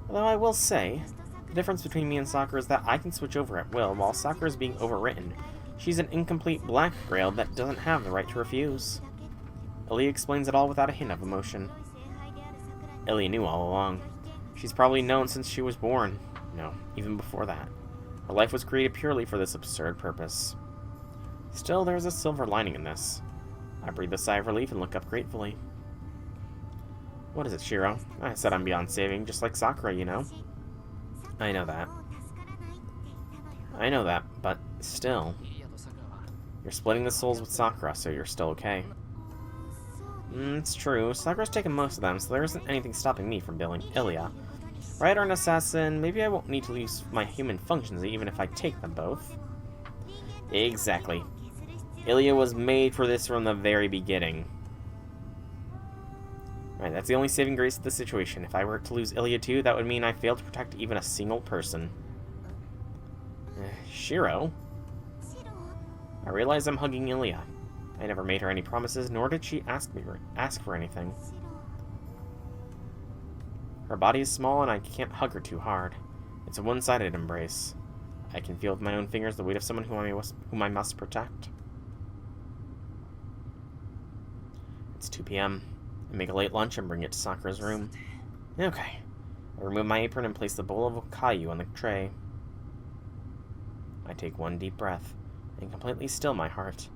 S1: Although I will say, the difference between me and Sakura is that I can switch over at will, while Sakura is being overwritten. She's an incomplete Black Grail that doesn't have the right to refuse. Ilia explains it all without a hint of emotion. Ilia knew all along. She's probably known since she was born. No, even before that. Her life was created purely for this absurd purpose. Still, there's a silver lining in this. I breathe a sigh of relief and look up gratefully. What is it, Shiro? I said I'm beyond saving, just like Sakura, you know? I know that. I know that, but still. You're splitting the souls with Sakura, so you're still okay. It's true. Sakura's taken most of them, so there isn't anything stopping me from billing Ilia. Right, or an assassin, maybe I won't need to lose my human functions even if I take them both. Exactly. Ilia was made for this from the very beginning. Right, That's the only saving grace of the situation. If I were to lose Ilya too, that would mean I failed to protect even a single person. Shiro? I realize I'm hugging Ilya. I never made her any promises, nor did she ask for anything. Her body is small, and I can't hug her too hard. It's a one-sided embrace. I can feel with my own fingers the weight of someone whom I must protect. It's 2 p.m. I make a late lunch and bring it to Sakura's room. Okay. I remove my apron and place the bowl of okayu on the tray. I take one deep breath and completely still my heart.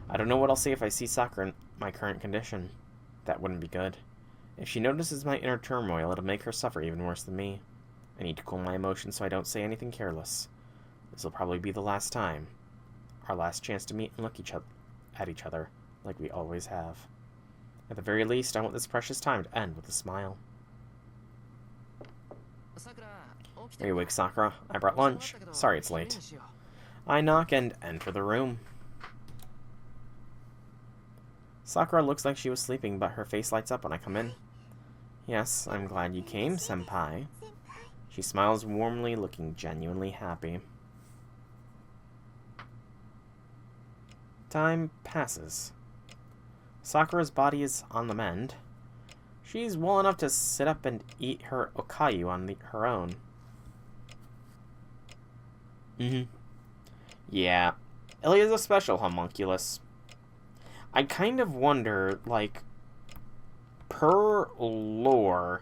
S1: I don't know what I'll say if I see Sakura in my current condition. That wouldn't be good. If she notices my inner turmoil, it'll make her suffer even worse than me. I need to cool my emotions so I don't say anything careless. This will probably be the last time. Our last chance to meet and look at each other, like we always have. At the very least, I want this precious time to end with a smile. Are you awake, Sakura? I brought lunch. Sorry it's late. I knock and enter the room. Sakura looks like she was sleeping, but her face lights up when I come in. Yes, I'm glad you came, senpai. She smiles warmly, looking genuinely happy. Time passes. Sakura's body is on the mend. She's well enough to sit up and eat her okayu on her own. Yeah, Ilya's a special homunculus. I kind of wonder, like, per lore,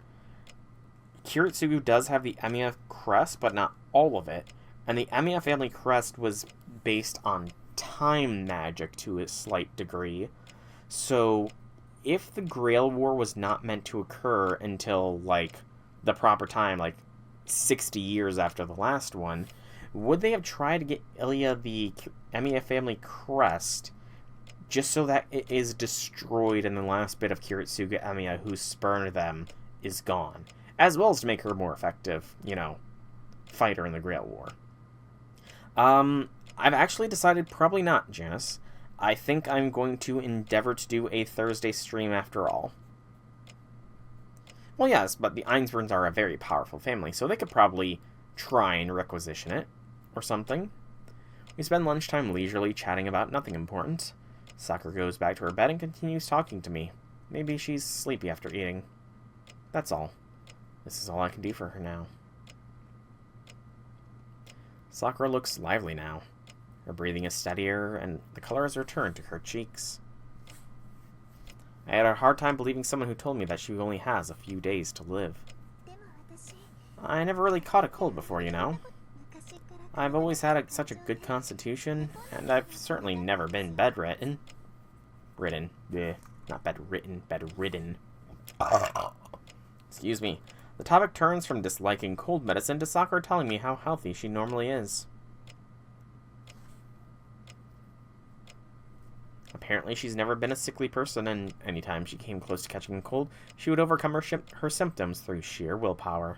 S1: Kiritsugu does have the Emiya crest, but not all of it. And the Emiya family crest was based on time magic to a slight degree. So, if the Grail War was not meant to occur until, like, the proper time, like 60 years after the last one, would they have tried to get Ilya the Emiya family crest just so that it is destroyed and the last bit of Kiritsugu Emiya who spurned them is gone? As well as to make her more effective, you know, fighter in the Grail War. I've actually decided probably not, Janice. I think I'm going to endeavor to do a Thursday stream after all. Well, yes, but the Einsburns are a very powerful family, so they could probably try and requisition it, or something. We spend lunchtime leisurely chatting about nothing important. Sakura goes back to her bed and continues talking to me. Maybe she's sleepy after eating. That's all. This is all I can do for her now. Sakura looks lively now. Her breathing is steadier, and the color has returned to her cheeks. I had a hard time believing someone who told me that she only has a few days to live. I never really caught a cold before, you know. I've always had such a good constitution, and I've certainly never been bedridden. Not bedridden, bedridden. Excuse me. The topic turns from disliking cold medicine to Sakura telling me how healthy she normally is. Apparently, she's never been a sickly person, and anytime she came close to catching a cold, she would overcome her symptoms through sheer willpower.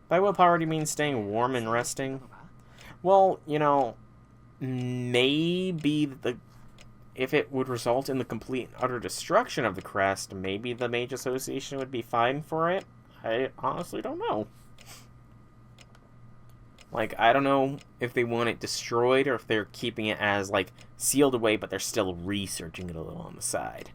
S1: By willpower, do you mean staying warm and resting? Well, you know, maybe if it would result in the complete and utter destruction of the crest, maybe the Mage Association would be fine for it. I honestly don't know. Like, I don't know if they want it destroyed or if they're keeping it as, like, sealed away, but they're still researching it a little on the side.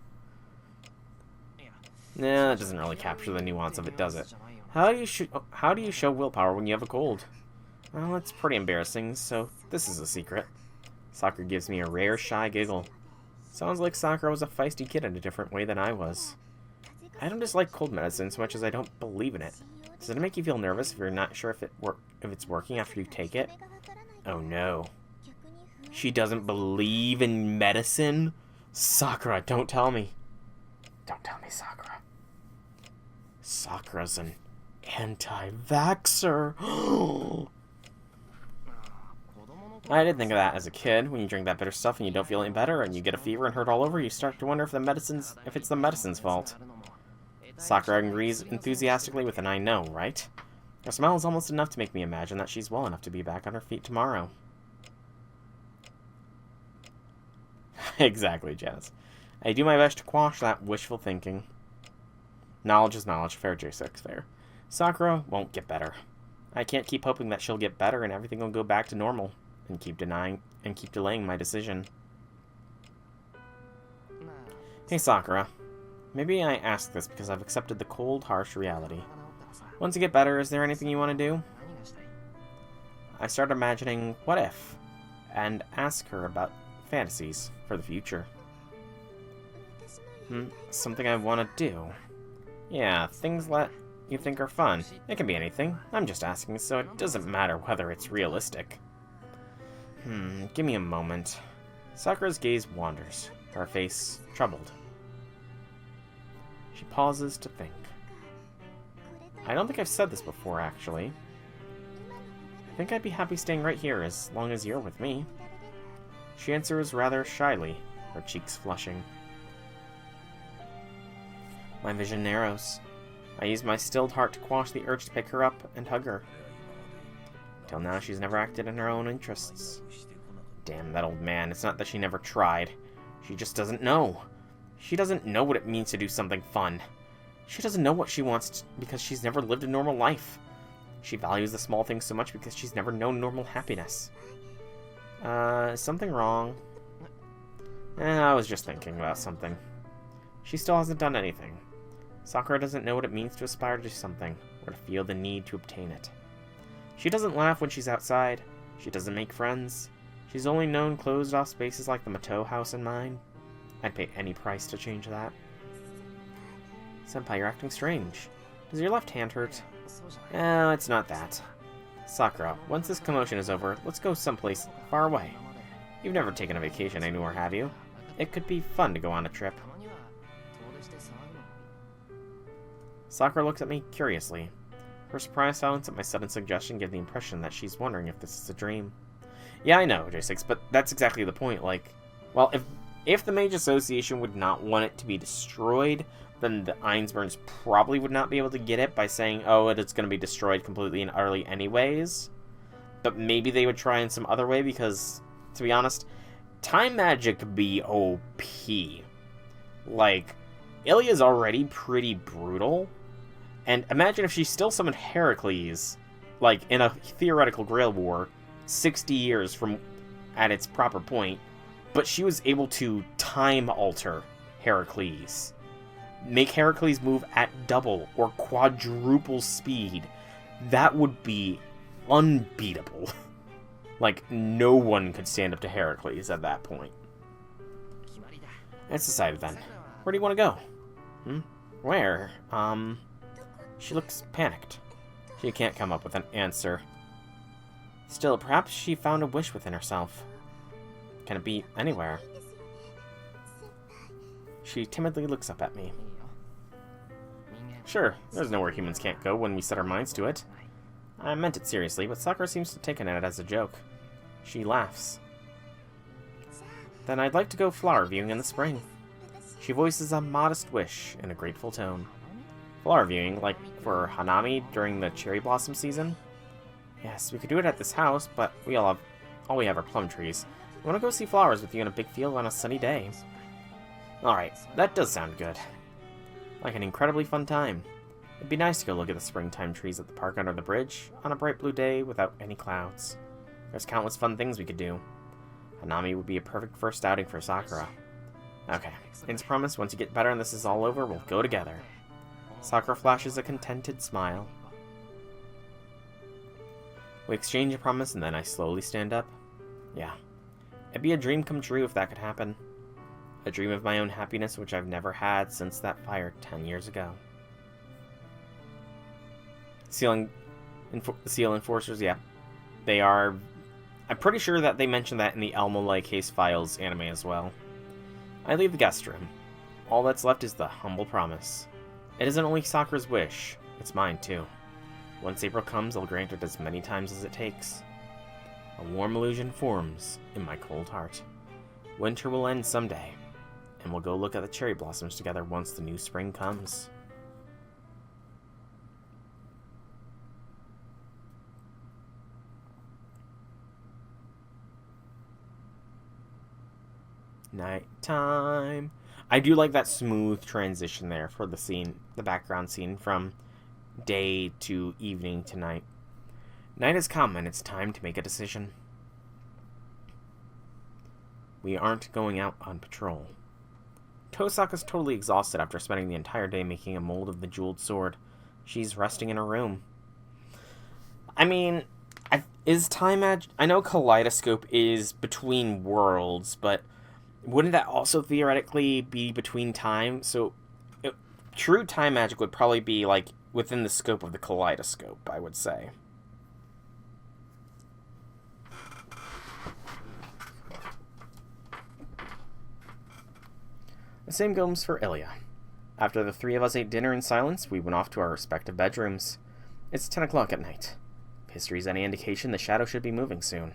S1: Nah, that doesn't really capture the nuance of it, does it? How do you show willpower when you have a cold? Well, it's pretty embarrassing, so this is a secret. Sakura gives me a rare, shy giggle. Sounds like Sakura was a feisty kid in a different way than I was. I don't dislike cold medicine so much as I don't believe in it. Does it make you feel nervous if you're not sure if it's working after you take it? Oh no. She doesn't believe in medicine? Sakura, don't tell me. Don't tell me, Sakura. Sakura's an anti-vaxxer. I did think of that as a kid. When you drink that bitter stuff and you don't feel any better and you get a fever and hurt all over, you start to wonder if it's the medicine's fault. Sakura agrees enthusiastically with an I know, right? Her smile is almost enough to make me imagine that she's well enough to be back on her feet tomorrow. Exactly, Jazz. I do my best to quash that wishful thinking.
S2: Knowledge is knowledge. Fair, J6, fair. Sakura won't get better. I can't keep hoping that she'll get better and everything will go back to normal, and keep delaying my decision. Hey, Sakura. Maybe I ask this because I've accepted the cold, harsh reality. Once you get better, is there anything you want to do? I start imagining what if, and ask her about fantasies for the future. Something I want to do. Yeah, things that you think are fun. It can be anything. I'm just asking, so it doesn't matter whether it's realistic. Give me a moment. Sakura's gaze wanders, her face troubled. She pauses to think. I don't think I've said this before, actually. I think I'd be happy staying right here as long as you're with me. She answers rather shyly, her cheeks flushing. My vision narrows. I use my stilled heart to quash the urge to pick her up and hug her. Till now, she's never acted in her own interests. Damn that old man, it's not that she never tried. She just doesn't know. She doesn't know what it means to do something fun. She doesn't know what she wants because she's never lived a normal life. She values the small things so much because she's never known normal happiness. Is something wrong? I was just thinking about something. She still hasn't done anything. Sakura doesn't know what it means to aspire to something, or to feel the need to obtain it. She doesn't laugh when she's outside. She doesn't make friends. She's only known closed-off spaces like the Mato house and mine. I'd pay any price to change that. Senpai, you're acting strange. Does your left hand hurt? It's not that. Sakura, once this commotion is over, let's go someplace far away. You've never taken a vacation anywhere, have you? It could be fun to go on a trip. Sakura looks at me curiously. Her surprised silence at my sudden suggestion gave the impression that she's wondering if this is a dream. Yeah, I know, J6, but that's exactly the point. Like, well, if the Mage Association would not want it to be destroyed, then the Ainsburns probably would not be able to get it by saying, oh, it's going to be destroyed completely and utterly anyways. But maybe they would try in some other way because, to be honest, time magic could be OP. Like, Ilya's already pretty brutal. And imagine if she still summoned Heracles, like, in a theoretical Grail War, 60 years from at its proper point, but she was able to time alter Heracles. Make Heracles move at double or quadruple speed. That would be unbeatable. Like, no one could stand up to Heracles at that point. It's decided then. Where do you want to go? Where? She looks panicked. She can't come up with an answer. Still, perhaps she found a wish within herself. Can it be anywhere? She timidly looks up at me. Sure, there's nowhere humans can't go when we set our minds to it. I meant it seriously, but Sakura seems to have taken it as a joke. She laughs. Then I'd like to go flower viewing in the spring. She voices a modest wish in a grateful tone. Flower viewing, like for Hanami during the cherry blossom season? Yes, we could do it at this house, but all we have are plum trees. I want to go see flowers with you in a big field on a sunny day. Alright, that does sound good. Like an incredibly fun time. It'd be nice to go look at the springtime trees at the park under the bridge on a bright blue day without any clouds. There's countless fun things we could do. Hanami would be a perfect first outing for Sakura. Okay, it's promised once you get better and this is all over, we'll go together. Sakura flashes a contented smile. We exchange a promise and then I slowly stand up. Yeah, it'd be a dream come true if that could happen. A dream of my own happiness which I've never had since that fire 10 years ago. Seal Enforcers, yeah. They are... I'm pretty sure that they mentioned that in the Elmo Lake Case Files anime as well. I leave the guest room. All that's left is the humble promise. It isn't only Sakura's wish, it's mine too. Once April comes, I'll grant it as many times as it takes. A warm illusion forms in my cold heart. Winter will end someday, and we'll go look at the cherry blossoms together once the new spring comes. Nighttime.
S1: I do like that smooth transition there for the scene, the background scene from day to evening to night. Night has come and it's time to make a decision. We aren't going out on patrol. Tosaka's totally exhausted after spending the entire day making a mold of the jeweled sword. She's resting in her room. I mean, is time I know Kaleidoscope is between worlds, but wouldn't that also theoretically be between time? So, true time magic would probably be, like, within the scope of the Kaleidoscope, I would say. The same goes for Ilya. After the three of us ate dinner in silence, we went off to our respective bedrooms. It's 10 o'clock at night. If history's any indication, the shadow should be moving soon.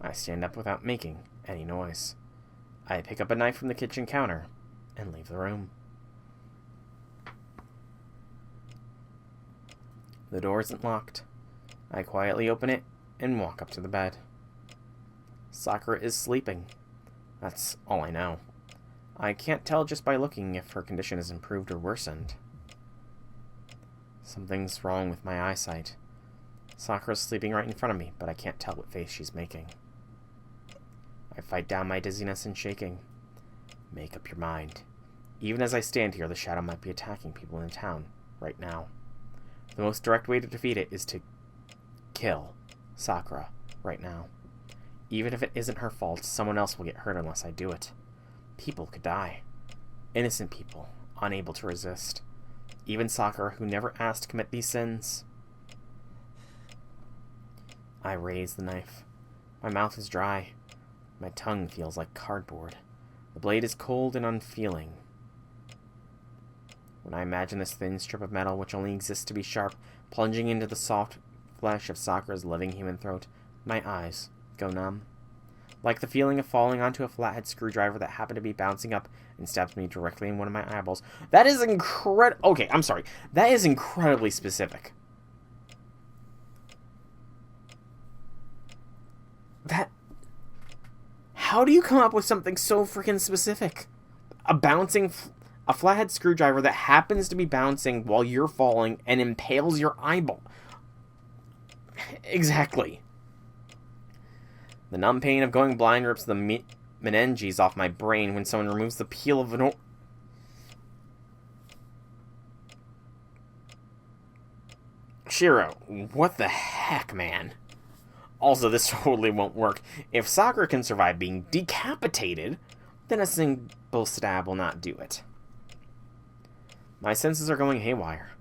S1: I stand up without making any noise. I pick up a knife from the kitchen counter and leave the room. The door isn't locked. I quietly open it and walk up to the bed. Sakura is sleeping. That's all I know. I can't tell just by looking if her condition has improved or worsened. Something's wrong with my eyesight. Sakura's sleeping right in front of me, but I can't tell what face she's making. I fight down my dizziness and shaking. Make up your mind. Even as I stand here, the shadow might be attacking people in town right now. The most direct way to defeat it is to kill Sakura right now. Even if it isn't her fault, someone else will get hurt unless I do it. People could die. Innocent people, unable to resist. Even Sakura, who never asked to commit these sins. I raise the knife. My mouth is dry. My tongue feels like cardboard. The blade is cold and unfeeling. When I imagine this thin strip of metal, which only exists to be sharp, plunging into the soft flesh of Sakura's living human throat, my eyes go numb. Like the feeling of falling onto a flathead screwdriver that happened to be bouncing up and stabs me directly in one of my eyeballs. That is Okay, I'm sorry. That is incredibly specific. How do you come up with something so freaking specific? A flathead screwdriver that happens to be bouncing while you're falling and impales your eyeball. Exactly. The numb pain of going blind rips the meninges off my brain when someone removes the peel of an Shiro, what the heck, man? Also, this totally won't work. If Sakura can survive being decapitated, then a single stab will not do it. My senses are going haywire.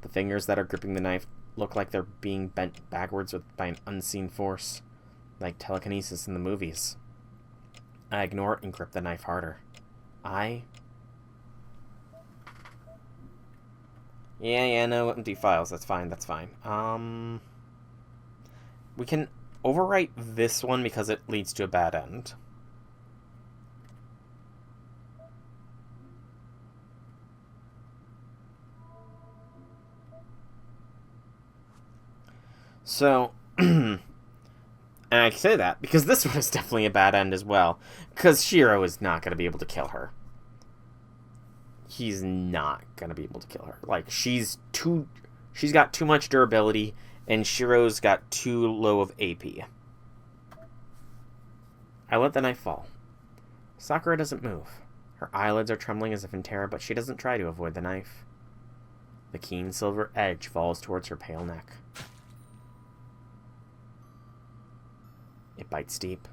S1: The fingers that are gripping the knife look like they're being bent backwards by an unseen force. Like telekinesis in the movies. I ignore it and grip the knife harder. Yeah, no empty files. That's fine. We can overwrite this one because it leads to a bad end. So, and I say that because this one is definitely a bad end as well. Because Shiro is not going to be able to kill her. He's not going to be able to kill her. Like, she's got too much durability, and Shiro's got too low of AP. I let the knife fall. Sakura doesn't move. Her eyelids are trembling as if in terror, but she doesn't try to avoid the knife. The keen silver edge falls towards her pale neck. It bites deep.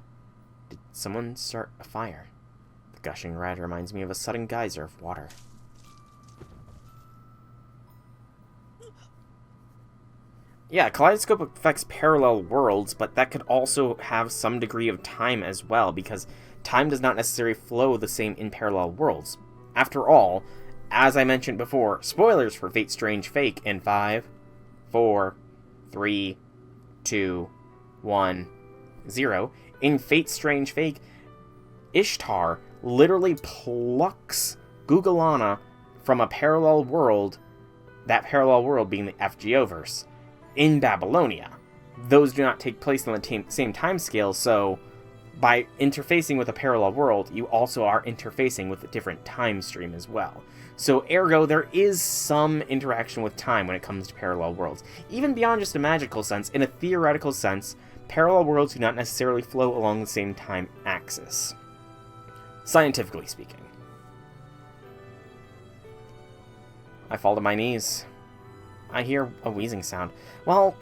S1: Did someone start a fire? The gushing red reminds me of a sudden geyser of water. Yeah, Kaleidoscope affects parallel worlds, but that could also have some degree of time as well, because time does not necessarily flow the same in parallel worlds. After all, as I mentioned before, spoilers for Fate Strange Fake in 5, 4, 3, 2, 1, 0. In Fate Strange Fake, Ishtar literally plucks Gugalana from a parallel world, that parallel world being the FGO-verse, in Babylonia. Those do not take place on the same time scale, so by interfacing with a parallel world, you also are interfacing with a different time stream as well. So ergo, there is some interaction with time when it comes to parallel worlds. Even beyond just a magical sense, in a theoretical sense, parallel worlds do not necessarily flow along the same time axis. Scientifically speaking. I fall to my knees. I hear a wheezing sound. Well,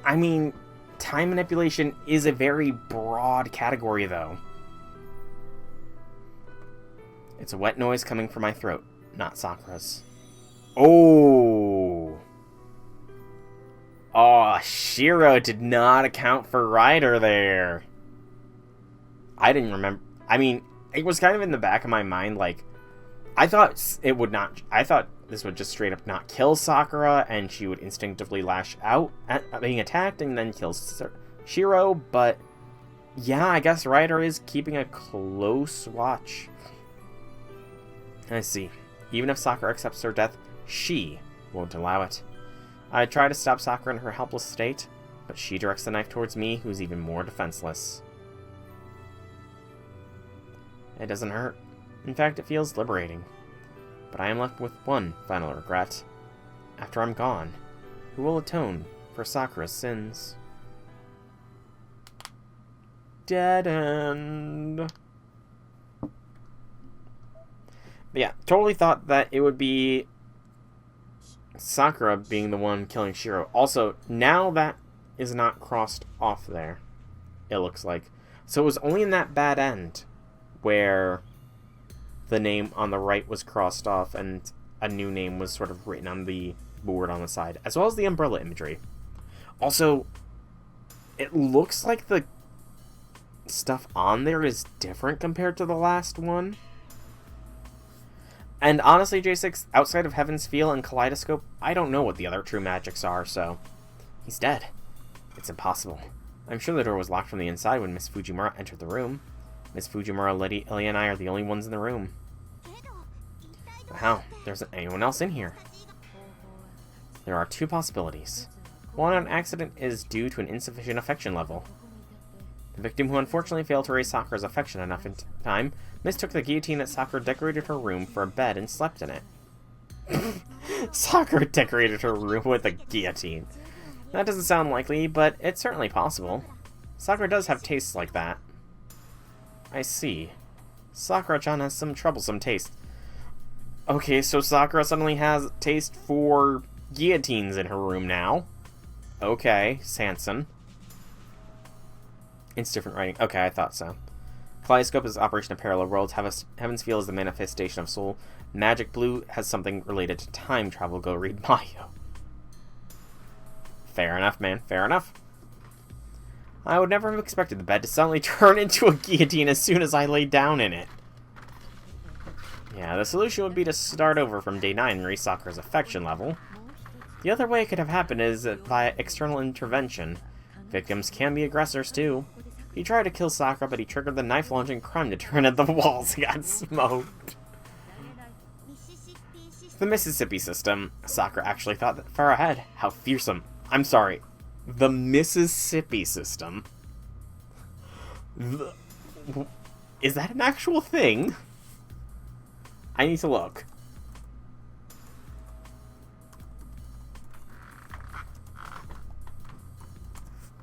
S1: I mean, time manipulation is a very broad category, though. It's a wet noise coming from my throat, not Sakura's. Oh! Oh, Shiro did not account for Ryder there. I didn't remember. I mean, it was kind of in the back of my mind, like, I thought it would not. I thought this would just straight up not kill Sakura, and she would instinctively lash out at being attacked and then kill Shiro, but yeah, I guess Ryder is keeping a close watch. I see. Even if Sakura accepts her death, she won't allow it. I try to stop Sakura in her helpless state, but she directs the knife towards me, who's even more defenseless. It doesn't hurt. In fact, it feels liberating. But I am left with one final regret. After I'm gone, who will atone for Sakura's sins? Dead end. But yeah, totally thought that it would be Sakura being the one killing Shiro. Also, now that is not crossed off there, it looks like. So it was only in that bad end where the name on the right was crossed off and a new name was sort of written on the board on the side, as well as the umbrella imagery. Also, it looks like the stuff on there is different compared to the last one. And honestly, J6, outside of Heaven's Feel and Kaleidoscope, I don't know what the other true magics are, so he's dead. It's impossible. I'm sure the door was locked from the inside when Miss Fujimura entered the room. Miss Fujimura, Ilya, and I are the only ones in the room. But how? There isn't anyone else in here. There are two possibilities. One, an accident is due to an insufficient affection level. The victim, who unfortunately failed to raise Sakura's affection enough in time, mistook the guillotine that Sakura decorated her room for a bed and slept in it. Sakura decorated her room with a guillotine. That doesn't sound likely, but it's certainly possible. Sakura does have tastes like that. I see. Sakura-chan has some troublesome taste. Okay, so Sakura suddenly has taste for guillotines in her room now. Okay, Sanson. It's different writing. Okay, I thought so. Kaleidoscope is Operation of Parallel Worlds. Heaven's Feel is the manifestation of soul. Magic Blue has something related to time travel. Go read Mayo. Fair enough, man. Fair enough. I would never have expected the bed to suddenly turn into a guillotine as soon as I laid down in it. Yeah, the solution would be to start over from day 9 and raise Sakura's affection level. The other way it could have happened is via external intervention. Victims can be aggressors too. He tried to kill Sakura, but he triggered the knife-launching crime deterrent at the walls. He got smoked. The Mississippi system. Sakura actually thought that far ahead. How fearsome. I'm sorry. The Mississippi system. Is that an actual thing? I need to look.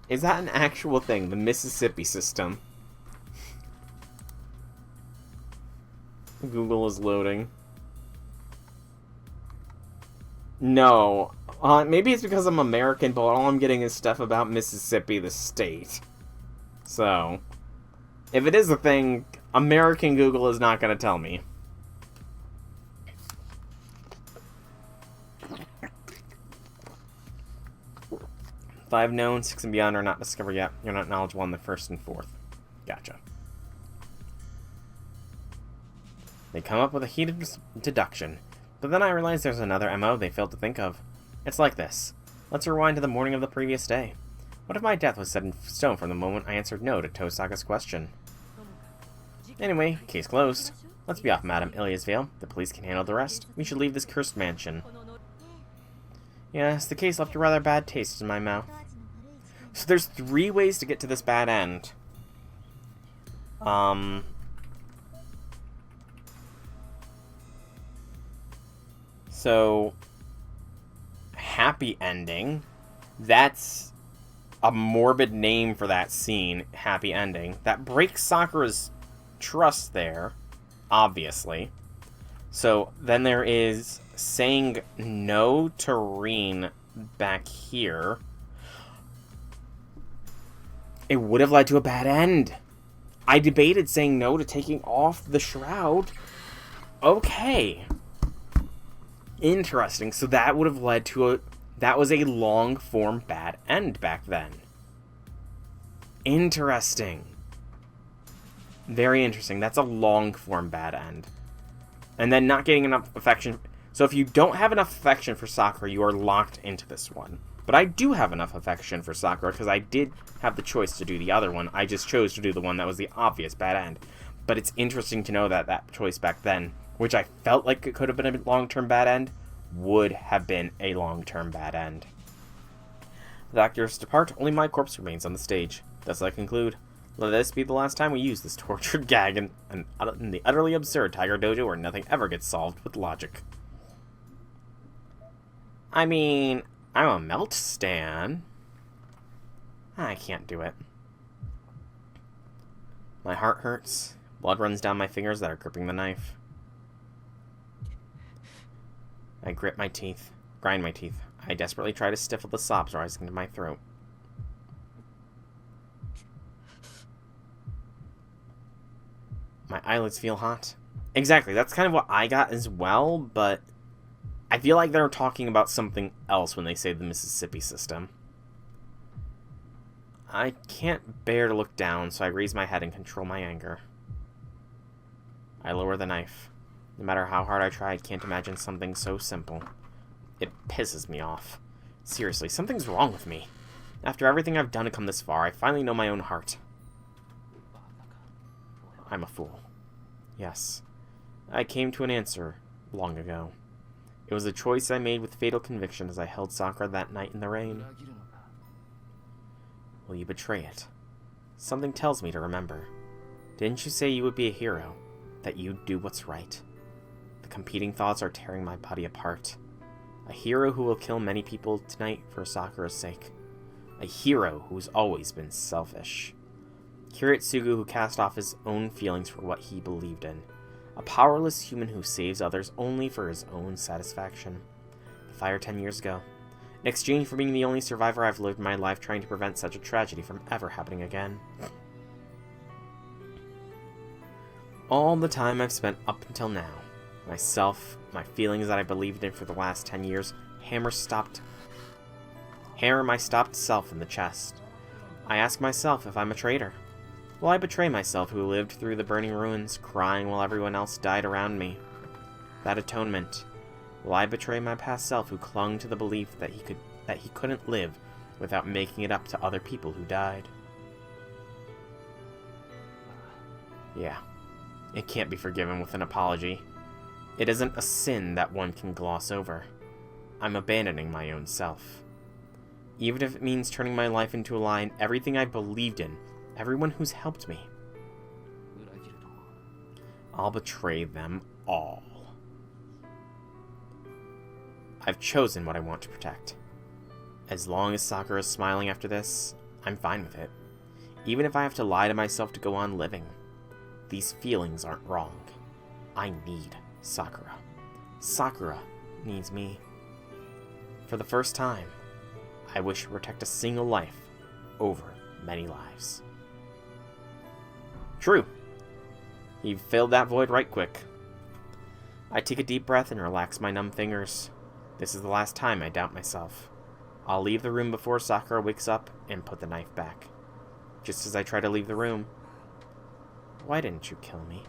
S1: Is that an actual thing? The Mississippi system. Google is loading. No. Maybe it's because I'm American, but all I'm getting is stuff about Mississippi, the state. So, if it is a thing, American Google is not going to tell me. Five known, 6 and beyond are not discovered yet. You're not knowledgeable on the first and fourth. Gotcha. They come up with a heated deduction, but then I realize there's another MO they failed to think of. It's like this. Let's rewind to the morning of the previous day. What if my death was set in stone from the moment I answered no to Tosaga's question? Anyway, case closed. Let's be off, Madam Ilia's Veil. The police can handle the rest. We should leave this cursed mansion. Yes, the case left a rather bad taste in my mouth. So there's 3 ways to get to this bad end. So, happy ending. That's a morbid name for that scene, happy ending. That breaks Sakura's trust there, obviously. So, then there is saying no to Rin back here. It would have led to a bad end. I debated saying no to taking off the shroud. Okay. Interesting. So that would have led to that was a long-form bad end back then. Interesting. Very interesting. That's a long-form bad end. And then not getting enough affection. So if you don't have enough affection for Sakura, you are locked into this one. But I do have enough affection for Sakura because I did have the choice to do the other one. I just chose to do the one that was the obvious bad end. But it's interesting to know that that choice back then, which I felt like it could have been a long-term bad end, would have been a long-term bad end. The actors depart, only my corpse remains on the stage. Thus I conclude, let this be the last time we use this tortured gag in the utterly absurd Tiger Dojo where nothing ever gets solved with logic. I mean, I'm a Melt stan. I can't do it. My heart hurts. Blood runs down my fingers that are gripping the knife. I grit my teeth, grind my teeth. I desperately try to stifle the sobs rising to my throat. My eyelids feel hot. Exactly, that's kind of what I got as well, but I feel like they're talking about something else when they say the Mississippi system. I can't bear to look down, so I raise my head and control my anger. I lower the knife. No matter how hard I try, I can't imagine something so simple. It pisses me off. Seriously, something's wrong with me. After everything I've done to come this far, I finally know my own heart. I'm a fool. Yes. I came to an answer long ago. It was a choice I made with fatal conviction as I held Sakura that night in the rain. Will you betray it? Something tells me to remember. Didn't you say you would be a hero? That you'd do what's right? The competing thoughts are tearing my body apart. A hero who will kill many people tonight for Sakura's sake. A hero who's always been selfish. Kiritsugu who cast off his own feelings for what he believed in. A powerless human who saves others only for his own satisfaction. The fire 10 years ago. In exchange for being the only survivor, I've lived my life trying to prevent such a tragedy from ever happening again. All the time I've spent up until now. Myself, my feelings that I believed in for the last 10 years, hammer my stopped self in the chest. I ask myself if I'm a traitor. Will I betray myself who lived through the burning ruins, crying while everyone else died around me? That atonement. Will I betray my past self who clung to the belief that he couldn't live without making it up to other people who died? Yeah. It can't be forgiven with an apology. It isn't a sin that one can gloss over. I'm abandoning my own self. Even if it means turning my life into a lie and everything I believed in, everyone who's helped me. I'll betray them all. I've chosen what I want to protect. As long as Sakura is smiling after this, I'm fine with it. Even if I have to lie to myself to go on living. These feelings aren't wrong. I need Sakura. Sakura needs me. For the first time, I wish to protect a single life over many lives. True. You filled that void right quick. I take a deep breath and relax my numb fingers. This is the last time I doubt myself. I'll leave the room before Sakura wakes up and put the knife back. Just as I try to leave the room, why didn't you kill me?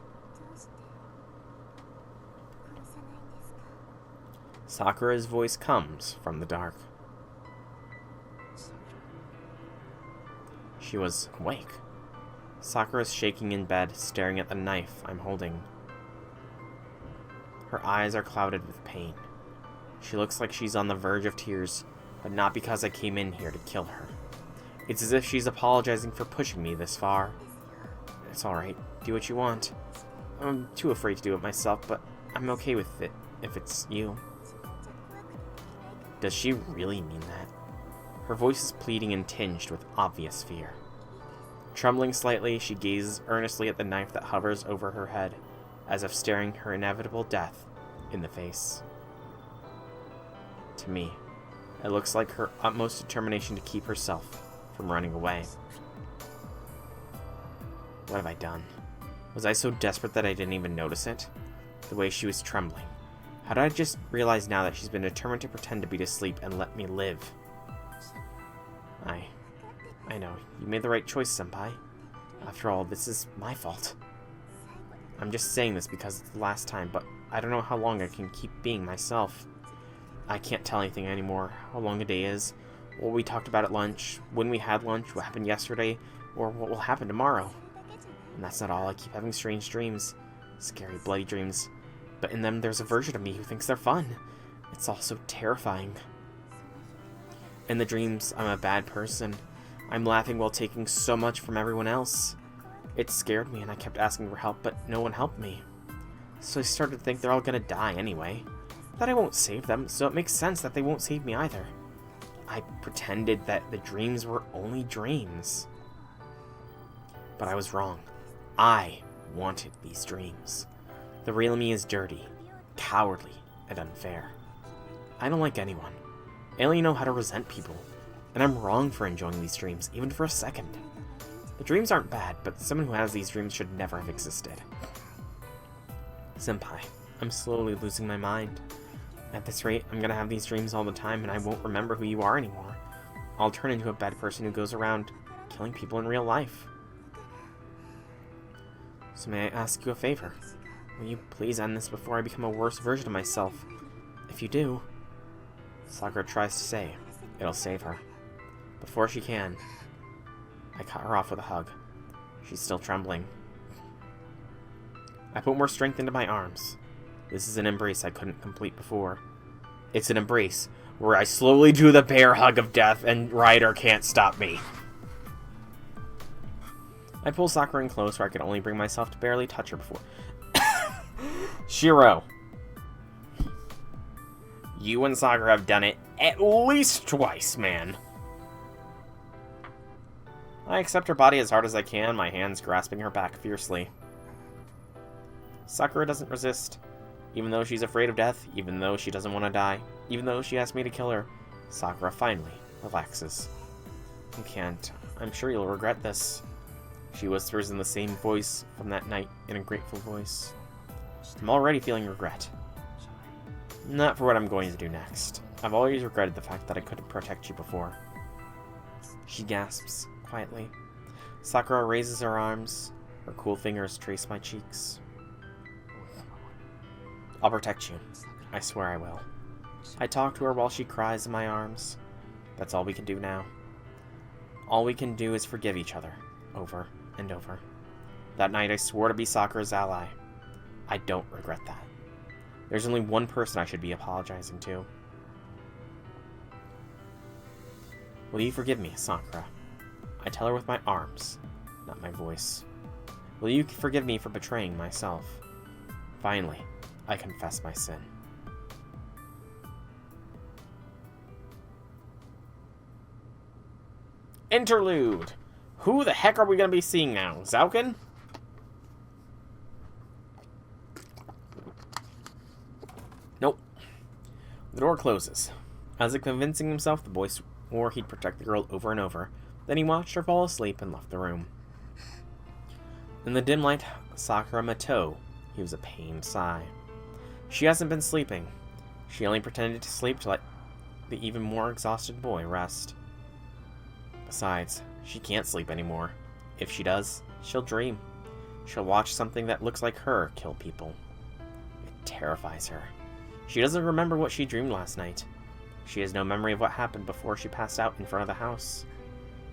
S1: Sakura's voice comes from the dark. She was awake. Sakura's shaking in bed, staring at the knife I'm holding. Her eyes are clouded with pain. She looks like she's on the verge of tears, but not because I came in here to kill her. It's as if she's apologizing for pushing me this far. It's alright. Do what you want. I'm too afraid to do it myself, but I'm okay with it if it's you. Does she really mean that? Her voice is pleading and tinged with obvious fear. Trembling slightly, she gazes earnestly at the knife that hovers over her head, as if staring her inevitable death in the face. To me, it looks like her utmost determination to keep herself from running away. What have I done? Was I so desperate that I didn't even notice it? The way she was trembling. How did I just realize now that she's been determined to pretend to be asleep and let me live? I know. You made the right choice, Senpai. After all, this is my fault. I'm just saying this because it's the last time, but I don't know how long I can keep being myself. I can't tell anything anymore. How long a day is, what we talked about at lunch, when we had lunch, what happened yesterday, or what will happen tomorrow. And that's not all. I keep having strange dreams. Scary, bloody dreams. But in them, there's a version of me who thinks they're fun. It's all so terrifying. In the dreams, I'm a bad person. I'm laughing while taking so much from everyone else. It scared me, and I kept asking for help, but no one helped me. So I started to think they're all gonna die anyway. That I won't save them, so it makes sense that they won't save me either. I pretended that the dreams were only dreams. But I was wrong. I wanted these dreams. The real me is dirty, cowardly, and unfair. I don't like anyone. I only know how to resent people. And I'm wrong for enjoying these dreams, even for a second. The dreams aren't bad, but someone who has these dreams should never have existed. Senpai, I'm slowly losing my mind. At this rate, I'm gonna have these dreams all the time, and I won't remember who you are anymore. I'll turn into a bad person who goes around killing people in real life. So may I ask you a favor? Will you please end this before I become a worse version of myself? If you do, Sakura tries to say it'll save her. Before she can, I cut her off with a hug. She's still trembling. I put more strength into my arms. This is an embrace I couldn't complete before. It's an embrace where I slowly do the bear hug of death and Ryder can't stop me. I pull Sakura in close where I could only bring myself to barely touch her before. Shiro. You and Sakura have done it at least twice, man. I accept her body as hard as I can, my hands grasping her back fiercely. Sakura doesn't resist. Even though she's afraid of death, even though she doesn't want to die, even though she asked me to kill her, Sakura finally relaxes. You can't. I'm sure you'll regret this. She whispers in the same voice from that night, in a grateful voice. I'm already feeling regret. Not for what I'm going to do next. I've always regretted the fact that I couldn't protect you before. She gasps, quietly. Sakura raises her arms. Her cool fingers trace my cheeks. I'll protect you. I swear I will. I talk to her while she cries in my arms. That's all we can do now. All we can do is forgive each other, over and over. That night I swore to be Sakura's ally. I don't regret that. There's only one person I should be apologizing to. Will you forgive me, Sakura? I tell her with my arms, not my voice. Will you forgive me for betraying myself? Finally, I confess my sin. Interlude! Who the heck are we going to be seeing now? Zauken? Nope. The door closes. As if convincing himself, the boy swore he'd protect the girl over and over. Then he watched her fall asleep and left the room. In the dim light, Sakura Mato heaves a pained sigh. She hasn't been sleeping. She only pretended to sleep to let the even more exhausted boy rest. Besides, she can't sleep anymore. If she does, she'll dream. She'll watch something that looks like her kill people. It terrifies her. She doesn't remember what she dreamed last night. She has no memory of what happened before she passed out in front of the house.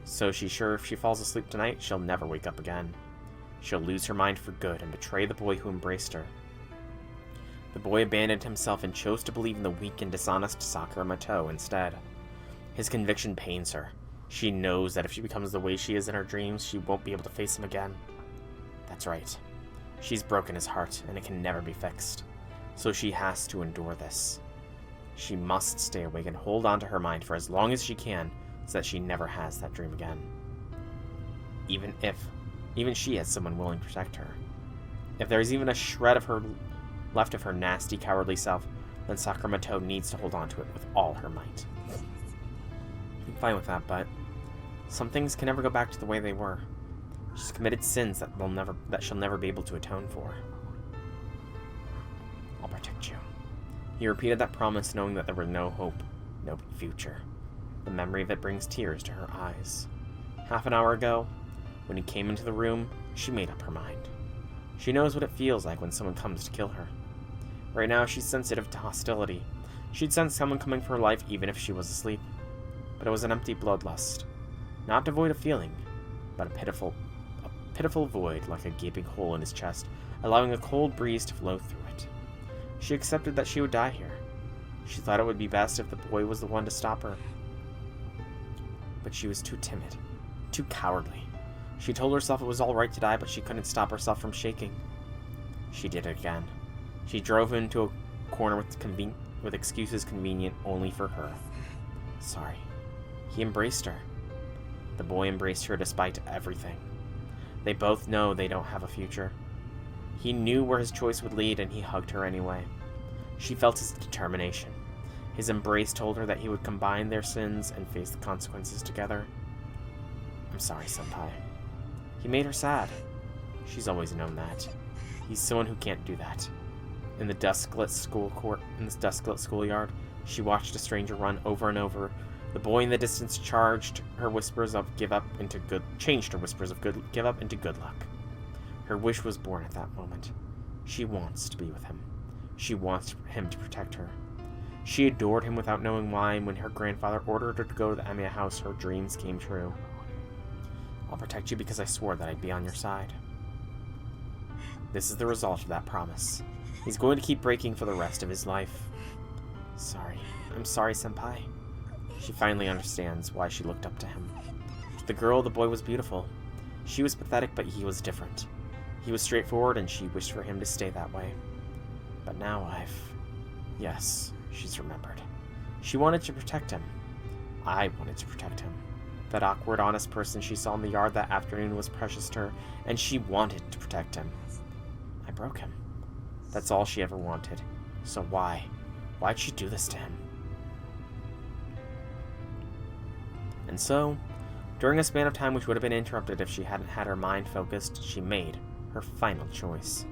S1: So she's sure if she falls asleep tonight, she'll never wake up again. She'll lose her mind for good and betray the boy who embraced her. The boy abandoned himself and chose to believe in the weak and dishonest Sakura Mato instead. His conviction pains her. She knows that if she becomes the way she is in her dreams, she won't be able to face him again.
S2: That's right. She's broken his heart, and it can never be fixed. So she has to endure this. She must stay awake and hold on to her mind for as long as she can, so that she never has that dream again. Even she has someone willing to protect her. If there's even a shred of her left of her nasty, cowardly self, then Sakura needs to hold on to it with all her might. I'm fine with that, but some things can never go back to the way they were. She's committed sins that she'll never be able to atone for. I'll protect you. He repeated that promise, knowing that there was no hope, no future. The memory of it brings tears to her eyes. Half an hour ago, when he came into the room, she made up her mind. She knows what it feels like when someone comes to kill her. Right now, she's sensitive to hostility. She'd sense someone coming for her life even if she was asleep. But it was an empty bloodlust. Not devoid of feeling, but a pitiful void like a gaping hole in his chest, allowing a cold breeze to flow through it. She accepted that she would die here. She thought it would be best if the boy was the one to stop her. But she was too timid, too cowardly. She told herself it was all right to die, but she couldn't stop herself from shaking. She did it again. She drove into a corner with excuses convenient only for her. Sorry. He embraced her. The boy embraced her despite everything. They both know they don't have a future. He knew where his choice would lead, and he hugged her anyway. She felt his determination. His embrace told her that he would combine their sins and face the consequences together. I'm sorry, Senpai. He made her sad. She's always known that. He's someone who can't do that. In the dusk-lit schoolyard, she watched a stranger run over and over. The boy in the distance changed her whispers of give up into good luck. Her wish was born at that moment. She wants to be with him. She wants him to protect her. She adored him without knowing why, and when her grandfather ordered her to go to the Amiya house, her dreams came true. I'll protect you because I swore that I'd be on your side. This is the result of that promise. He's going to keep breaking for the rest of his life. Sorry. I'm sorry, Senpai. She finally understands why she looked up to him. To the girl, the boy was beautiful. She was pathetic, but he was different. He was straightforward, and she wished for him to stay that way. But now Yes, she's remembered. She wanted to protect him. I wanted to protect him. That awkward, honest person she saw in the yard that afternoon was precious to her, and she wanted to protect him. I broke him. That's all she ever wanted. So why? Why'd she do this to him? And so, during a span of time which would have been interrupted if she hadn't had her mind focused, she made her final choice.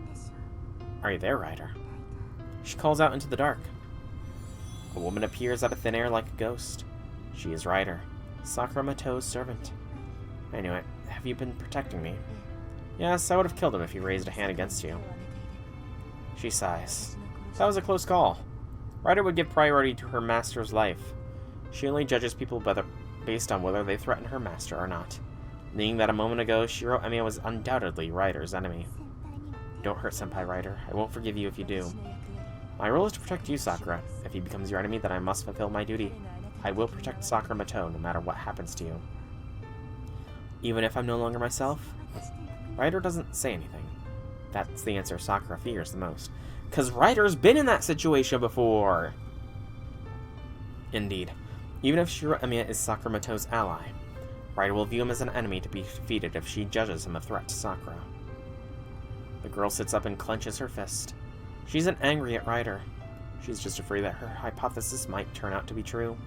S2: Are you there, Ryder? She calls out into the dark. A woman appears out of thin air like a ghost. She is Ryder, Sakura Mato's servant. I knew it. Have you been protecting me? Yes, I would have killed him if he raised a hand against you. She sighs. That was a close call. Ryder would give priority to her master's life. She only judges people based on whether they threaten her master or not. Meaning that a moment ago, Shiro Emiya was undoubtedly Ryder's enemy. Don't hurt Senpai Ryder. I won't forgive you if you do. My role is to protect you, Sakura. If he becomes your enemy, then I must fulfill my duty. I will protect Sakura Mato no matter what happens to you. Even if I'm no longer myself? Ryder doesn't say anything. That's the answer Sakura fears the most. 'Cause Ryder's been in that situation before! Indeed. Even if Shiro Emiya is Sakura Mato's ally, Ryder will view him as an enemy to be defeated if she judges him a threat to Sakura. The girl sits up and clenches her fist. She isn't angry at Ryder. She's just afraid that her hypothesis might turn out to be true.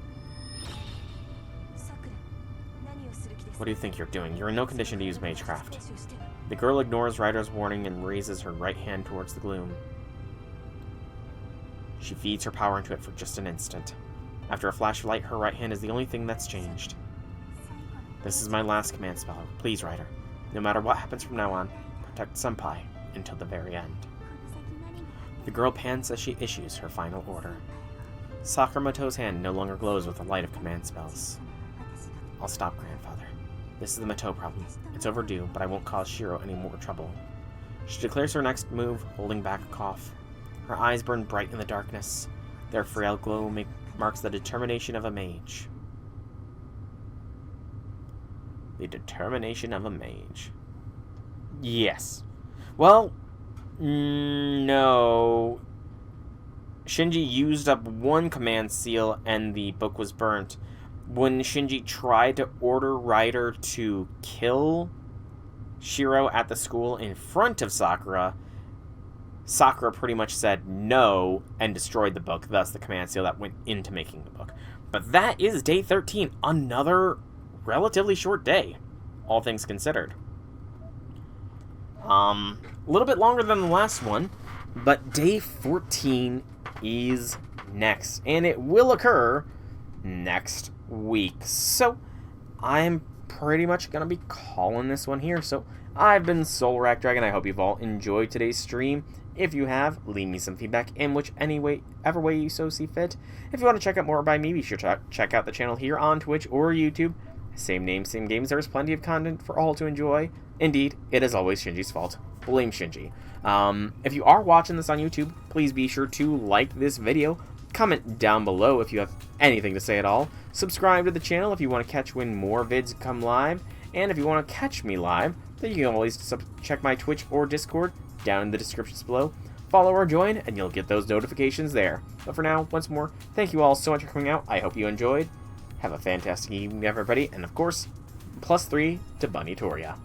S2: What do you think you're doing? You're in no condition to use magecraft. The girl ignores Ryder's warning and raises her right hand towards the gloom. She feeds her power into it for just an instant. After a flash of light, her right hand is the only thing that's changed. This is my last command spell. Please, Ryder. No matter what happens from now on, protect Senpai until the very end. The girl pants as she issues her final order. Sakura Mato's hand no longer glows with the light of command spells. I'll stop, Grandfather. This is the Mato problem. It's overdue, but I won't cause Shiro any more trouble. She declares her next move, holding back a cough. Her eyes burn bright in the darkness. Their frail glow marks the determination of a mage. The determination of a mage. Yes. Well, no. Shinji used up one command seal and the book was burnt. When Shinji tried to order Ryder to kill Shiro at the school in front of Sakura, Sakura pretty much said no and destroyed the book, thus the command seal that went into making the book. But that is day 13, another relatively short day, all things considered. A little bit longer than the last one, but day 14 is next, and it will occur next week. So I'm pretty much going to be calling this one here. So I've been Soul Rack Dragon. I hope you've all enjoyed today's stream. If you have, leave me some feedback in whichever way you so see fit. If you want to check out more by me, be sure to check out the channel here on Twitch or YouTube. Same name, same games. There is plenty of content for all to enjoy. Indeed, it is always Shinji's fault. Blame Shinji. If you are watching this on YouTube, please be sure to like this video. Comment down below if you have anything to say at all. Subscribe to the channel if you want to catch when more vids come live. And if you want to catch me live, then you can always check my Twitch or Discord down in the descriptions below. Follow or join, and you'll get those notifications there. But for now, once more, thank you all so much for coming out. I hope you enjoyed. Have a fantastic evening, everybody. And of course, +3 to Bunny Toria.